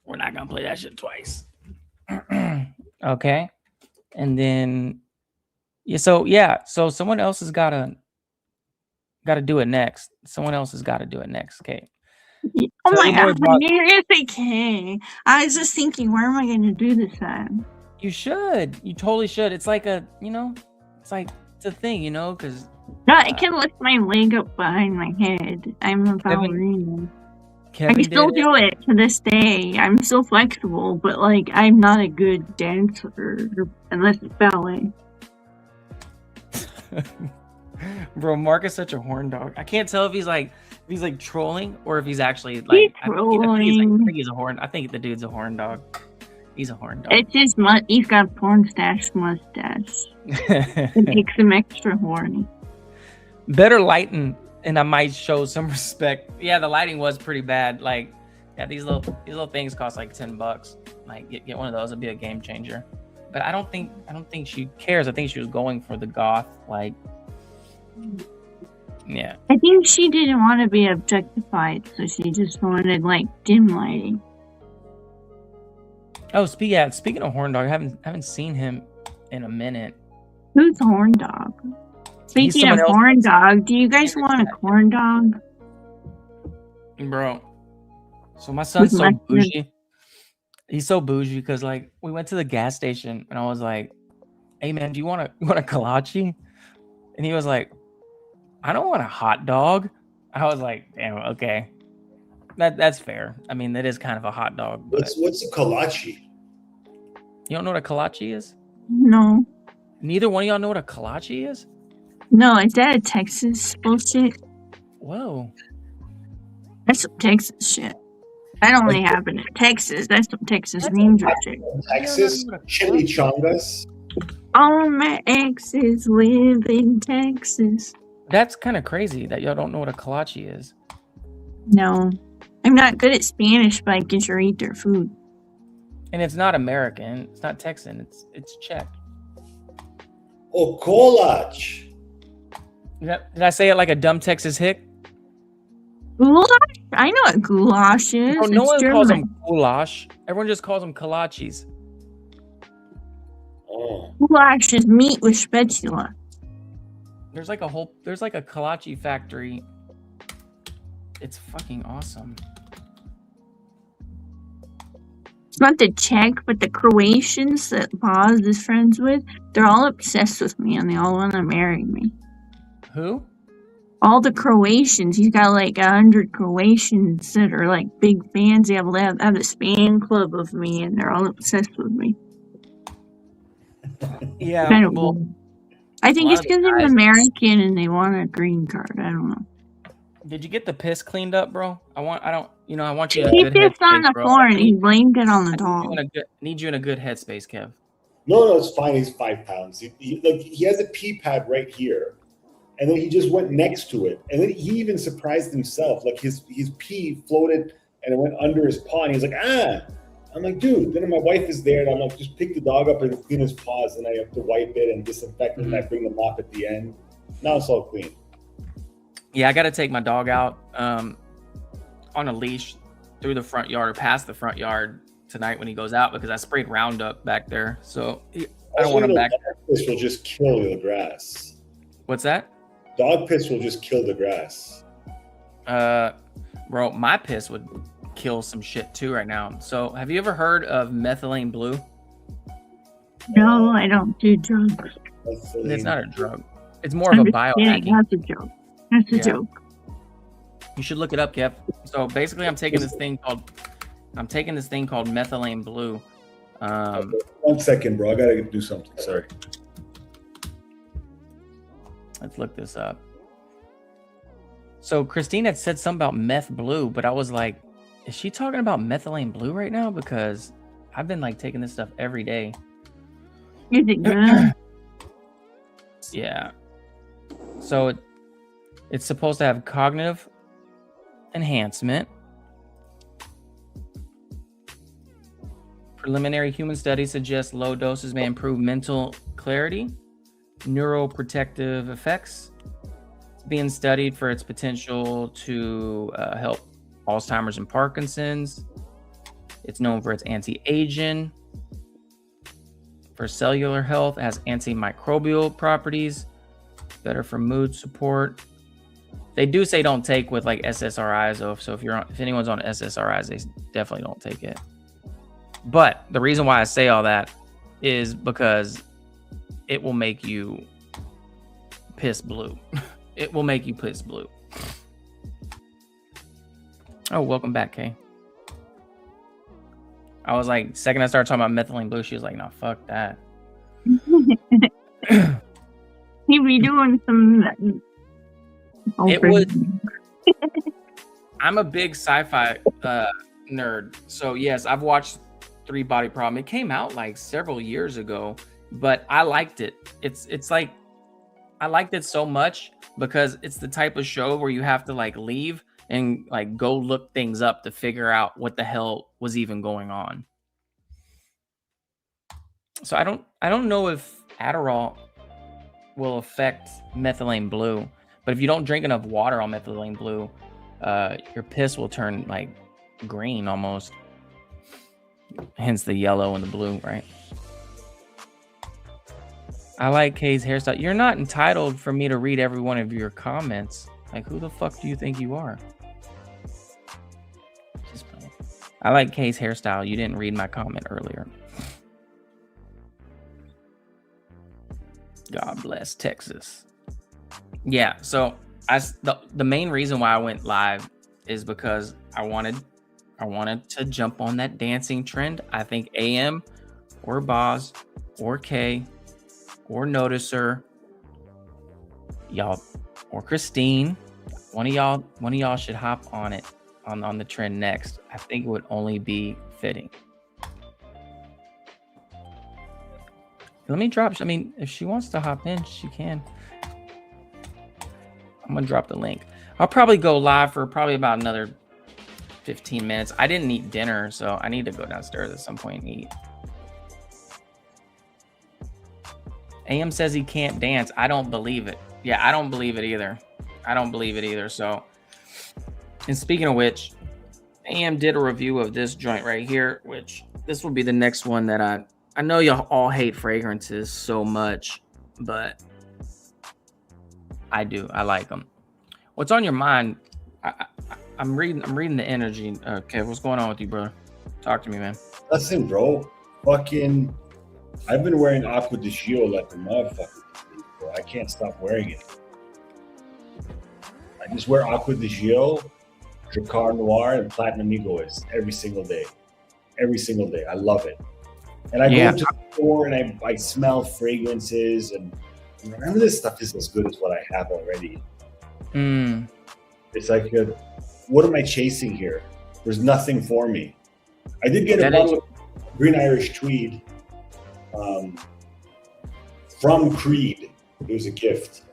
We're not gonna play that shit twice. Okay, and then so someone else has gotta do it next. Someone else has got to do it next. Okay. Oh my god! Yes, I can. I was just thinking, where am I going to do this at? You should. You totally should. It's like a, it's a thing, because. No, I can lift my leg up behind my head. I'm a ballerina. I can still do it to this day. I'm still flexible, but I'm not a good dancer unless it's ballet. Bro, Mark is such a horn dog. I can't tell if he's trolling or if he's actually he's trolling. I think he's a horn. I think the dude's a horn dog. He's a horn dog. It's his he's got a porn stash mustache. It makes him extra horny. Better lighting, and I might show some respect. Yeah, the lighting was pretty bad. These little things cost $10. Get one of those. It'd be a game changer. But I don't think she cares. I think she was going for the goth yeah. I think she didn't want to be objectified, so she just wanted dim lighting. Oh, speaking of horn dog, I haven't seen him in a minute. Who's horn dog? Speaking of horn dog, do you guys want a corn dog? Bro. So my son's so bougie. He's so bougie because we went to the gas station and I was like, "Hey man, do you want a kolache?" And he was like, "I don't want a hot dog." I was like, "Damn, okay, that's fair. I mean, that is kind of a hot dog." What's a kolache? You don't know what a kolache is? No. Neither one of y'all know what a kolache is? No, is that a Texas bullshit? Whoa. That's some Texas shit. That only happened in Texas. That's some Texas Ranger shit. Texas chimichangas. All my exes live in Texas. That's kind of crazy that y'all don't know what a kolache is. No. I'm not good at Spanish, but I can sure eat their food. And it's not American. It's not Texan. It's Czech. Oh, goulash. Did I say it like a dumb Texas hick? Goulash? I know what goulash is. Oh, no one calls them goulash. Everyone just calls them kolaches. Oh. Goulash is meat with spatula. There's like a kolache factory. It's fucking awesome. It's not the Czech, but the Croatians that Boz is friends with, they're all obsessed with me and they all want to marry me. Who? All the Croatians. He's got 100 Croatians that are big fans. They have this fan club of me and they're all obsessed with me. Yeah. Kind of cool. I think it's because I'm American and they want a green card. I don't know. Did you get the piss cleaned up, bro? I want you in a He good pissed on headspace, the bro. floor and he blamed it on the I dog. need you in a good headspace, Kev. No, it's fine. He's 5 pounds. He has a pee pad right here, and then he just went next to it, and then he even surprised himself. Like his pee floated and it went under his paw, and he's like, ah. I'm like, dude. Then my wife is there, and I'm like, just pick the dog up and clean his paws, and I have to wipe it and disinfect it, and I bring the mop at the end. Now it's all clean. Yeah, I got to take my dog out on a leash through the front yard or past the front yard tonight when he goes out because I sprayed Roundup back there. So I don't want him back. Dog piss will just kill the grass. What's that? Dog piss will just kill the grass. Bro, my piss would kill some shit too right now. So have you ever heard of methylene blue? No, I don't do drugs. It's not a drug. It's more of a biohacking. That's a joke. That's a joke. You should look it up, Kev. So basically, I'm taking this thing called methylene blue. 1 second, bro. I gotta do something. Sorry. Let's look this up. So Christine had said something about meth blue, but I was like, is she talking about methylene blue right now? Because I've been like taking this stuff every day. Is it good? Yeah. So it's supposed to have cognitive enhancement. Preliminary human studies suggest low doses may improve mental clarity, neuroprotective effects. It's being studied for its potential to help Alzheimer's and Parkinson's. It's known for its anti-aging, for cellular health, it has antimicrobial properties, better for mood support. They do say don't take with like SSRIs though, so if anyone's on SSRIs, they definitely don't take it. But the reason why I say all that is because it will make you piss blue. It will make you piss blue. Oh, welcome back, Kay. I was like, second I started talking about methylene blue, she was like, no, fuck that. He be doing some. It was. I'm a big sci-fi nerd, so yes, I've watched 3 Body Problem. It came out like several years ago, but I liked it. It's like I liked it so much because it's the type of show where you have to like leave and like go look things up to figure out what the hell was even going on. So I don't know if Adderall will affect methylene blue, but if you don't drink enough water on methylene blue, your piss will turn like green almost. Hence the yellow and the blue, right? I like Kay's hairstyle. You're not entitled for me to read every one of your comments. Like, who the fuck do you think you are? Just playing. I like Kay's hairstyle. You didn't read my comment earlier. God bless Texas. Yeah, so the main reason why I went live is because I wanted to jump on that dancing trend. I think AM or Boz or Kay or Noticer, y'all, or Christine, one of y'all should hop on it on the trend next. I think it would only be fitting. Let me drop. I mean, if she wants to hop in, she can. I'm gonna drop the link. I'll probably go live for probably about another 15 minutes. I didn't eat dinner, so I need to go downstairs at some point and eat. AM says he can't dance. I don't believe it. Yeah, I don't believe it either. I don't believe it either. So, and speaking of which, AM did a review of this joint right here, which this will be the next one that I know y'all all hate fragrances so much, but I do. I like them. What's on your mind? I'm reading the energy. Okay, what's going on with you, bro? Talk to me, man. Listen, bro. Fucking, I've been wearing Aqua di Gio like a motherfucker, bro. I can't stop wearing it. I just wear Aqua di Gio, Dracar Noir, and Platinum Egoist every single day. Every single day. I love it. And I go to the store and I smell fragrances, and none of this stuff is as good as what I have already. It's like, what am I chasing here? There's nothing for me. I did get a bottle of Green Irish Tweed from Creed. It was a gift.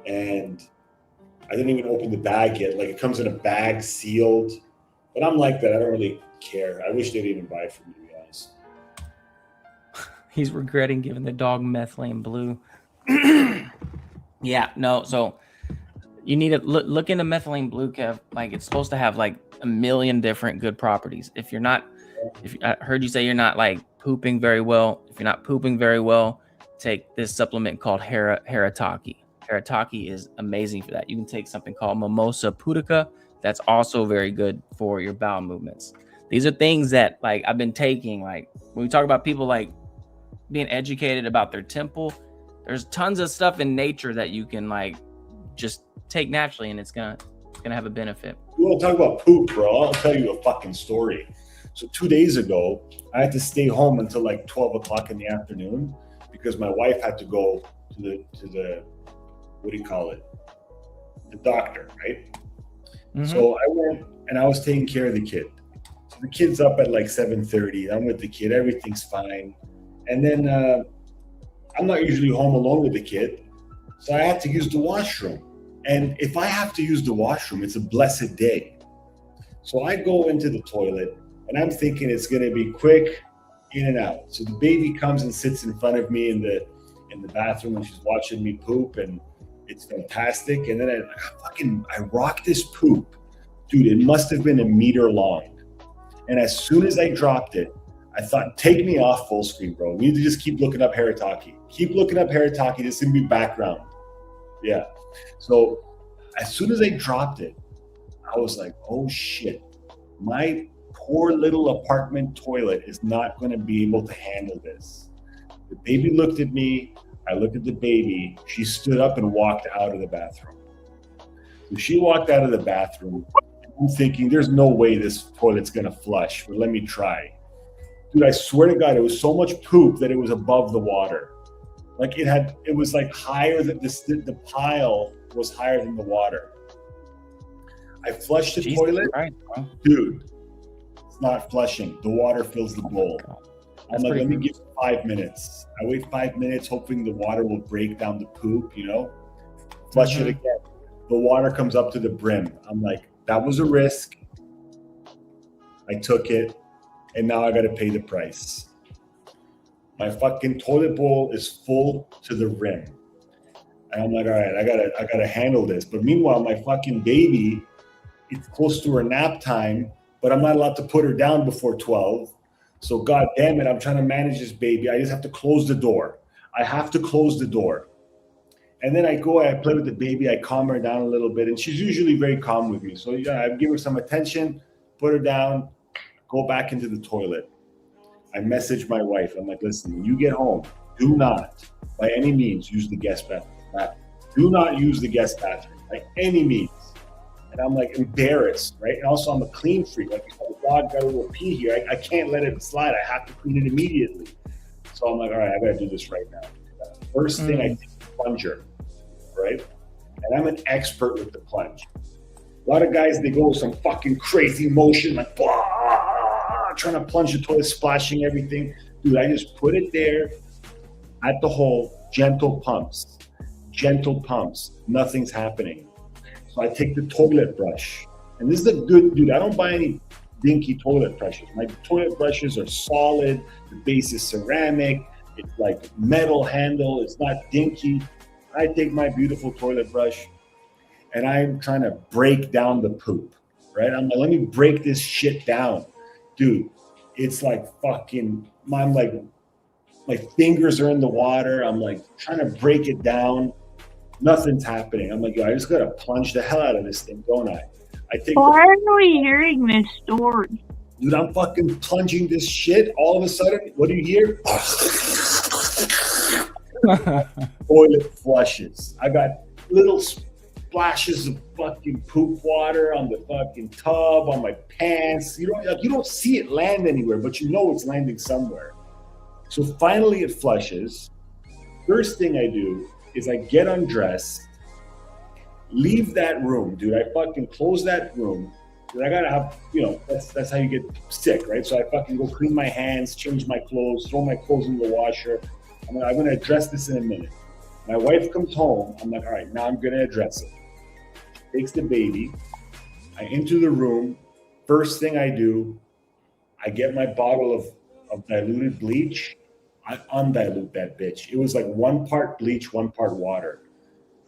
And I didn't even open the bag yet. Like, it comes in a bag sealed. But I'm like that. I don't really care. I wish they'd even buy it for me, to be honest. He's regretting giving the dog methylene blue. Yeah, no. So you need to look into methylene blue, Kev. Like, it's supposed to have like a million different good properties. If I heard you say you're not like pooping very well. If you're not pooping very well, take this supplement called Haritaki. Haritaki is amazing for that. You can take something called Mimosa pudica. That's also very good for your bowel movements. These are things that like I've been taking. Like, when we talk about people like being educated about their temple, there's tons of stuff in nature that you can like just take naturally, and it's gonna have a benefit. You want to talk about poop, bro? I'll tell you a fucking story. So 2 days ago, I had to stay home until like 12 o'clock in the afternoon because my wife had to go to the what do you call it? The doctor, right? Mm-hmm. So I went and I was taking care of the kid. So the kid's up at like 7:30. I'm with the kid. Everything's fine. And then I'm not usually home alone with the kid. So I had to use the washroom. And if I have to use the washroom, it's a blessed day. So I go into the toilet and I'm thinking it's going to be quick, in and out. So the baby comes and sits in front of me in the bathroom and she's watching me poop, and it's fantastic. And then I rock this poop. Dude, it must have been a meter long. And as soon as I dropped it, I thought, take me off full screen, bro. We need to just keep looking up Haritaki. Keep looking up Haritaki. This is going to be background. Yeah. So as soon as I dropped it, I was like, oh shit. My poor little apartment toilet is not going to be able to handle this. The baby looked at me. I looked at the baby. She stood up and walked out of the bathroom. So she walked out of the bathroom. I'm thinking, there's no way this toilet's going to flush, but let me try. Dude, I swear to God, it was so much poop that it was above the water. Like it was like higher than the pile was higher than the water. I flushed the toilet. Right, dude, it's not flushing. The water fills the bowl. I'm like, let me give it 5 minutes. I wait 5 minutes, hoping the water will break down the poop, Flush it again. The water comes up to the brim. I'm like, that was a risk. I took it, and now I got to pay the price. My fucking toilet bowl is full to the rim. And I'm like, all right, I gotta handle this. But meanwhile, my fucking baby, it's close to her nap time, but I'm not allowed to put her down before 12. So God damn it, I'm trying to manage this baby. I just have to close the door. I have to close the door. And then I play with the baby, I calm her down a little bit, and she's usually very calm with me. So yeah, I give her some attention, put her down, go back into the toilet. I message my wife. I'm like, listen, when you get home, do not, by any means, use the guest bathroom. Do not use the guest bathroom by any means. And I'm like embarrassed, right? And also I'm a clean freak. Like, if the dog got a little pee here, I can't let it slide. I have to clean it immediately. So I'm like, all right, I gotta do this right now. First thing I take the plunger, right? And I'm an expert with the plunge. A lot of guys, they go with some fucking crazy motion, like blah, trying to plunge the toilet, splashing everything. Dude, I just put it there at the hole, gentle pumps, nothing's happening. So I take the toilet brush, and this is a good, dude, I don't buy any dinky toilet brushes. My toilet brushes are solid, the base is ceramic, it's like metal handle, it's not dinky. I take my beautiful toilet brush, and I'm trying to break down the poop, right? I'm like, let me break this shit down. Dude, it's like fucking, I'm like, my fingers are in the water. I'm like trying to break it down. Nothing's happening. I'm like, yo, I just got to plunge the hell out of this thing, don't I? Why are we hearing this story? Dude, I'm fucking plunging this shit. All of a sudden, what do you hear? Toilet flushes. I got little splashes of fucking poop water on the fucking tub, on my pants. You don't see it land anywhere, but you know it's landing somewhere. So finally it flushes. First thing I do is I get undressed leave that room, dude. I fucking close that room. Dude, I gotta have, that's how you get sick, right? So I fucking go clean my hands, change my clothes, throw my clothes in the washer. I'm gonna address this in a minute. My wife comes home. I'm like, all right, now I'm gonna address it. Takes the baby. I enter the room. First thing I do, I get my bottle of diluted bleach. I undilute that bitch. It was like 1 part bleach, 1 part water.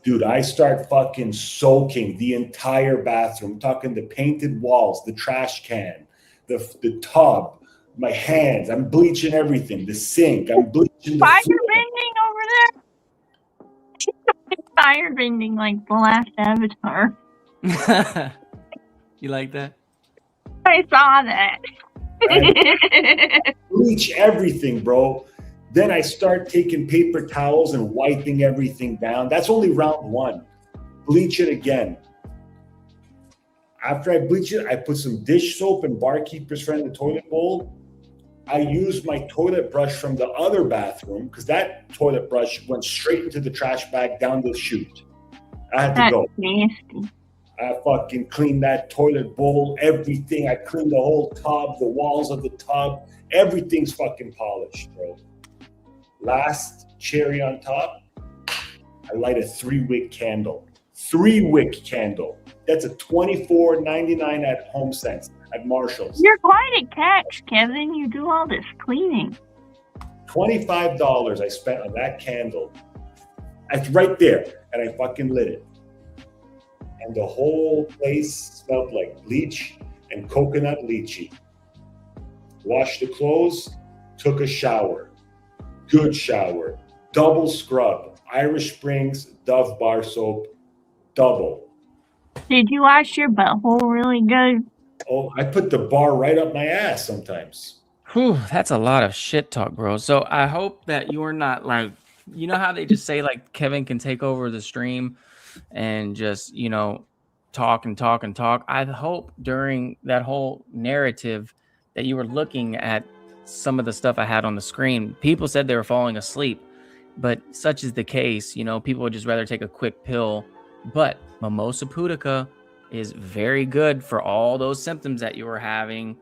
Dude, I start fucking soaking the entire bathroom. I'm talking the painted walls, the trash can, the tub, my hands. I'm bleaching everything. The sink. I'm bleaching the fire floor. bending over there. Fire bending like the last Avatar. You like that? I saw that. Bleach everything, bro. Then I start taking paper towels and wiping everything down. That's only round 1. Bleach it again. After I bleach it, I put some dish soap and barkeeper's friend in the toilet bowl. I use my toilet brush from the other bathroom because that toilet brush went straight into the trash bag down the chute. I had to go. Nasty. I fucking cleaned that toilet bowl, everything. I cleaned the whole tub, the walls of the tub. Everything's fucking polished, bro. Last cherry on top, I light a 3-wick candle. 3-wick candle. That's a $24.99 at HomeSense, at Marshall's. You're quite a catch, Kevin. You do all this cleaning. $25 I spent on that candle. It's right there, and I fucking lit it. And the whole place smelled like bleach and coconut lychee. Washed the clothes, took a shower. Good shower. Double scrub. Irish Springs Dove bar soap. Double. Did you wash your butthole really good? Oh, I put the bar right up my ass sometimes. Whew, that's a lot of shit talk, bro. So I hope that you're not like, you know how they just say like Kevin can take over the stream and just, talk and talk and talk. I hope during that whole narrative that you were looking at some of the stuff I had on the screen. People said they were falling asleep, but such is the case. People would just rather take a quick pill. But Mimosa Pudica is very good for all those symptoms that you were having.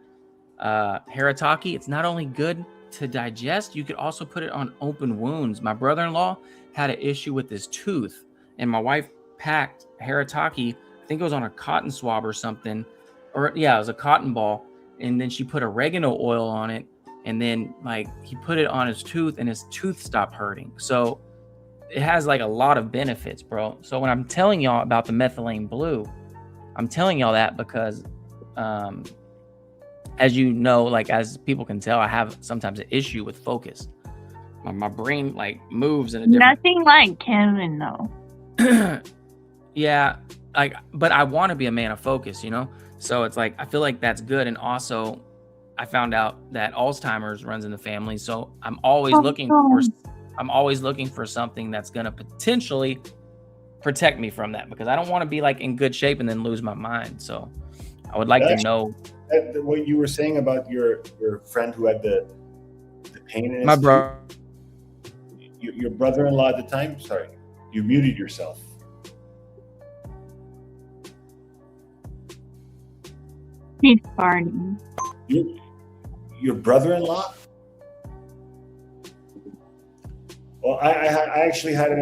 Harataki, it's not only good to digest, you could also put it on open wounds. My brother-in-law had an issue with his tooth, and my wife packed Harataki, I think it was on a cotton swab or something, it was a cotton ball, and then she put oregano oil on it, and then he put it on his tooth, and his tooth stopped hurting. So it has a lot of benefits, bro. So when I'm telling y'all about the methylene blue, I'm telling y'all that because as you know, as people can tell, I have sometimes an issue with focus. My brain moves in a different... Nothing like Kevin though. Yeah, but I want to be a man of focus, So it's I feel like that's good. And also I found out that Alzheimer's runs in the family. So I'm always looking for something that's going to potentially protect me from that, because I don't want to be in good shape and then lose my mind. So I would like to know what you were saying about your friend who had the pain in his my brother. Your brother-in-law at the time. Sorry, you muted yourself. He's farting. Your brother-in-law? Well, I actually had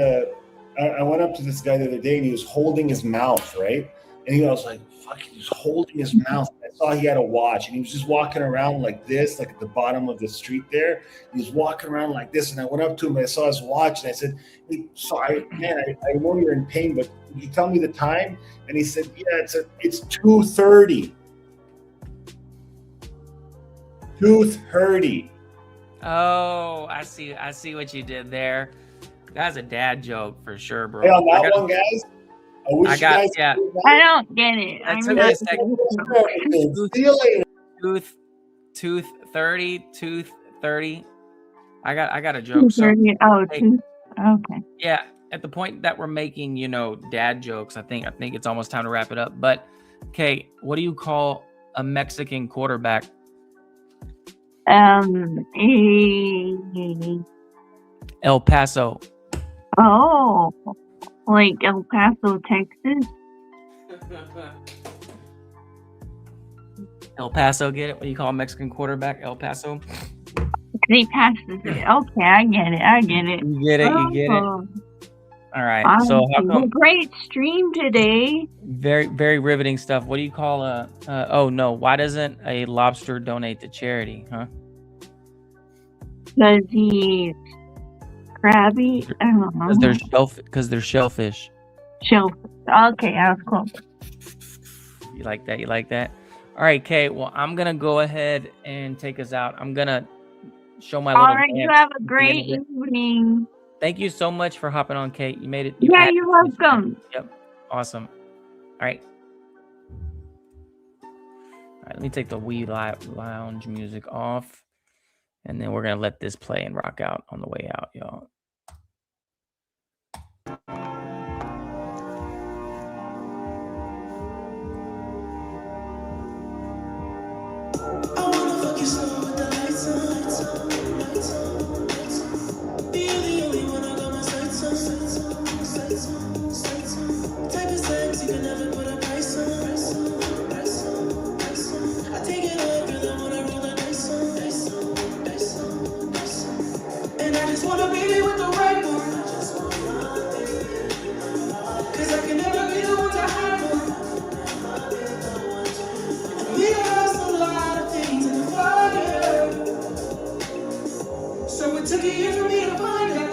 I went up to this guy the other day and he was holding his mouth, right? And he was like, fuck, he was holding his mouth. I saw he had a watch and he was just walking around like this, at the bottom of the street there. He was walking around like this, and I went up to him and I saw his watch and I said, hey, sorry, man, I know you're in pain, but can you tell me the time? And he said, yeah, it's 2:30. 2:30. Oh, I see what you did there. That's a dad joke for sure, bro. Hey, on that one, guys. I wish you guys. Yeah. I don't get it. That took me a second. See you later. Tooth 30. I got a joke. So, okay. Yeah, at the point that we're making, dad jokes, I think it's almost time to wrap it up. But okay, what do you call a Mexican quarterback? El Paso. Oh. Like El Paso, Texas. El Paso, get it? What do you call a Mexican quarterback? El Paso. They passed it. Okay, I get it. You get it. You get it. Oh. All right. So how come? Great stream today. Very, very riveting stuff. What do you call a? Oh no! Why doesn't a lobster donate to charity? Huh? Because he's crabby. I don't know. Because they're shellfish. Shellfish. Okay, that was cool. You like that? You like that? All right, Kate. Well, I'm gonna go ahead and take us out. I'm gonna show my little. All right. You have a great evening. Thank you so much for hopping on, Kate. You made it. Yeah, you're welcome. Yep. Awesome. All right. All right. Let me take the Wii Lounge music off, and then we're gonna let this play and rock out on the way out, y'all. So it took a year for me to find out.